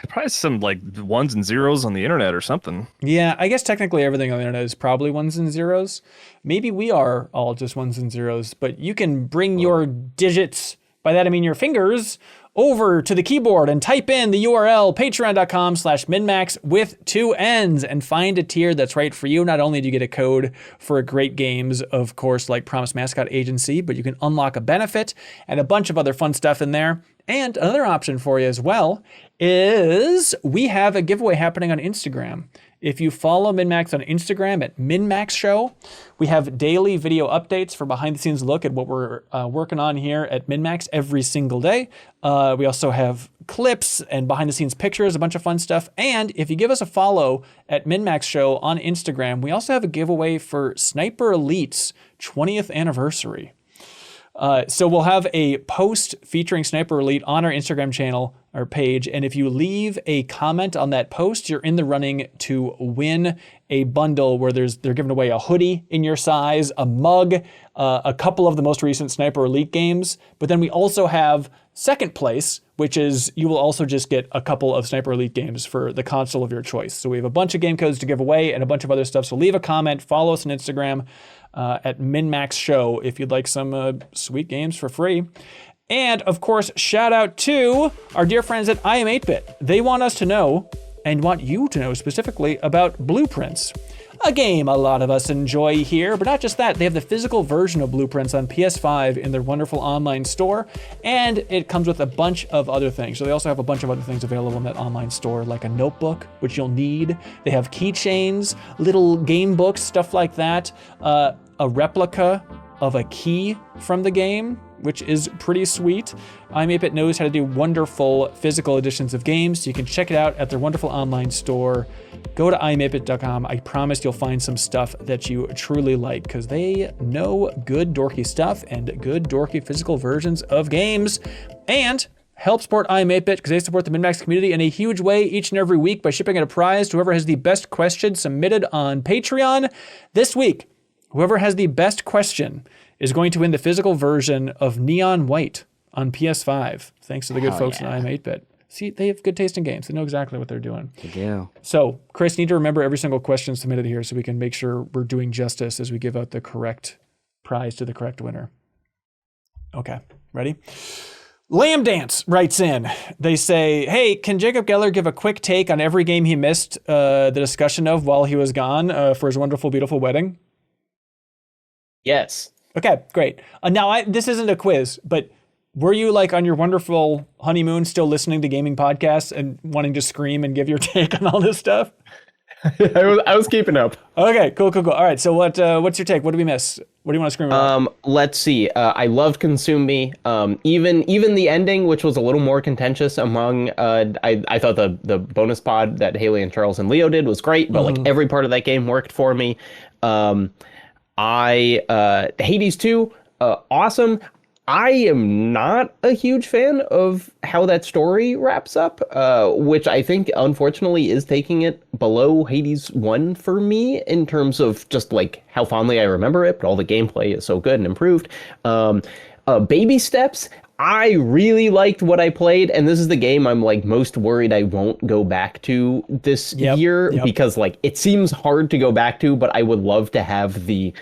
Probably some like ones and zeros on the internet or something. Yeah, I guess technically everything on the internet is probably ones and zeros. Maybe we are all just ones and zeros, but you can bring your digits, by that I mean your fingers, over to the keyboard and type in the URL patreon.com/MinnMax with 2 N's and find a tier that's right for you. Not only do you get a code for great games, of course, like Promise Mascot Agency, but you can unlock a benefit and a bunch of other fun stuff in there. And another option for you as well is we have a giveaway happening on Instagram. If you follow MinnMax on Instagram at MinnMax Show, we have daily video updates for behind-the-scenes look at what we're working on here at MinnMax every single day. We also have clips and behind-the-scenes pictures, a bunch of fun stuff. And if you give us a follow at MinnMax Show on Instagram, we also have a giveaway for Sniper Elite's 20th anniversary. So we'll have a post featuring Sniper Elite on our Instagram channel, our page, and if you leave a comment on that post, you're in the running to win a bundle where they're giving away a hoodie in your size, a mug, a couple of the most recent Sniper Elite games, but then we also have second place, which is you will also just get a couple of Sniper Elite games for the console of your choice. So we have a bunch of game codes to give away and a bunch of other stuff, so leave a comment, follow us on Instagram, at MinnMax Show if you'd like some sweet games for free. And of course, shout out to our dear friends at I Am 8-Bit. They want us to know, and want you to know specifically, about Blueprints, a game a lot of us enjoy here, but not just that. They have the physical version of Blueprints on PS5 in their wonderful online store, and it comes with a bunch of other things. So they also have a bunch of other things available in that online store, like a notebook, which you'll need. They have keychains, little game books, stuff like that. A replica of a key from the game, which is pretty sweet. I'm 8-Bit knows how to do wonderful physical editions of games. So you can check it out at their wonderful online store. Go to im8bit.com. I promise you'll find some stuff that you truly like because they know good dorky stuff and good dorky physical versions of games. And help support I Am 8-Bit because they support the MinnMax community in a huge way each and every week by shipping out a prize to whoever has the best question submitted on Patreon. This week, whoever has the best question is going to win the physical version of Neon White on PS5, thanks to the good folks at I Am 8-Bit. See, they have good taste in games. They know exactly what they're doing. They do. So, Chris, you need to remember every single question submitted here so we can make sure we're doing justice as we give out the correct prize to the correct winner. Okay, ready? Lamb Dance writes in. They say, hey, can Jacob Geller give a quick take on every game he missed the discussion of while he was gone for his wonderful, beautiful wedding? Yes. Okay, great. Now, this isn't a quiz, but were you like on your wonderful honeymoon still listening to gaming podcasts and wanting to scream and give your take on all this stuff? I was keeping up. Okay, cool. All right, so what's your take? What did we miss? What do you want to scream about? Let's see. I loved Consume Me. Even the ending, which was a little more contentious among. I thought the bonus pod that Haley and Charles and Leo did was great, but like every part of that game worked for me. Hades 2, awesome. I am not a huge fan of how that story wraps up, which I think, unfortunately, is taking it below Hades 1 for me in terms of just, like, how fondly I remember it, but all the gameplay is so good and improved. Baby Steps, I really liked what I played, and this is the game I'm, like, most worried I won't go back to this year, because, like, it seems hard to go back to, but I would love to have the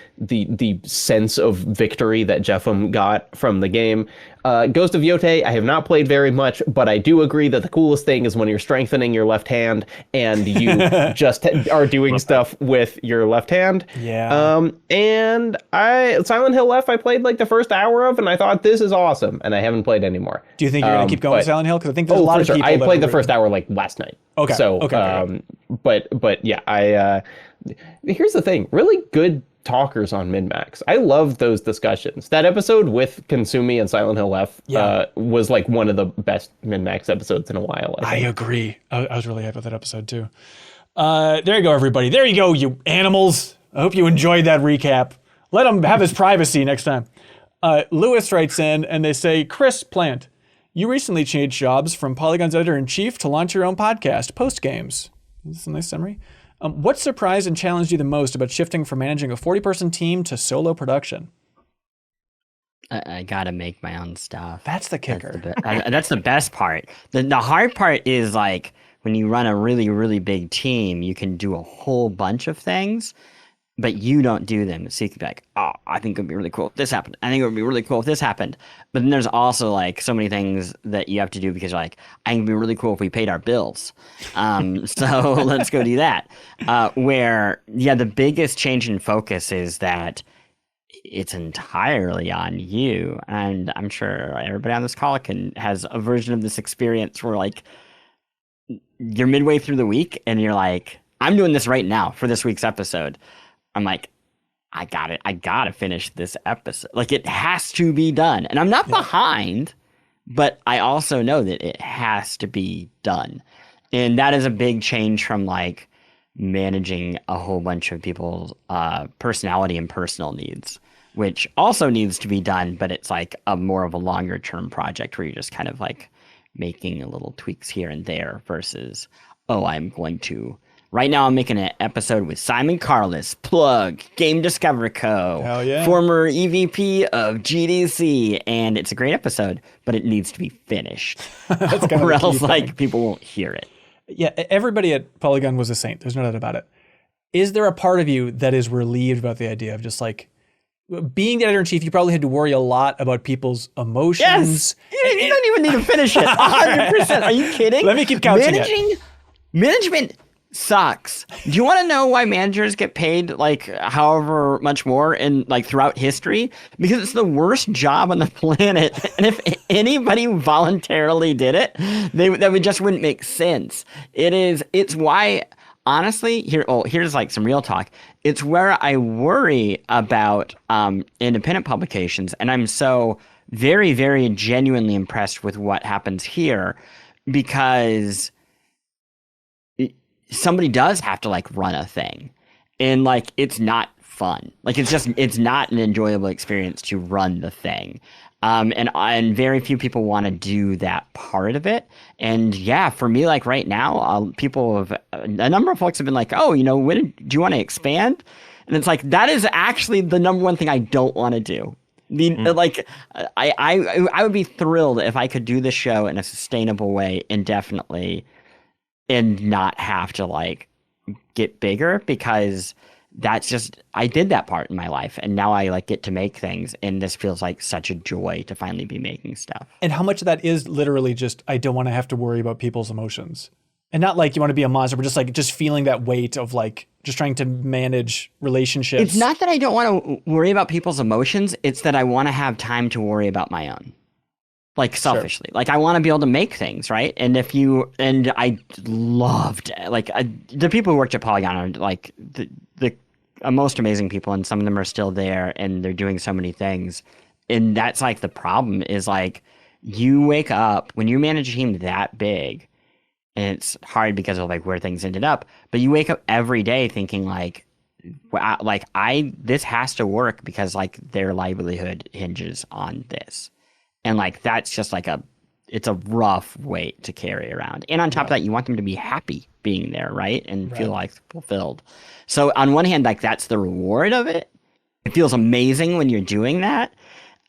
sense of victory that Jeffem got from the game. Ghost of Yotei, I have not played very much, but I do agree that the coolest thing is when you're strengthening your left hand and you just are doing stuff with your left hand. Yeah. And Silent Hill F, I played like the first hour of, and I thought this is awesome, and I haven't played anymore. Do you think you're gonna keep going with Silent Hill? Because I think there's a lot of people. I played the first hour like last night. Okay. So, okay. But yeah, here's the thing. Really good talkers on MinnMax. I love those discussions. That episode with Consumi and Silent Hill F was like one of the best MinnMax episodes in a while. I agree. I was really happy with that episode too. There you go, everybody. There you go, you animals. I hope you enjoyed that recap. Let him have his privacy next time. Lewis writes in and they say, Chris Plante, you recently changed jobs from Polygon's editor-in-chief to launch your own podcast, Post Games. Is this a nice summary? What surprised and challenged you the most about shifting from managing a 40-person team to solo production? I gotta make my own stuff. That's the kicker. That's the best part. The hard part is like when you run a really, really big team, you can do a whole bunch of things, but you don't do them. So you can be like, oh, I think it would be really cool if this happened. I think it would be really cool if this happened. But then there's also like so many things that you have to do because you're like, I think it'd be really cool if we paid our bills. So let's go do that. The biggest change in focus is that it's entirely on you. And I'm sure everybody on this call has a version of this experience where like you're midway through the week and you're like, I'm doing this right now for this week's episode. I'm like, I gotta finish this episode. Like it has to be done. And I'm not behind, but I also know that it has to be done. And that is a big change from like managing a whole bunch of people's personality and personal needs, which also needs to be done, but it's like a more of a longer term project where you're just kind of like making a little tweaks here and there versus, right now I'm making an episode with Simon Carless, plug, Game Discover Co., former EVP of GDC, and it's a great episode, but it needs to be finished, or else like people won't hear it. Yeah, everybody at Polygon was a saint. There's no doubt about it. Is there a part of you that is relieved about the idea of just like being the editor-in-chief? You probably had to worry a lot about people's emotions. Yes, you don't even need to finish it. 100%. Are you kidding? Let me keep counting Management sucks. Do you want to know why managers get paid like however much more in like throughout history? Because it's the worst job on the planet. And if anybody voluntarily did it, that just wouldn't make sense. It's why, honestly, here's like some real talk. It's where I worry about independent publications, and I'm so very, very genuinely impressed with what happens here because somebody does have to like run a thing, and like it's not fun. Like it's not an enjoyable experience to run the thing. And very few people want to do that part of it. And yeah, for me, like right now, a number of folks have been like, oh, do you want to expand? And it's like, that is actually the number one thing I don't want to do. Like, I would be thrilled if I could do this show in a sustainable way indefinitely and not have to like get bigger, because that's just, I did that part in my life, and now I like get to make things, and this feels like such a joy to finally be making stuff. And how much of that is literally just, I don't want to have to worry about people's emotions. And not like you want to be a monster, but just like just feeling that weight of like just trying to manage relationships. It's not that I don't want to worry about people's emotions. It's that I want to have time to worry about my own. Like selfishly, like I want to be able to make things, right? And I loved like the people who worked at Polygon are like the most amazing people, and some of them are still there, and they're doing so many things. And that's like the problem is like you wake up when you manage a team that big, and it's hard because of like where things ended up. But you wake up every day thinking like, this has to work because like their livelihood hinges on this. And like that's just like it's a rough weight to carry around. And on top of that, you want them to be happy being there, right? And feel like fulfilled. So on one hand, like that's the reward of it. It feels amazing when you're doing that.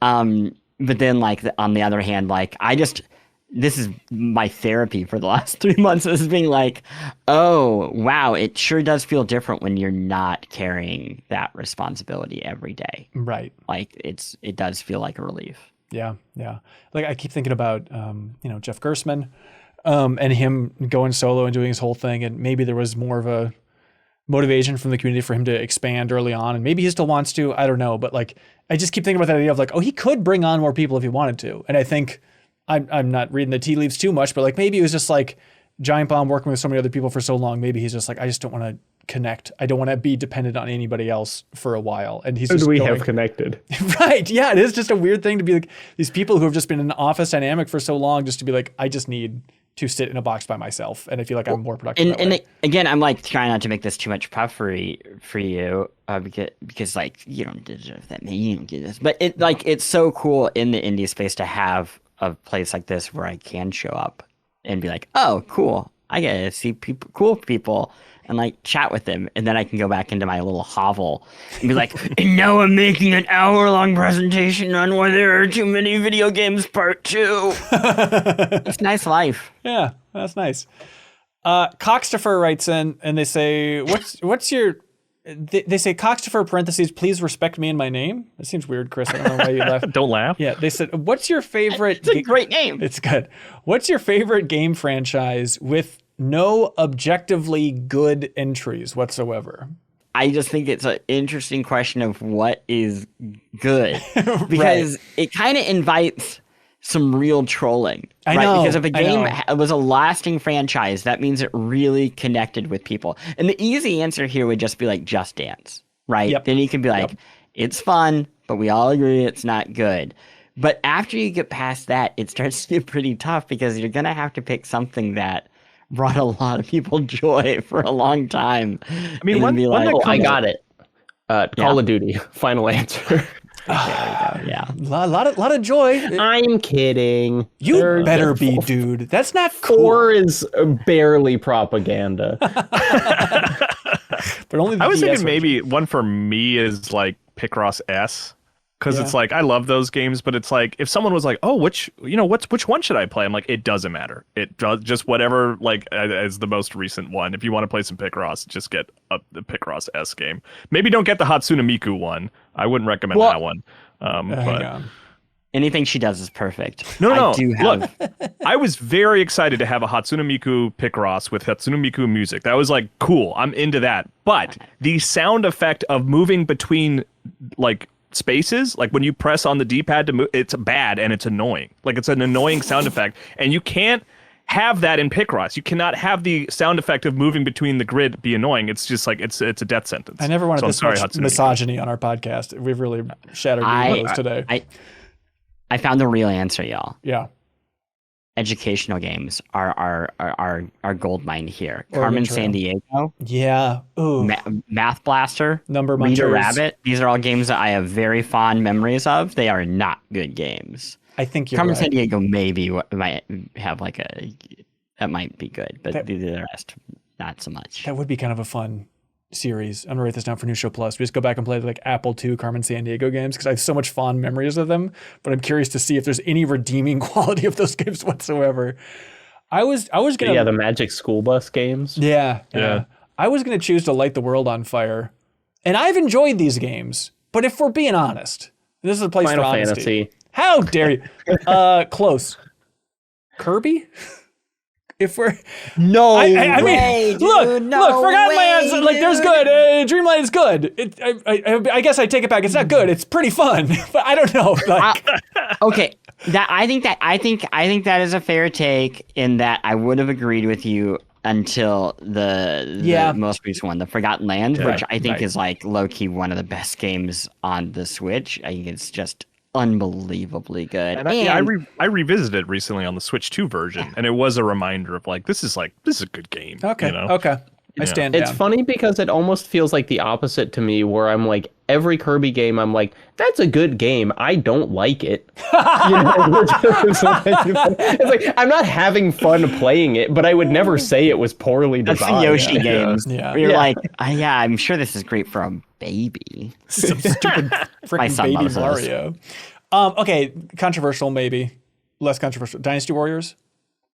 But then like on the other hand, like this is my therapy for the last 3 months, is being like, oh, wow, it sure does feel different when you're not carrying that responsibility every day. Right. Like it does feel like a relief. Yeah. Like I keep thinking about, Jeff Gerstmann, and him going solo and doing his whole thing. And maybe there was more of a motivation from the community for him to expand early on. And maybe he still wants to, I don't know. But like, I just keep thinking about that idea of like, oh, he could bring on more people if he wanted to. And I think I'm not reading the tea leaves too much, but like maybe it was just like Giant Bomb working with so many other people for so long. Maybe he's just like, I just don't want to connect. I don't want to be dependent on anybody else for a while. And he's just have connected. Right. Yeah. It is just a weird thing to be like these people who have just been in an office dynamic for so long, just to be like, I just need to sit in a box by myself. And I feel like I'm more productive. And again, I'm like trying not to make this too much puffery for you, because like you don't deserve that. You don't get this, but it's so cool in the indie space to have a place like this where I can show up and be like, oh, cool. I get to see cool people and like chat with them. And then I can go back into my little hovel and be like, and now I'm making an hour-long presentation on why there are too many video games part 2. It's a nice life. Yeah, that's nice. Coxtopher writes in and they say, what's your... They say, Coxtopher parentheses, please respect me and my name. It seems weird, Chris. I don't know why you laughed. Don't laugh. Yeah, they said, what's your favorite... It's a great name. It's good. What's your favorite game franchise with no objectively good entries whatsoever? I just think it's an interesting question of what is good. Because it kind of invites some real trolling. I know. Because if a game was a lasting franchise, that means it really connected with people. And the easy answer here would just be like Just Dance, right? Yep. Then you can be like, it's fun, but we all agree it's not good. But after you get past that, it starts to get pretty tough because you're going to have to pick something that brought a lot of people joy for a long time. I mean, I got it. Call of Duty. Final answer. There we go. Yeah. A lot of joy. I'm kidding. You better be, dude. That's not cool. 4 is barely propaganda. But only I was thinking maybe one for me is like Picross S. Because it's like, I love those games, but it's like, if someone was like, oh, which one should I play? I'm like, it doesn't matter. It does just whatever, like, as the most recent one. If you want to play some Picross, just get the Picross S game. Maybe don't get the Hatsune Miku one. I wouldn't recommend that one. But anything she does is perfect. No. Look, I was very excited to have a Hatsune Miku Picross with Hatsune Miku music. That was like, cool. I'm into that. But the sound effect of moving between, like, spaces, like when you press on the D-pad to move, it's bad and it's annoying. Like it's an annoying sound effect, and you can't have that in Picross. You cannot have the sound effect of moving between the grid be annoying. It's just like it's a death sentence. I never wanted this much misogyny on our podcast. We've really shattered those today. I found the real answer, y'all. Yeah. Educational games are gold mine here. Carmen Sandiego. Yeah. Ooh. Math Blaster. Number Munchers. Reader Rabbit. These are all games that I have very fond memories of. They are not good games. I think you're Carmen right. Sandiego maybe might have like that might be good, but the rest not so much. That would be kind of a fun series. I'm gonna write this down for New Show Plus. We just go back and play like Apple II Carmen Sandiego games because I have so much fond memories of them. But I'm curious to see if there's any redeeming quality of those games whatsoever. I was gonna the Magic School Bus games. Yeah. I was gonna choose to light the world on fire, And I've enjoyed these games, but if we're being honest, this is a place Final for honesty. Fantasy. How dare you? Close. Kirby? If we're I mean, look, Forgotten Lands, like there's good. Dreamlight is good. I guess I take it back. It's not good. It's pretty fun, but I don't know. Like, okay, I think that is a fair take. In that I would have agreed with you until the most recent one, the Forgotten Land, which I think is like low key one of the best games on the Switch. I think it's just unbelievably good. And I revisited it recently on the Switch 2 version, and it was a reminder of like this is a good game. Okay, you know? okay. I stand down. It's funny because it almost feels like the opposite to me, where I'm like, every Kirby game, I'm like, that's a good game. I don't like it. It's like, I'm not having fun playing it, but I would never say it was poorly designed. That's the Yoshi games. Yeah. Where you're like, I'm sure this is great for a baby. Some stupid freaking baby Mario. Okay, controversial maybe. Less controversial. Dynasty Warriors?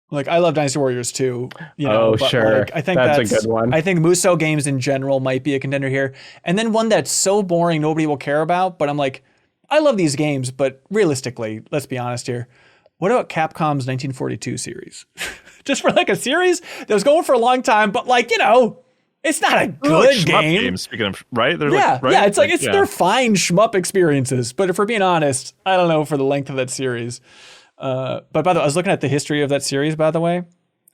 Like, I love Dynasty Warriors too. But sure. Like, I think that's a good one. I think Muso games in general might be a contender here. And then one that's so boring nobody will care about, but I'm like, I love these games, but realistically, let's be honest here. What about Capcom's 1942 series? Just for like a series that was going for a long time, but like, it's not a good game. Speaking of, right? They're they're fine shmup experiences. But if we're being honest, I don't know for the length of that series. But by the way, I was looking at the history of that series, by the way,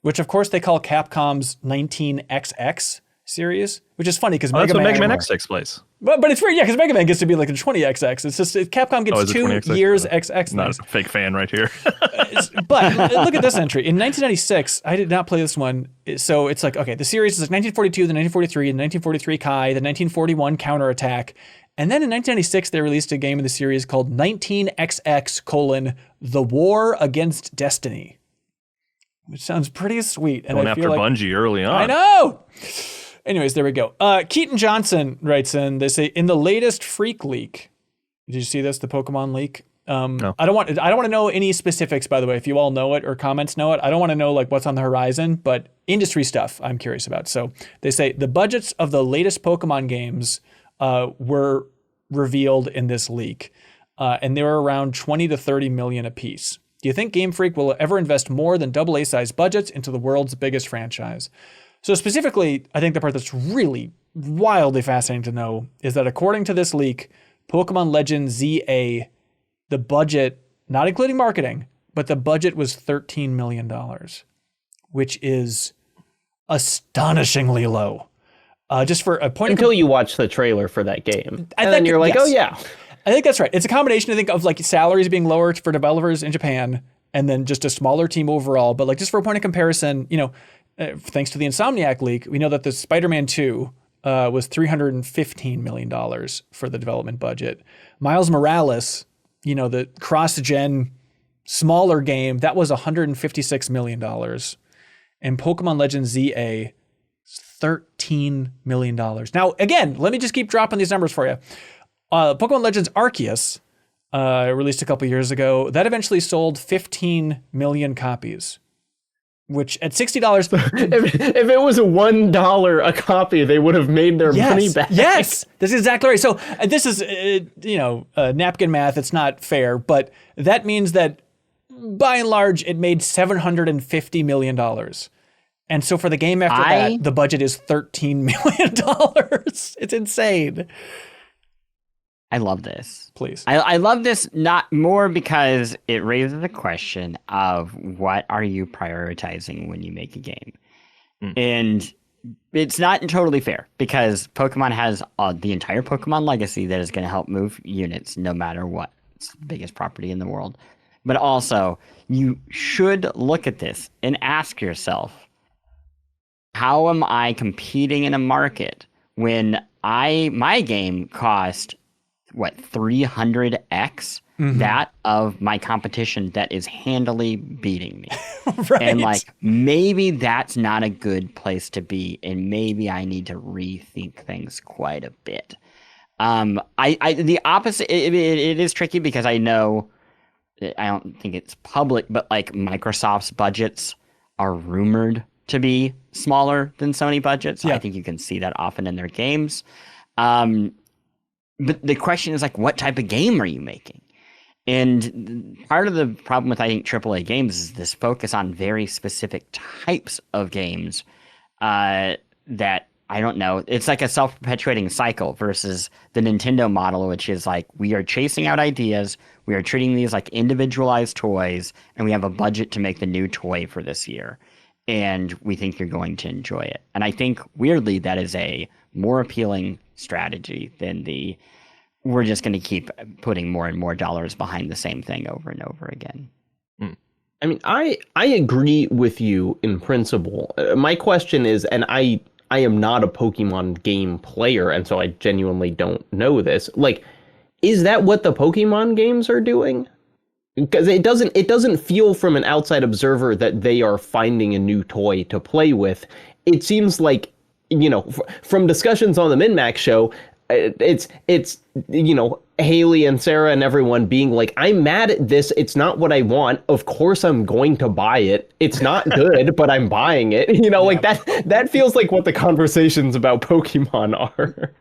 which of course they call Capcom's 19XX series, which is funny because Mega Man X takes place. But it's weird, because Mega Man gets to be like a 20XX. It's just Capcom gets 2 years XX. Not a fake fan right here. But look at this entry. In 1996, I did not play this one. So it's like, okay, the series is like 1942, the 1943, the 1943 Kai, the 1941 Counterattack. And then in 1996, they released a game in the series called 19XX: The War Against Destiny, which sounds pretty sweet. And Going I feel after like, Bungie early on. I know. Anyways, there we go. Keaton Johnson writes in, they say, in the latest Freak leak, did you see this, the Pokemon leak? No. I don't want to know any specifics, by the way. If you all know it or comments know it, I don't want to know like what's on the horizon, but industry stuff I'm curious about. So they say the budgets of the latest Pokemon games were revealed in this leak, and they were around 20 to 30 million apiece. Do you think Game Freak will ever invest more than AA size budgets into the world's biggest franchise? So specifically, I think the part that's really wildly fascinating to know is that according to this leak, Pokemon Legends ZA, the budget, not including marketing, but the budget was $13 million, which is astonishingly low. Just for a point until you watch the trailer for that game, and then you're like, oh yeah. I think that's right. It's a combination, I think, of like salaries being lower for developers in Japan, and then just a smaller team overall. But like just for a point of comparison, thanks to the Insomniac leak, we know that the Spider-Man 2 was $315 million for the development budget. Miles Morales, the cross-gen smaller game, that was $156 million. And Pokemon Legends ZA, $13 million. Now, again, let me just keep dropping these numbers for you. Pokemon Legends Arceus, released a couple years ago, that eventually sold 15 million copies, which at $60... if it was $1 a copy, they would have made their money back. Yes, that's exactly right. So this is, napkin math. It's not fair, but that means that by and large, it made $750 million. And so for the game after that, the budget is $13 million. It's insane. I love this. Please. I love this not more because it raises the question of what are you prioritizing when you make a game? And it's not totally fair because Pokemon has the entire Pokemon legacy that is going to help move units no matter what. It's the biggest property in the world. But also, you should look at this and ask yourself, how am I competing in a market when my game cost 300x that of my competition that is handily beating me? Right. And like maybe that's not a good place to be, and maybe I need to rethink things quite a bit. The opposite, it is tricky because I know, I don't think it's public, but like Microsoft's budgets are rumored to be smaller than Sony budgets. Yeah. I think you can see that often in their games. But the question is like, what type of game are you making? And part of the problem with, I think, AAA games is this focus on very specific types of games that, I don't know, it's like a self-perpetuating cycle versus the Nintendo model, which is like, we are chasing out ideas, we are treating these like individualized toys, and we have a budget to make the new toy for this year. And we think you're going to enjoy it. And I think, weirdly, that is a more appealing strategy than the we're just going to keep putting more and more dollars behind the same thing over and over again. I mean, I agree with you in principle. My question is, and I am not a Pokemon game player, and so I genuinely don't know this. Like, is that what the Pokemon games are doing? Because it doesn't feel from an outside observer that they are finding a new toy to play with. It seems like, you know, from discussions on the MinnMax show, it's you know, Haley and Sarah and everyone being like, I'm mad at this. It's not what I want. Of course I'm going to buy it. It's not good, but I'm buying it. You know, like that feels like what the conversations about Pokemon are.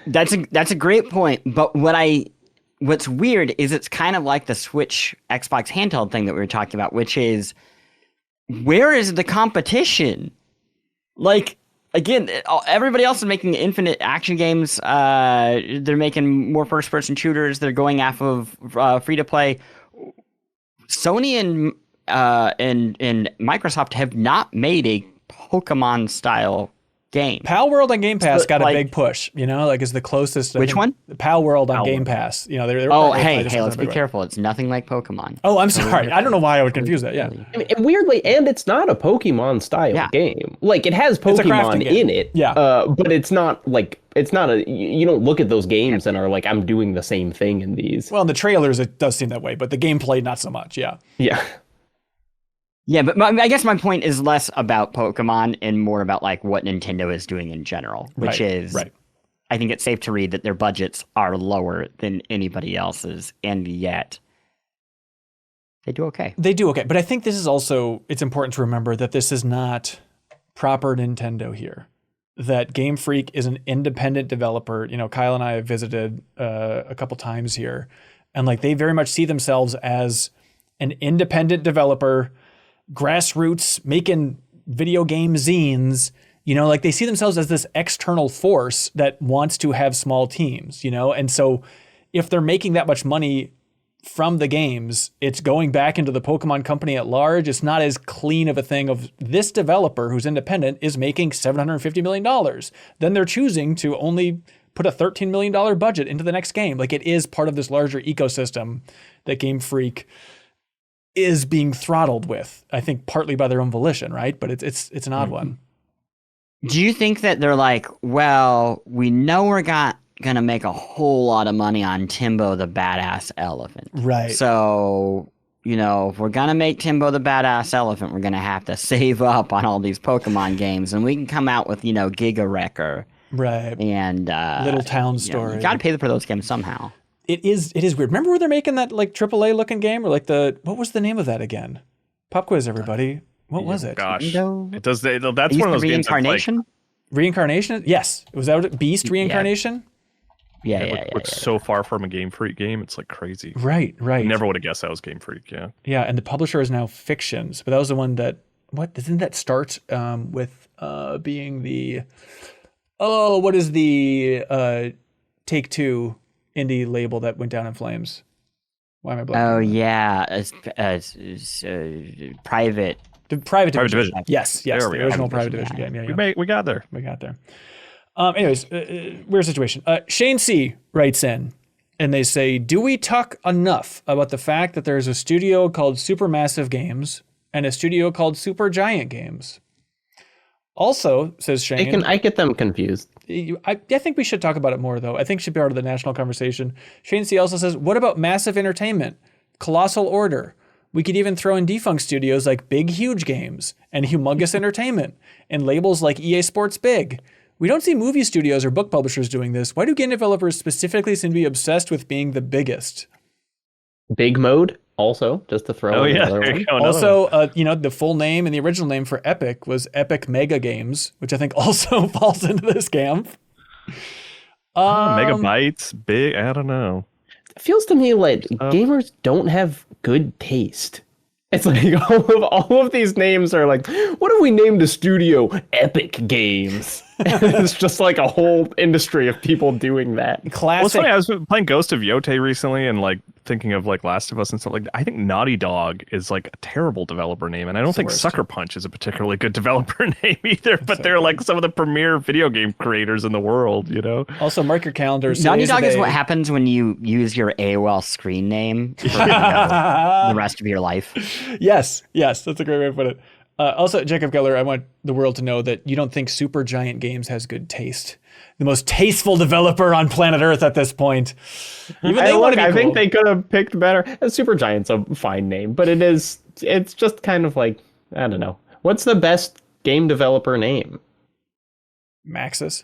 That's a great point. But what's weird is it's kind of like the Switch Xbox handheld thing that we were talking about, which is, where is the competition? Like, again, everybody else is making infinite action games. They're making more first-person shooters. They're going off of free-to-play. Sony and Microsoft have not made a Pokemon-style game. Pal World on Game Pass got a big push, you know, like is the closest. Which one? Pal World on Game Pass. You know, they're hey, let's be careful. It's nothing like Pokemon. Oh, I'm sorry. I don't know why I would confuse that. Yeah. I mean, weirdly, and it's not a Pokemon style game. Like, it has Pokemon in it. Yeah. But it's not like, you don't look at those games and are like, I'm doing the same thing in these. Well, in the trailers, it does seem that way, but the gameplay, not so much. Yeah. Yeah. Yeah, but I guess my point is less about Pokemon and more about like what Nintendo is doing in general, which is, I think it's safe to read that their budgets are lower than anybody else's, and yet they do okay. They do okay, but I think this is also, it's important to remember that this is not proper Nintendo here. That Game Freak is an independent developer. You know, Kyle and I have visited a couple times here, and like they very much see themselves as an independent developer, grassroots, making video game zines, you know, like they see themselves as this external force that wants to have small teams, you know? And so if they're making that much money from the games, it's going back into the Pokemon company at large. It's not as clean of a thing of this developer who's independent is making $750 million. Then they're choosing to only put a $13 million budget into the next game. Like, it is part of this larger ecosystem that Game Freak is being throttled with, I think partly by their own volition, right? But it's an odd one. Do you think that they're like, well, we know we're gonna make a whole lot of money on Timbo the Badass Elephant. Right. So, you know, if we're gonna make Timbo the Badass Elephant, we're gonna have to save up on all these Pokemon games, and we can come out with, you know, Giga Wrecker. Right. And Little Town Story. You gotta pay for those games somehow. It is weird. Remember where they're making that like AAA looking game, or like what was the name of that again? Pop quiz, everybody. What was it? Gosh, it does. That's one of those Reincarnation. games. Reincarnation? Yes. Was that Beast Reincarnation? Yeah. It's so far from a Game Freak game. It's like crazy. Right. Never would have guessed that was Game Freak. Yeah. Yeah, and the publisher is now Fictions, but that was the one that. What didn't that start with being the? Oh, what is the Take-Two indie label that went down in flames? Why am I blanking? Oh yeah, Private. Private Division. Yes, the original Private Division game. Yeah. We got there. Anyways, weird situation. Shane C. writes in, and they say, do we talk enough about the fact that there's a studio called Supermassive Games and a studio called Supergiant Games? Also, says Shane, I get them confused. I think we should talk about it more, though. I think it should be part of the national conversation. Shane C. also says, what about Massive Entertainment, Colossal Order? We could even throw in defunct studios like Big Huge Games and Humongous Entertainment and labels like EA Sports Big. We don't see movie studios or book publishers doing this. Why do game developers specifically seem to be obsessed with being the biggest? Big Mode, also, just to throw in another one. Also, the full name and the original name for Epic was Epic Mega Games, which I think also falls into this camp. Megabytes, big. I don't know. It feels to me like gamers don't have good taste. It's like all of these names are like, what if we named a studio Epic Games? It's just like a whole industry of people doing that. Classic. Well, it's funny. I was playing Ghost of Yotei recently, and like thinking of like Last of Us and stuff. Like, I think Naughty Dog is like a terrible developer name, and I don't think Sucker Punch is a particularly good developer name either. But they're like some of the premier video game creators in the world, you know. Also, mark your calendars. Naughty Dog is what happens when you use your AOL screen name for the rest of your life. Yes, that's a great way to put it. Also, Jacob Geller, I want the world to know that you don't think Supergiant Games has good taste. The most tasteful developer on planet Earth at this point. Even they want to be cool. I think they could have picked better. Supergiant's a fine name, but it's just kind of like, I don't know. What's the best game developer name? Maxis.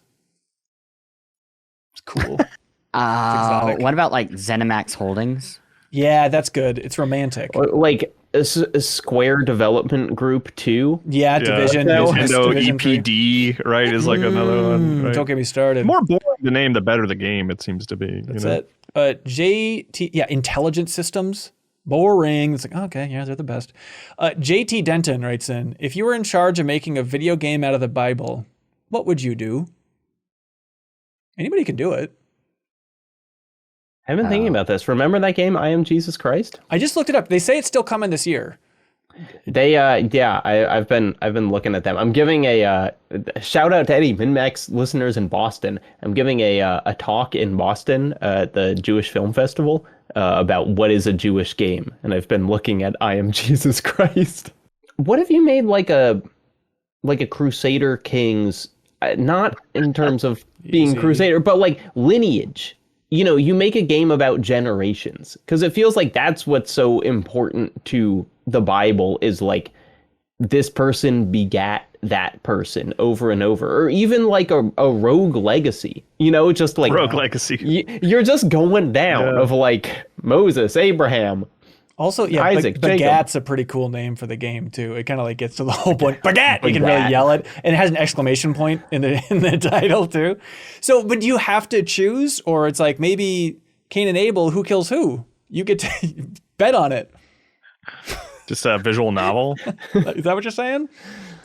It's cool. What about like ZeniMax Holdings? Yeah, that's good. It's romantic. Like a Square Development Group 2. Yeah, Division. Nintendo EPD, right, is like another one. Right? Don't get me started. The more boring the name, the better the game, it seems to be. That's it. Intelligent Systems. Boring. It's like, okay, yeah, they're the best. JT Denton writes in, if you were in charge of making a video game out of the Bible, what would you do? Anybody can do it. I've been thinking about this. Remember that game, I Am Jesus Christ? I just looked it up. They say it's still coming this year. They, I've been looking at them. I'm giving a shout out to any MinnMax listeners in Boston. I'm giving a talk in Boston at the Jewish Film Festival about what is a Jewish game, and I've been looking at I Am Jesus Christ. What if you made like a Crusader Kings, not in terms of being Crusader, but like lineage? You know, you make a game about generations, because it feels like that's what's so important to the Bible, is like this person begat that person over and over, or even like a rogue legacy, you know, just like rogue legacy. You're just going down of like Moses, Abraham. Also, yeah, Isaac, Bagat's a pretty cool name for the game too. It kind of like gets to the whole point. Bagat! You can really yell it, and it has an exclamation point in the title too. So, but do you have to choose, or it's like maybe Cain and Abel, who kills who? You get to bet on it. Just a visual novel. Is that what you're saying?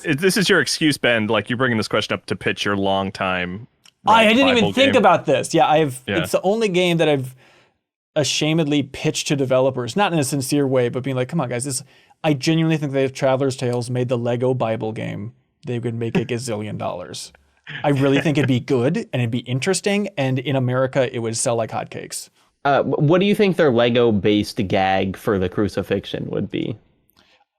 This is your excuse, Ben. Like, you're bringing this question up to pitch your long time. I didn't even think about this. Yeah, it's the only game that I've ashamedly pitched to developers, not in a sincere way, but being like, come on guys, I genuinely think that if Traveler's Tales made the Lego Bible game, they could make a gazillion dollars. I really think it'd be good and it'd be interesting, and in America it would sell like hotcakes. What do you think their Lego based gag for the crucifixion would be?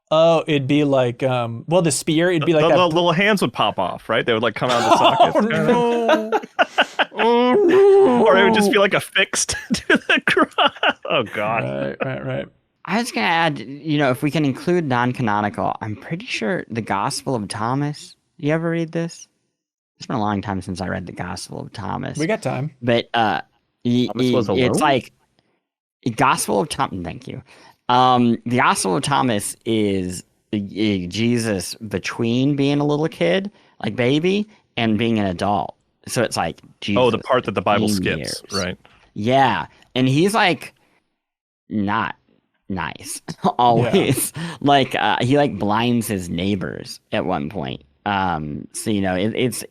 Oh, it'd be like, the spear, it'd be like the little hands would pop off, right? They would like come out of the sockets. Oh no. Oh no. Or it would just be like affixed to the cross. Oh God. Right. I was gonna add, you know, if we can include non-canonical, I'm pretty sure the Gospel of Thomas. You ever read this? It's been a long time since I read the Gospel of Thomas. We got time. But it's like Gospel of Thomas. Thank you. The Gospel of Thomas is Jesus between being a little kid, like baby, and being an adult. So it's like Jesus. Oh, the part that the Bible skips, right? Yeah, and he's like not nice always. Yeah. Like he like blinds his neighbors at one point. So you know, it's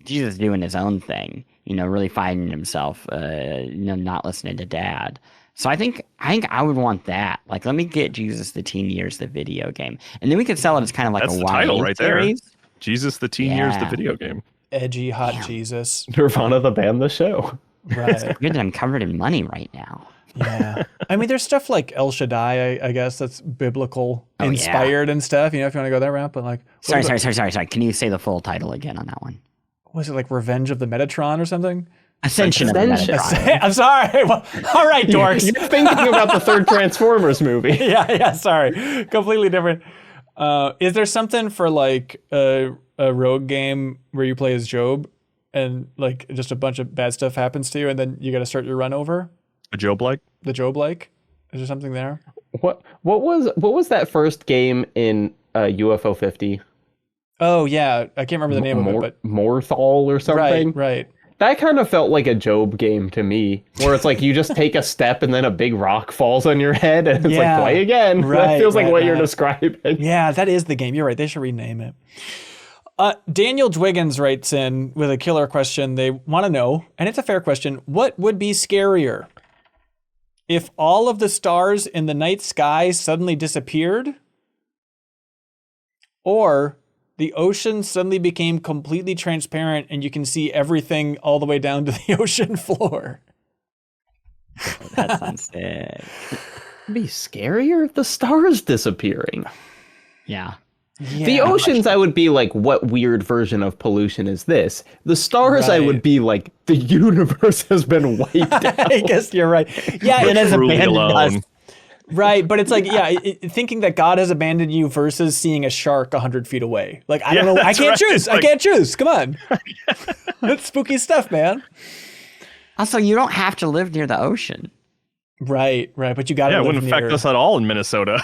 Jesus doing his own thing. You know, really finding himself. Not listening to dad. So I think I would want that. Like, let me get Jesus the Teen Years, the video game, and then we could sell it as kind of like that's a the title right series. There. Jesus the Teen Years, the video game. Edgy, hot Jesus. Nirvana the band, the show. Right. It's good that I'm covered in money right now. Yeah. I mean, there's stuff like El Shaddai, I guess, that's biblical inspired and stuff, you know, if you want to go that route. But like... Sorry. Can you say the full title again on that one? Was it like Revenge of the Metatron or something? Ascension of the Metatron. I'm sorry. Well, all right, dorks. You're thinking about the third Transformers movie. Yeah, sorry. Completely different. Is there something for like a rogue game where you play as Job and like just a bunch of bad stuff happens to you and then you got to start your run over? A Job-like? The Job-like? Is there something there? What was that first game in UFO 50? Oh yeah, I can't remember the name of it, but Morthal or something. Right. That kind of felt like a Job game to me, where it's like you just take a step and then a big rock falls on your head and it's like, play again. That feels like what you're describing. Yeah, that is the game. You're right. They should rename it. Daniel Dwiggins writes in with a killer question. They want to know, and it's a fair question, what would be scarier? If all of the stars in the night sky suddenly disappeared? Or the ocean suddenly became completely transparent and you can see everything all the way down to the ocean floor? That sounds sick. It'd be scarier if the stars disappearing. Yeah. The oceans, I would be like, what weird version of pollution is this? The stars, I would be like, the universe has been wiped out. I guess you're right. Yeah, it has abandoned us. Right, but it's like, thinking that God has abandoned you versus seeing a shark 100 feet away. Like, I don't know. I can't choose. Like, I can't choose. Come on. That's spooky stuff, man. Also, you don't have to live near the ocean. Right. But you got to live it wouldn't affect us at all in Minnesota.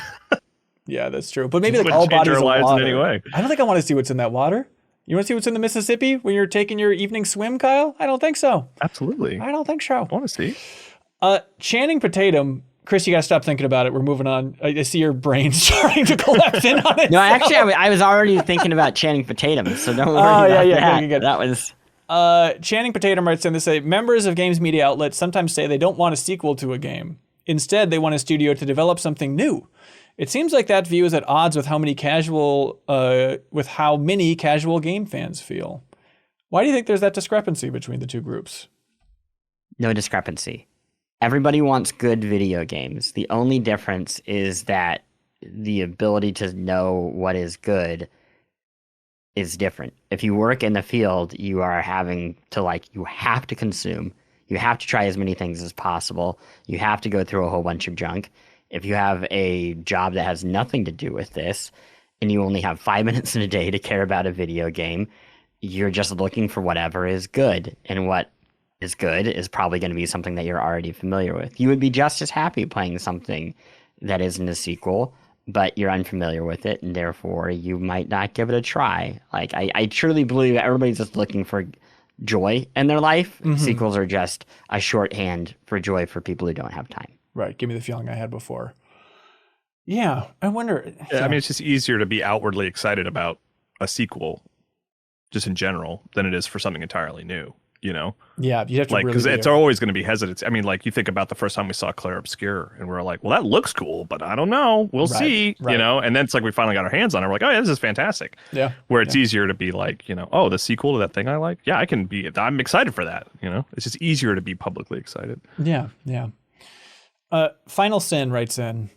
Yeah, that's true. But maybe like all bodies of water. In any way. I don't think I want to see what's in that water. You want to see what's in the Mississippi when you're taking your evening swim, Kyle? I don't think so. Absolutely. I don't think so. I want to see. Channing Tatum. Chris, you got to stop thinking about it. We're moving on. I see your brain starting to collapse in on it. No, actually, I was already thinking about Channing Tatum, so don't worry about that. Good. That was... Channing Tatum writes in, they say, members of games media outlets sometimes say they don't want a sequel to a game. Instead, they want a studio to develop something new. It seems like that view is at odds with how many casual game fans feel. Why do you think there's that discrepancy between the two groups? No discrepancy. Everybody wants good video games. The only difference is that the ability to know what is good is different. If you work in the field, you are having to you have to consume. You have to try as many things as possible. You have to go through a whole bunch of junk. If you have a job that has nothing to do with this, and you only have 5 minutes in a day to care about a video game, you're just looking for whatever is good. And what is good is probably going to be something that you're already familiar with. You would be just as happy playing something that isn't a sequel, but you're unfamiliar with it, and therefore you might not give it a try. Like, I truly believe everybody's just looking for joy in their life. Mm-hmm. Sequels are just a shorthand for joy for people who don't have time. Right. Give me the feeling I had before. Yeah. I wonder. Yeah, I mean, it's just easier to be outwardly excited about a sequel just in general than it is for something entirely new, you know? Yeah. You have to because it's always going to be hesitant. I mean, you think about the first time we saw Claire Obscure and we're like, well, that looks cool, but I don't know. We'll see, you know? And then it's like we finally got our hands on it. We're like, oh, yeah, this is fantastic. Yeah. Where it's easier to be like, oh, the sequel to that thing I like? Yeah, I'm excited for that, you know? It's just easier to be publicly excited. Yeah. Final Sin writes in,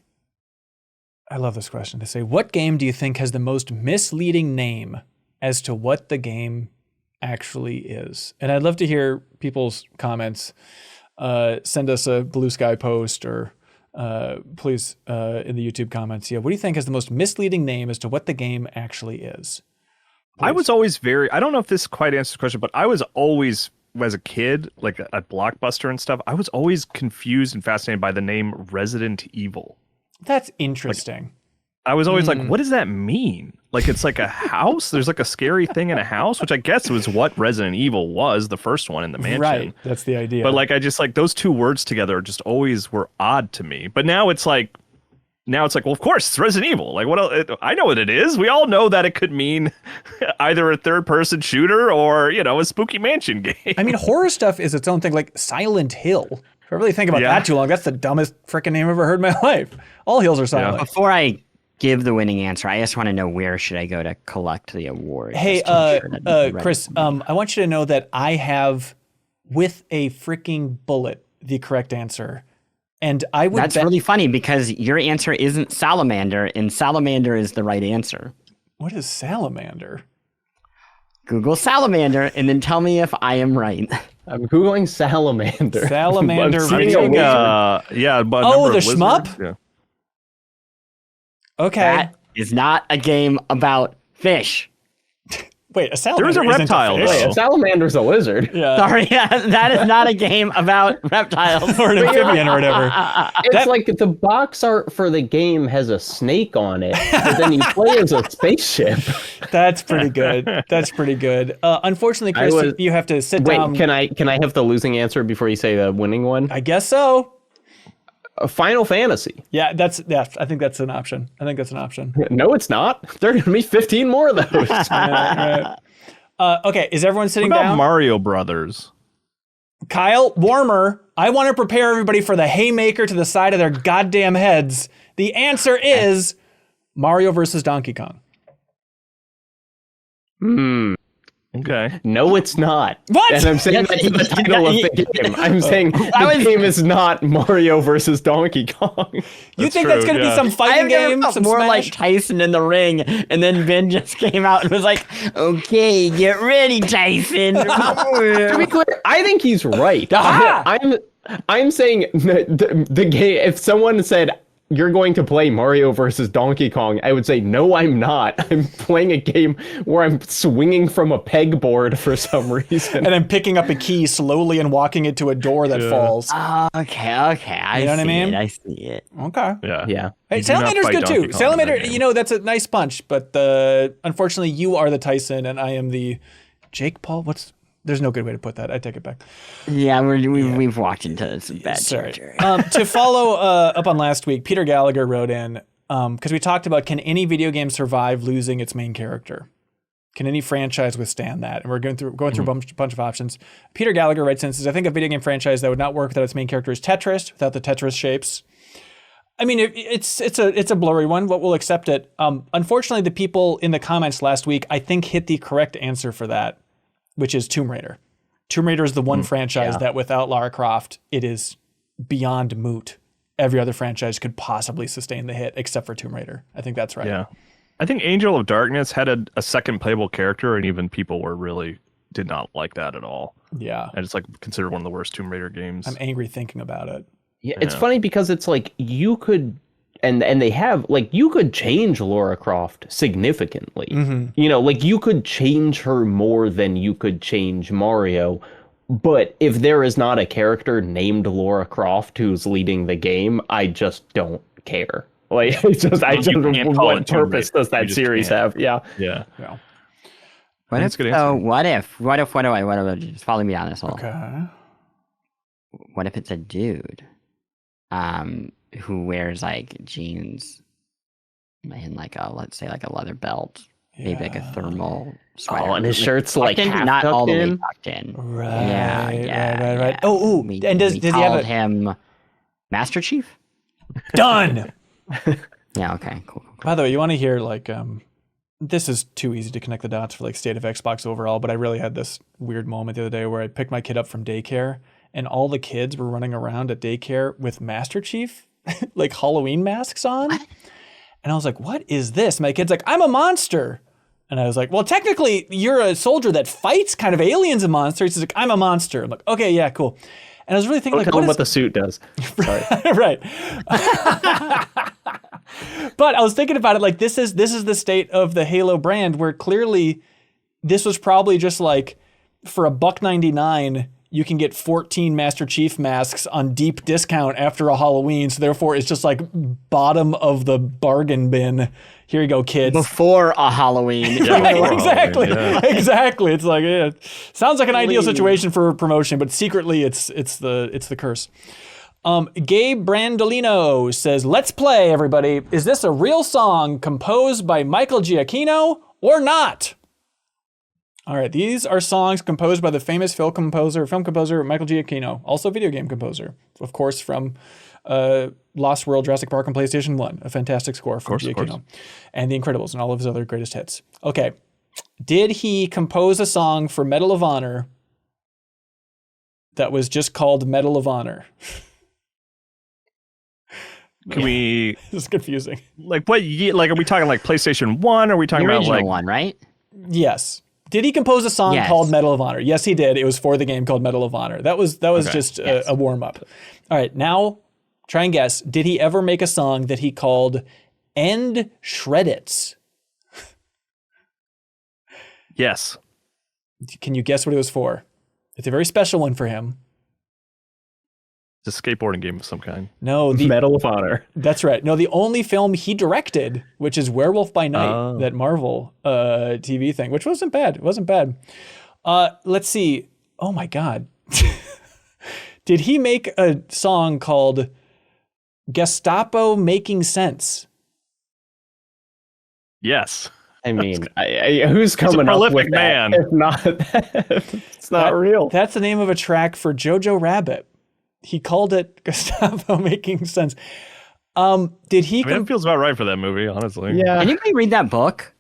I love this question. They say, what game do you think has the most misleading name as to what the game actually is? And I'd love to hear people's comments. Send us a Blue Sky post or please in the YouTube comments. Yeah, what do you think has the most misleading name as to what the game actually is? Please. I was always I don't know if this quite answers the question, but I was always, as a kid, like at Blockbuster and stuff, I was always confused and fascinated by the name Resident Evil. That's interesting. I was always like, what does that mean? Like, it's like a house? There's like a scary thing in a house, which I guess was what Resident Evil was, the first one in the mansion. Right, that's the idea. But I just those two words together just always were odd to me. But now it's like, well, of course, it's Resident Evil. Like, what else? I know what it is. We all know that it could mean either a third-person shooter or, a spooky mansion game. I mean, horror stuff is its own thing, like Silent Hill. If I really think about that too long, that's the dumbest freaking name I've ever heard in my life. All hills are silent. Yeah. Before I give the winning answer, I just want to know, where should I go to collect the award? Hey, Chris, I want you to know that I have, with a freaking bullet, the correct answer. And I would That's really funny because your answer isn't salamander, and salamander is the right answer. What is salamander? Google salamander and then tell me if I am right. I'm Googling salamander. Salamander. But the shmup? Yeah. Okay. That is not a game about fish. Wait, a salamander There is a reptile, isn't a fish. Wait, a salamander's a lizard. Yeah. Sorry, that is not a game about reptiles. Or an amphibian or whatever. It's like the box art for the game has a snake on it, but then you play as a spaceship. That's pretty good. That's pretty good. Unfortunately, Chris, you have to sit down. Wait, can I have the losing answer before you say the winning one? I guess so. Final Fantasy. Yeah, I think that's an option. No, it's not. There are going to be 15 more of those. Right. Okay, is everyone sitting What about down? Mario Brothers? Kyle, warmer. I want to prepare everybody for the haymaker to the side of their goddamn heads. The answer is Mario versus Donkey Kong. Okay. No, it's not. What? And I'm saying that's the title of the game. I'm saying the game is not Mario versus Donkey Kong. You think that's going to be some fighting game? Some more Smash? like Tyson in the ring, and then Ben just came out and was like, "Okay, get ready, Tyson." To be clear, I think he's right. I'm saying the game. If someone said you're going to play Mario versus Donkey Kong, I would say, no, I'm not. I'm playing a game where I'm swinging from a pegboard for some reason. And then picking up a key slowly and walking it to a door that falls. Okay. I know what I mean? I see it. Okay. Yeah. Hey, You do not Salamander's fight good Donkey too. Kong Salamander, in that game. that's a nice punch, but unfortunately you are the Tyson and I am the Jake Paul. There's no good way to put that. I take it back. Yeah, we've walked into some bad Sorry. territory. To follow up on last week, Peter Gallagher wrote in, because we talked about, can any video game survive losing its main character? Can any franchise withstand that? And we're going through a bunch of options. Peter Gallagher writes in, says, I think a video game franchise that would not work without its main character is Tetris, without the Tetris shapes. I mean, it's a blurry one, but we'll accept it. Unfortunately, the people in the comments last week, I think, hit the correct answer for that, which is Tomb Raider. Tomb Raider is the one franchise that without Lara Croft, it is beyond moot. Every other franchise could possibly sustain the hit except for Tomb Raider. I think that's right. Yeah. I think Angel of Darkness had a second playable character, and even people did not like that at all. Yeah. And it's like considered one of the worst Tomb Raider games. I'm angry thinking about it. Yeah, it's funny because it's like you could, and they have, like, you could change Lara Croft significantly. You know, like you could change her more than you could change Mario. But if there is not a character named Lara Croft who's leading the game, I just don't care. Like, what purpose does that series have? Yeah. Yeah. What if? Good answer. What if? Just follow me on this whole. Okay. What if it's a dude, who wears like jeans and like let's say like a leather belt, maybe like a thermal sweater. Oh, and his shirt's like half not all the way tucked in? tucked in. Right. Yeah. Right. Oh, and does he have him Master Chief? Done? Yeah. Okay. Cool. By the way, you want to hear like this is too easy to connect the dots for like state of Xbox overall, but I really had this weird moment the other day where I picked my kid up from daycare and all the kids were running around at daycare with Master Chief like Halloween masks on. What? And I was like, what is this? My kid's like, I'm a monster. And I was like, well, technically you're a soldier that fights kind of aliens and monsters. He's like, I'm a monster. I'm like, okay, yeah, cool. And I was really thinking, Don't tell him what the suit does. Sorry. Right. But I was thinking about it like this is the state of the Halo brand where clearly this was probably just like for $1.99 you can get 14 Master Chief masks on deep discount after a Halloween. So therefore it's just like bottom of the bargain bin. Here you go, kids. Before a Halloween. Exactly. Yeah. Exactly. It's like sounds like an ideal situation for promotion, but secretly it's the curse. Gabe Brandolino says, let's play, everybody. Is this a real song composed by Michael Giacchino or not? All right, these are songs composed by the famous film composer Michael Giacchino, also video game composer, of course, from Lost World, Jurassic Park, and PlayStation 1. A fantastic score from Giacchino. And The Incredibles and all of his other greatest hits. Okay, did he compose a song for Medal of Honor that was just called Medal of Honor? Can we? This is confusing. Like what? Like are we talking like PlayStation 1? Or are we talking The about original like one, right? Yes. Did he compose a song called Medal of Honor? Yes, he did. It was for the game called Medal of Honor. That was just a warm up. All right, now try and guess. Did he ever make a song that he called End Shreddits? Yes. Can you guess what it was for? It's a very special one for him. It's a skateboarding game of some kind. No, the Medal of Honor. That's right. No, the only film he directed, which is Werewolf by Night, that Marvel TV thing, which wasn't bad. It wasn't bad. Let's see. Oh my God. Did he make a song called Gestapo Making Sense? Yes. I mean, who's coming up with man. that? If not, it's not real. That's the name of a track for Jojo Rabbit. He called it Gestapo Making Sense. Did he? It feels about right for that movie, honestly. Yeah. Anybody read that book?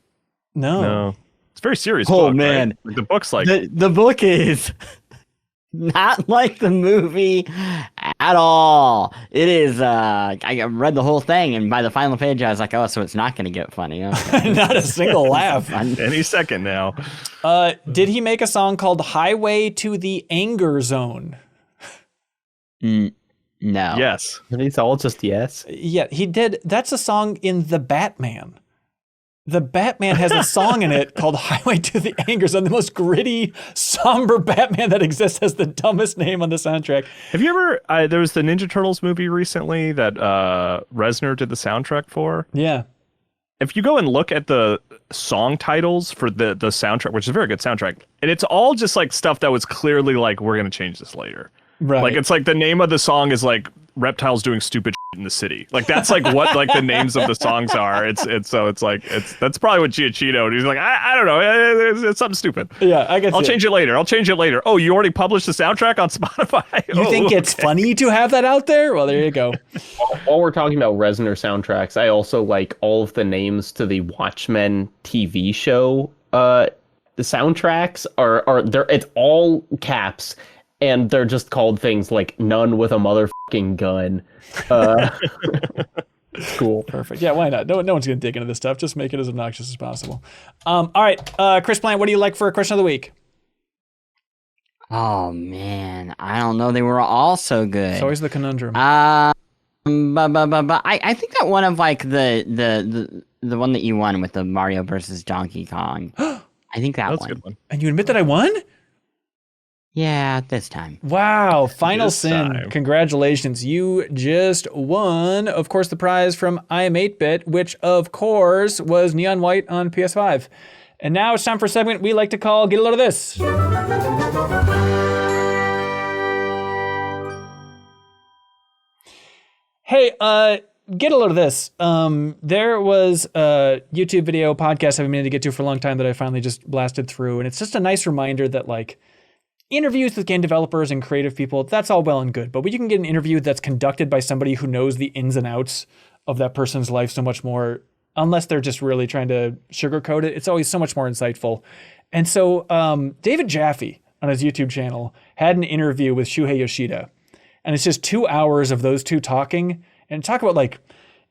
No. It's a very serious Oh, book, man. right? Like, the book's like... The book is not like the movie at all. It is, I read the whole thing, and by the final page, I was like, oh, so it's not going to get funny. Okay. Not a single laugh. Any second now. Did he make a song called Highway to the Anger Zone? No. Yes. It's all just yes. Yeah, he did. That's a song in The Batman. The Batman has a song in it called Highway to the Anger Zone. The most gritty, somber Batman that exists has the dumbest name on the soundtrack. Have you ever... there was the Ninja Turtles movie recently that Reznor did the soundtrack for. Yeah. If you go and look at the song titles for the soundtrack, which is a very good soundtrack, and it's all just like stuff that was clearly like, we're going to change this later. Right. Like, it's like the name of the song is like reptiles doing stupid shit in the city. Like, that's like what like the names of the songs are. It's that's probably what Giacchino. And he's like, I don't know, it's something stupid. Yeah, I guess I'll change it later. Oh, you already published the soundtrack on Spotify? You think it's funny to have that out there? Well, there you go. While we're talking about Reznor soundtracks, I also like all of the names to the Watchmen TV show. The soundtracks are there. It's all caps. And they're just called things like None with a Motherfucking Gun. Cool. Perfect. Yeah, why not? No one's going to dig into this stuff. Just make it as obnoxious as possible. All right, Chris Plante, what do you like for a question of the week? Oh, man. I don't know. They were all so good. It's always the conundrum. I think that one of like the one that you won with the Mario versus Donkey Kong. I think that's a good one. And you admit that I won? Yeah, this time. Wow, Final This Sin. time. Congratulations. You just won, of course, the prize from I Am 8-Bit, which, of course, was Neon White on PS5. And now it's time for a segment we like to call Get a Load of This. Hey, get a load of this. There was a YouTube video podcast I've been meaning to get to for a long time that I finally just blasted through. And it's just a nice reminder that, like, interviews with game developers and creative people, that's all well and good. But when you can get an interview that's conducted by somebody who knows the ins and outs of that person's life so much more, unless they're just really trying to sugarcoat it, it's always so much more insightful. And so David Jaffe on his YouTube channel had an interview with Shuhei Yoshida. And it's just 2 hours of those two talking and talk about like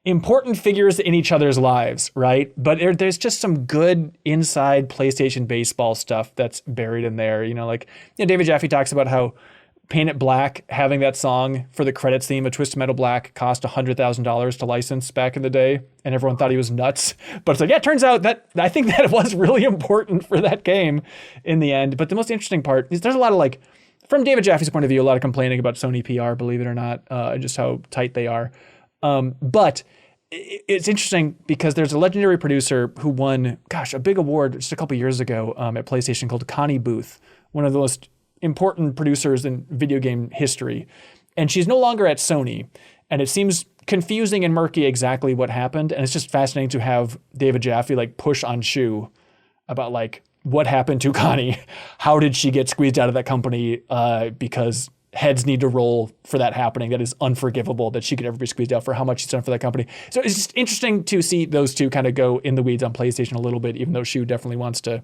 important figures in each other's lives, right? But there's just some good inside PlayStation baseball stuff that's buried in there. You know, like David Jaffe talks about how Paint It Black, having that song for the credits theme of Twisted Metal Black, cost $100,000 to license back in the day, and everyone thought he was nuts. But it's like, yeah, it turns out that I think that was really important for that game in the end. But the most interesting part is there's a lot of like, from David Jaffe's point of view, a lot of complaining about Sony PR, believe it or not, just how tight they are. But it's interesting because there's a legendary producer who won, a big award just a couple years ago at PlayStation called Connie Booth, one of the most important producers in video game history. And she's no longer at Sony. And it seems confusing and murky exactly what happened. And it's just fascinating to have David Jaffe like push on Shu about like what happened to Connie. How did she get squeezed out of that company because heads need to roll for that happening. That is unforgivable that she could ever be squeezed out for how much she's done for that company. So it's just interesting to see those two kind of go in the weeds on PlayStation a little bit, even though Shu definitely wants to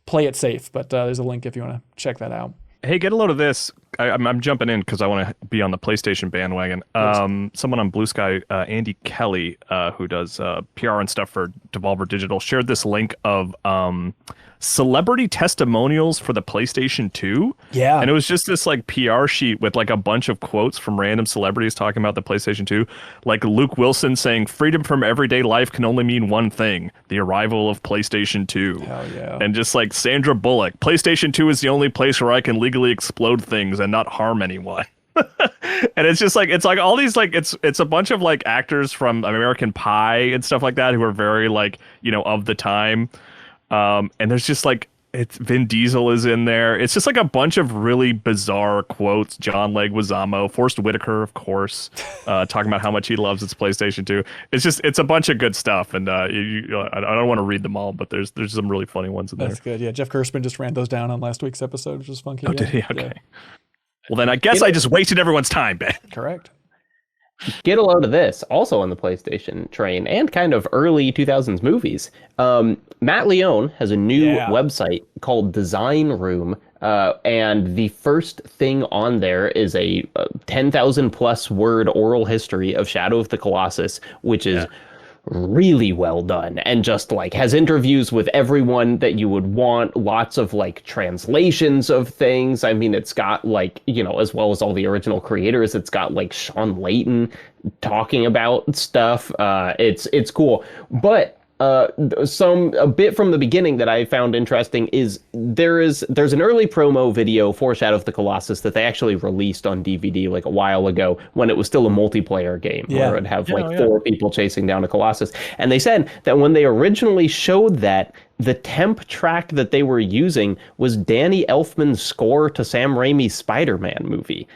play it safe. But there's a link if you want to check that out. Hey, get a load of this. I'm jumping in because I want to be on the PlayStation bandwagon. Someone on Blue Sky, Andy Kelly, who does PR and stuff for Devolver Digital, shared this link of celebrity testimonials for the PlayStation 2. Yeah. And it was just this like PR sheet with like a bunch of quotes from random celebrities talking about the PlayStation 2. Like Luke Wilson saying, "Freedom from everyday life can only mean one thing, the arrival of PlayStation 2. Hell yeah. And just like Sandra Bullock, "PlayStation 2 is the only place where I can legally explode things and not harm anyone." And it's just like, it's like all these like, it's a bunch of like actors from American Pie and stuff like that who are very like, you know, of the time. And there's just like, it's Vin Diesel is in there. It's just like a bunch of really bizarre quotes. John Leguizamo, Forrest Whitaker, of course, talking about how much he loves its PlayStation 2. It's a bunch of good stuff, and I don't want to read them all, but there's some really funny ones in there. That's good. Yeah, Jeff Gerstmann just ran those down on last week's episode, which was funky. Oh, did he? Okay. Yeah. Well, then I guess I just wasted everyone's time, Ben. Correct. Get a load of this, also on the PlayStation train, and kind of early 2000s movies. Matt Leone has a new website called Design Room, and the first thing on there is a 10,000 plus word oral history of Shadow of the Colossus, which is really well done, and just like has interviews with everyone that you would want, lots of like translations of things. I mean, it's got like, you know, as well as all the original creators, it's got like Sean Layton talking about stuff. It's cool. But a bit from the beginning that I found interesting is there's an early promo video for Shadow of the Colossus that they actually released on DVD like a while ago when it was still a multiplayer game where it would have four people chasing down a Colossus. And they said that when they originally showed that, the temp track that they were using was Danny Elfman's score to Sam Raimi's Spider-Man movie.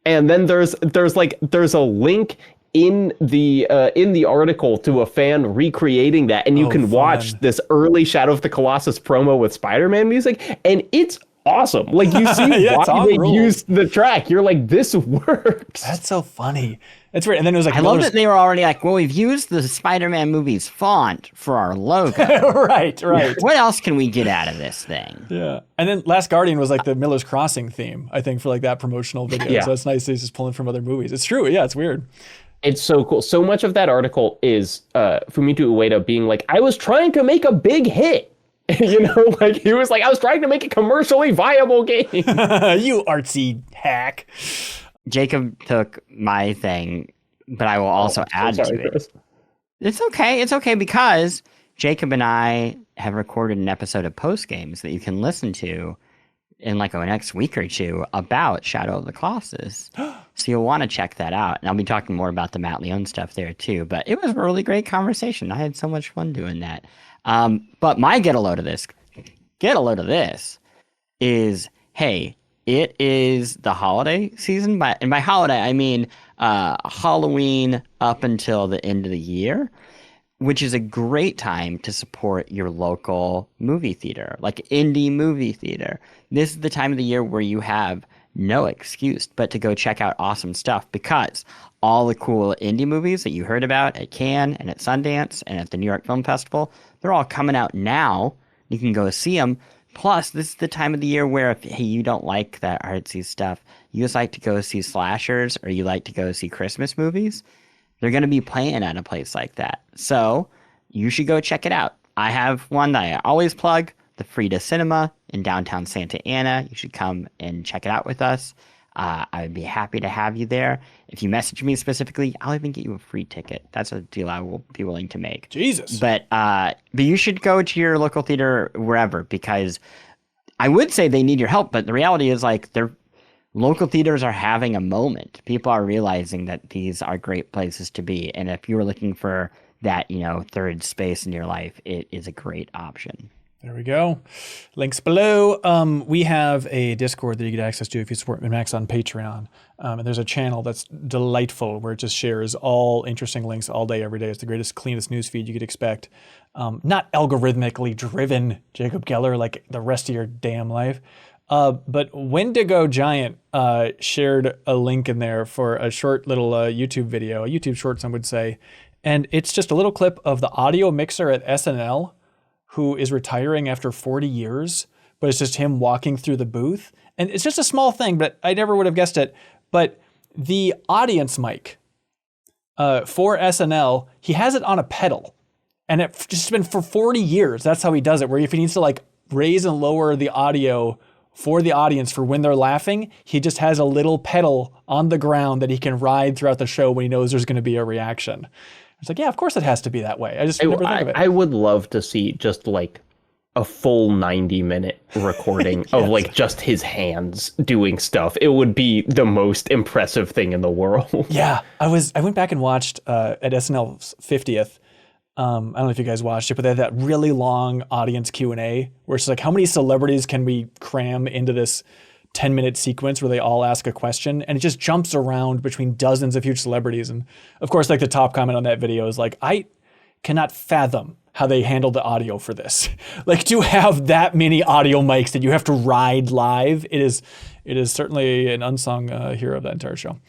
And then there's a link in the article to a fan recreating that, and you can watch this early Shadow of the Colossus promo with Spider-Man music, and it's awesome. Like, you see why they used the track. You're like, this works. That's so funny. That's right. And then it was like, I love that they were already like, well, we've used the Spider-Man movie's font for our logo. right. What else can we get out of this thing? Yeah. And then Last Guardian was like the Miller's Crossing theme, I think, for like that promotional video. Yeah. So it's nice he's just pulling from other movies. It's true. Yeah, it's weird. It's so cool. So much of that article is Fumito Ueda being like, I was trying to make a big hit. You know, like he was like, I was trying to make a commercially viable game. You artsy hack. Jacob took my thing, but I will also add to it. Chris. It's okay. It's okay because Jacob and I have recorded an episode of Post Games that you can listen to in like the next week or two about Shadow of the Colossus. So you'll want to check that out. And I'll be talking more about the Matt Leone stuff there too. But it was a really great conversation. I had so much fun doing that. But my get a load of this is, hey, it is the holiday season. And by holiday, I mean Halloween up until the end of the year, which is a great time to support your local movie theater, like indie movie theater. This is the time of the year where you have no excuse but to go check out awesome stuff, because all the cool indie movies that you heard about at Cannes and at Sundance and at the New York Film Festival, they're all coming out now. You can go see them. Plus, this is the time of the year where if you don't like that artsy stuff, you just like to go see slashers or you like to go see Christmas movies, they're going to be playing at a place like that. So you should go check it out. I have one that I always plug, the Frida Cinema in downtown Santa Ana. You should come and check it out with us. I would be happy to have you there. If you message me specifically, I'll even get you a free ticket. That's a deal I will be willing to make. Jesus. But you should go to your local theater wherever, because I would say they need your help, but the reality is like their local theaters are having a moment. People are realizing that these are great places to be. And if you're looking for that, third space in your life, it is a great option. There we go. Links below. We have a Discord that you get access to if you support MinnMax on Patreon. And there's a channel that's delightful where it just shares all interesting links all day, every day. It's the greatest, cleanest news feed you could expect. Not algorithmically driven, Jacob Geller, like the rest of your damn life. But Wendigo Giant shared a link in there for a short little YouTube video, a YouTube short, some would say. And it's just a little clip of the audio mixer at SNL, who is retiring after 40 years, but it's just him walking through the booth. And it's just a small thing, but I never would have guessed it. But the audience mic for SNL, he has it on a pedal. And it's just been for 40 years. That's how he does it, where if he needs to like raise and lower the audio for the audience for when they're laughing, he just has a little pedal on the ground that he can ride throughout the show when he knows there's going to be a reaction. It's like, yeah, of course it has to be that way. I just never think of it. I would love to see just like a full 90-minute recording yes. of like just his hands doing stuff. It would be the most impressive thing in the world. Yeah, I went back and watched at SNL's 50th. I don't know if you guys watched it, but they had that really long audience Q&A where it's like, how many celebrities can we cram into this 10-minute sequence where they all ask a question? And it just jumps around between dozens of huge celebrities. And of course, like the top comment on that video is like, I cannot fathom how they handled the audio for this. Like to have that many audio mics that you have to ride live, it is certainly an unsung hero of that entire show.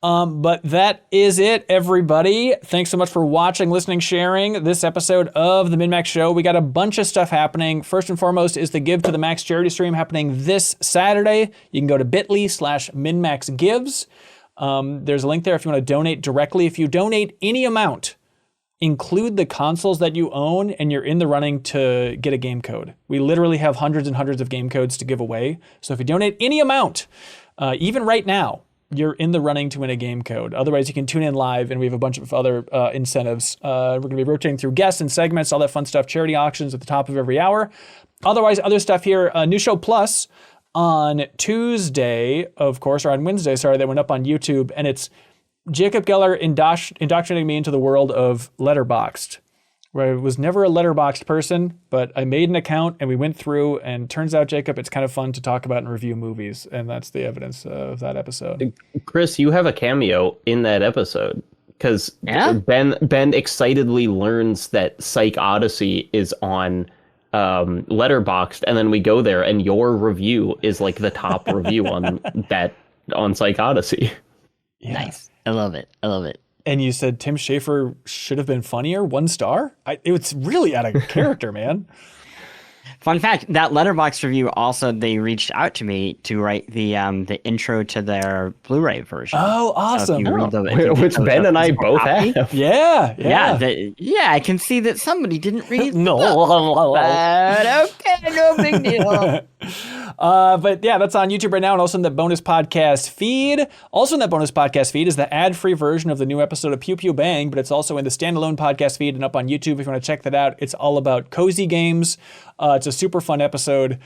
But that is it, everybody. Thanks so much for watching, listening, sharing this episode of the MinnMax Show. We got a bunch of stuff happening. First and foremost is the Give to the Max charity stream happening this Saturday. You can go to bit.ly/MinnMaxGives. There's a link there if you want to donate directly. If you donate any amount, include the consoles that you own, and you're in the running to get a game code. We literally have hundreds and hundreds of game codes to give away. So if you donate any amount, even right now, you're in the running to win a game code. Otherwise, you can tune in live, and we have a bunch of other incentives. We're going to be rotating through guests and segments, all that fun stuff, charity auctions at the top of every hour. Otherwise, other stuff here, New Show Plus on Tuesday, of course, or on Wednesday, sorry, that went up on YouTube, and it's Jacob Geller indoctrinating me into the world of Letterboxd, where I was never a Letterboxd person, but I made an account and we went through, and turns out, Jacob, it's kind of fun to talk about and review movies, and that's the evidence of that episode. Chris, you have a cameo in that episode because Ben excitedly learns that Psych Odyssey is on Letterboxd, and then we go there, and your review is like the top review on Psych Odyssey. Yeah. Nice. I love it. And you said Tim Schafer should have been funnier, 1 star? It was really out of character, man. Fun fact, that Letterboxd review also, they reached out to me to write the intro to their Blu-ray version. Oh, awesome. So which Ben and I both have. Yeah. I can see that somebody didn't read. No. But okay, no big deal. But yeah, that's on YouTube right now, and also in the bonus podcast feed. Also in that bonus podcast feed is the ad-free version of the new episode of Pew Pew Bang, but it's also in the standalone podcast feed and up on YouTube if you want to check that out. It's all about cozy games. It's a super fun episode.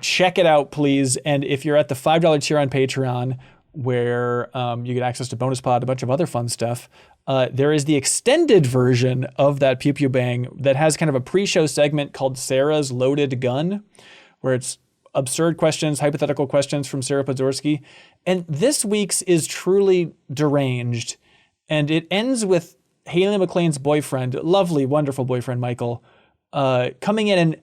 Check it out, please. And if you're at the $5 tier on Patreon, where you get access to bonus pod, a bunch of other fun stuff, there is the extended version of that Pew Pew Bang that has kind of a pre-show segment called Sarah's Loaded Gun, where it's absurd questions, hypothetical questions from Sarah Podzorski. And this week's is truly deranged. And it ends with Haley McLean's boyfriend, lovely, wonderful boyfriend, Michael, coming in. And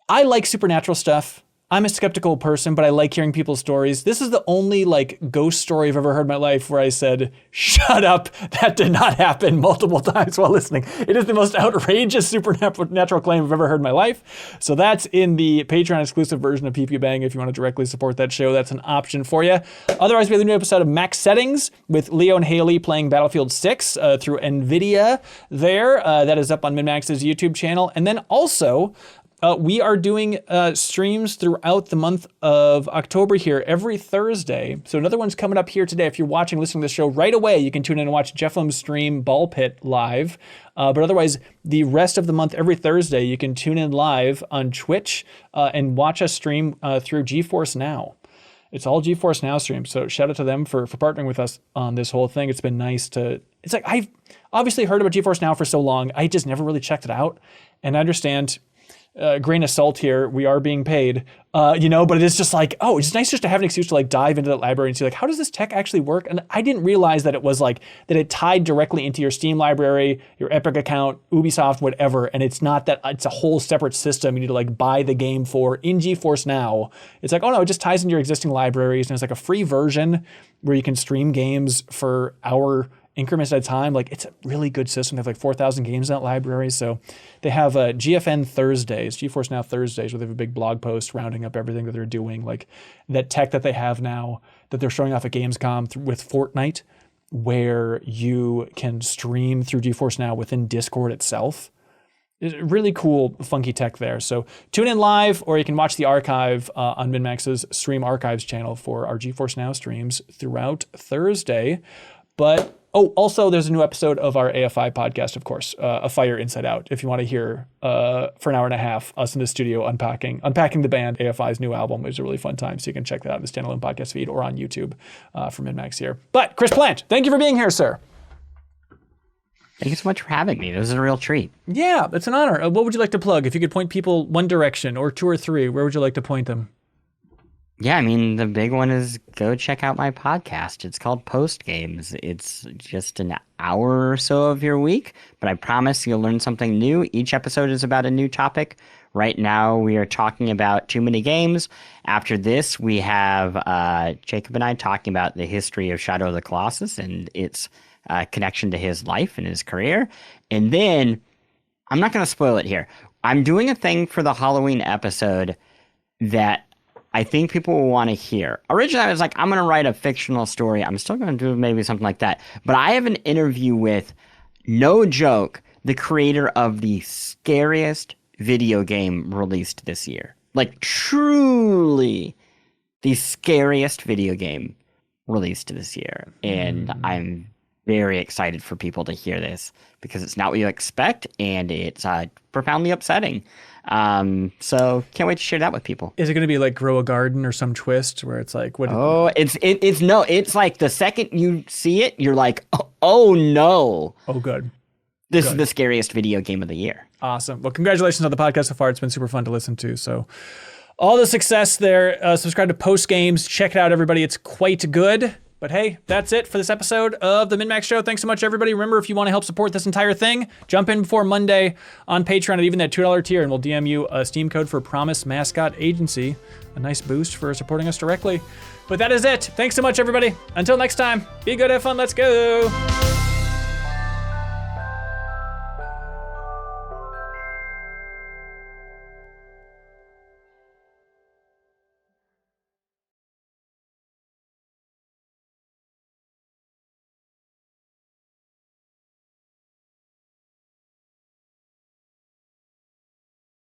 I like supernatural stuff. I'm a skeptical person, but I like hearing people's stories. This is the only like ghost story I've ever heard in my life where I said, shut up, that did not happen, multiple times while listening. It is the most outrageous supernatural claim I've ever heard in my life. So that's in the Patreon exclusive version of PPU Bang. If you want to directly support that show, that's an option for you. Otherwise, we have the new episode of Max Settings with Leo and Haley playing Battlefield 6 through NVIDIA there. That is up on MinnMax's YouTube channel. And then also, we are doing streams throughout the month of October here every Thursday. So another one's coming up here today. If you're watching, listening to the show right away, you can tune in and watch Jeff Lim's stream Ball Pit live. But otherwise, the rest of the month, every Thursday, you can tune in live on Twitch and watch us stream through GeForce Now. It's all GeForce Now streams. So shout out to them for partnering with us on this whole thing. It's been nice to... It's like I've obviously heard about GeForce Now for so long. I just never really checked it out. And I understand... grain of salt here, we are being paid, but it is just like, oh, it's nice just to have an excuse to like dive into that library and see like, how does this tech actually work? And I didn't realize that it was like, that it tied directly into your Steam library, your Epic account, Ubisoft, whatever. And it's not that it's a whole separate system you need to like buy the game for in GeForce Now. It's like, oh no, it just ties into your existing libraries, and it's like a free version where you can stream games for hour increments at a time. Like, it's a really good system. They have like 4,000 games in that library. So they have GFN Thursdays, GeForce Now Thursdays, where they have a big blog post rounding up everything that they're doing, like that tech that they have now that they're showing off at Gamescom with Fortnite, where you can stream through GeForce Now within Discord itself. It's really cool, funky tech there. So tune in live, or you can watch the archive on MinnMax's Stream Archives channel for our GeForce Now streams throughout Thursday. But, also there's a new episode of our AFI podcast, of course, A Fire Inside Out. If you want to hear for an hour and a half, us in the studio unpacking the band AFI's new album, which is a really fun time. So you can check that out in the standalone podcast feed or on YouTube for MinnMax here. But Chris Plante, thank you for being here, sir. Thank you so much for having me. This is a real treat. Yeah, it's an honor. What would you like to plug? If you could point people one direction or two or three, where would you like to point them? Yeah, I mean, the big one is go check out my podcast. It's called Post Games. It's just an hour or so of your week, but I promise you'll learn something new. Each episode is about a new topic. Right now, we are talking about too many games. After this, we have Jacob and I talking about the history of Shadow of the Colossus and its connection to his life and his career. And then, I'm not going to spoil it here. I'm doing a thing for the Halloween episode that I think people will want to hear. Originally, I was like, I'm going to write a fictional story. I'm still going to do maybe something like that. But I have an interview with, no joke, the creator of the scariest video game released this year. Like, truly the scariest video game released this year. And I'm very excited for people to hear this because it's not what you expect and it's profoundly upsetting. So can't wait to share that with people. Is it going to be like Grow a Garden or some twist where it's like, what? It's like the second you see it, you're like, oh no. Oh, good. This is the scariest video game of the year. Awesome. Well, congratulations on the podcast so far. It's been super fun to listen to. So all the success there. Subscribe to Post Games. Check it out, everybody. It's quite good. But hey, that's it for this episode of the MinnMax Show. Thanks so much, everybody. Remember, if you want to help support this entire thing, jump in before Monday on Patreon at even that $2 tier, and we'll DM you a Steam code for Promise Mascot Agency. A nice boost for supporting us directly. But that is it. Thanks so much, everybody. Until next time, be good, have fun, let's go.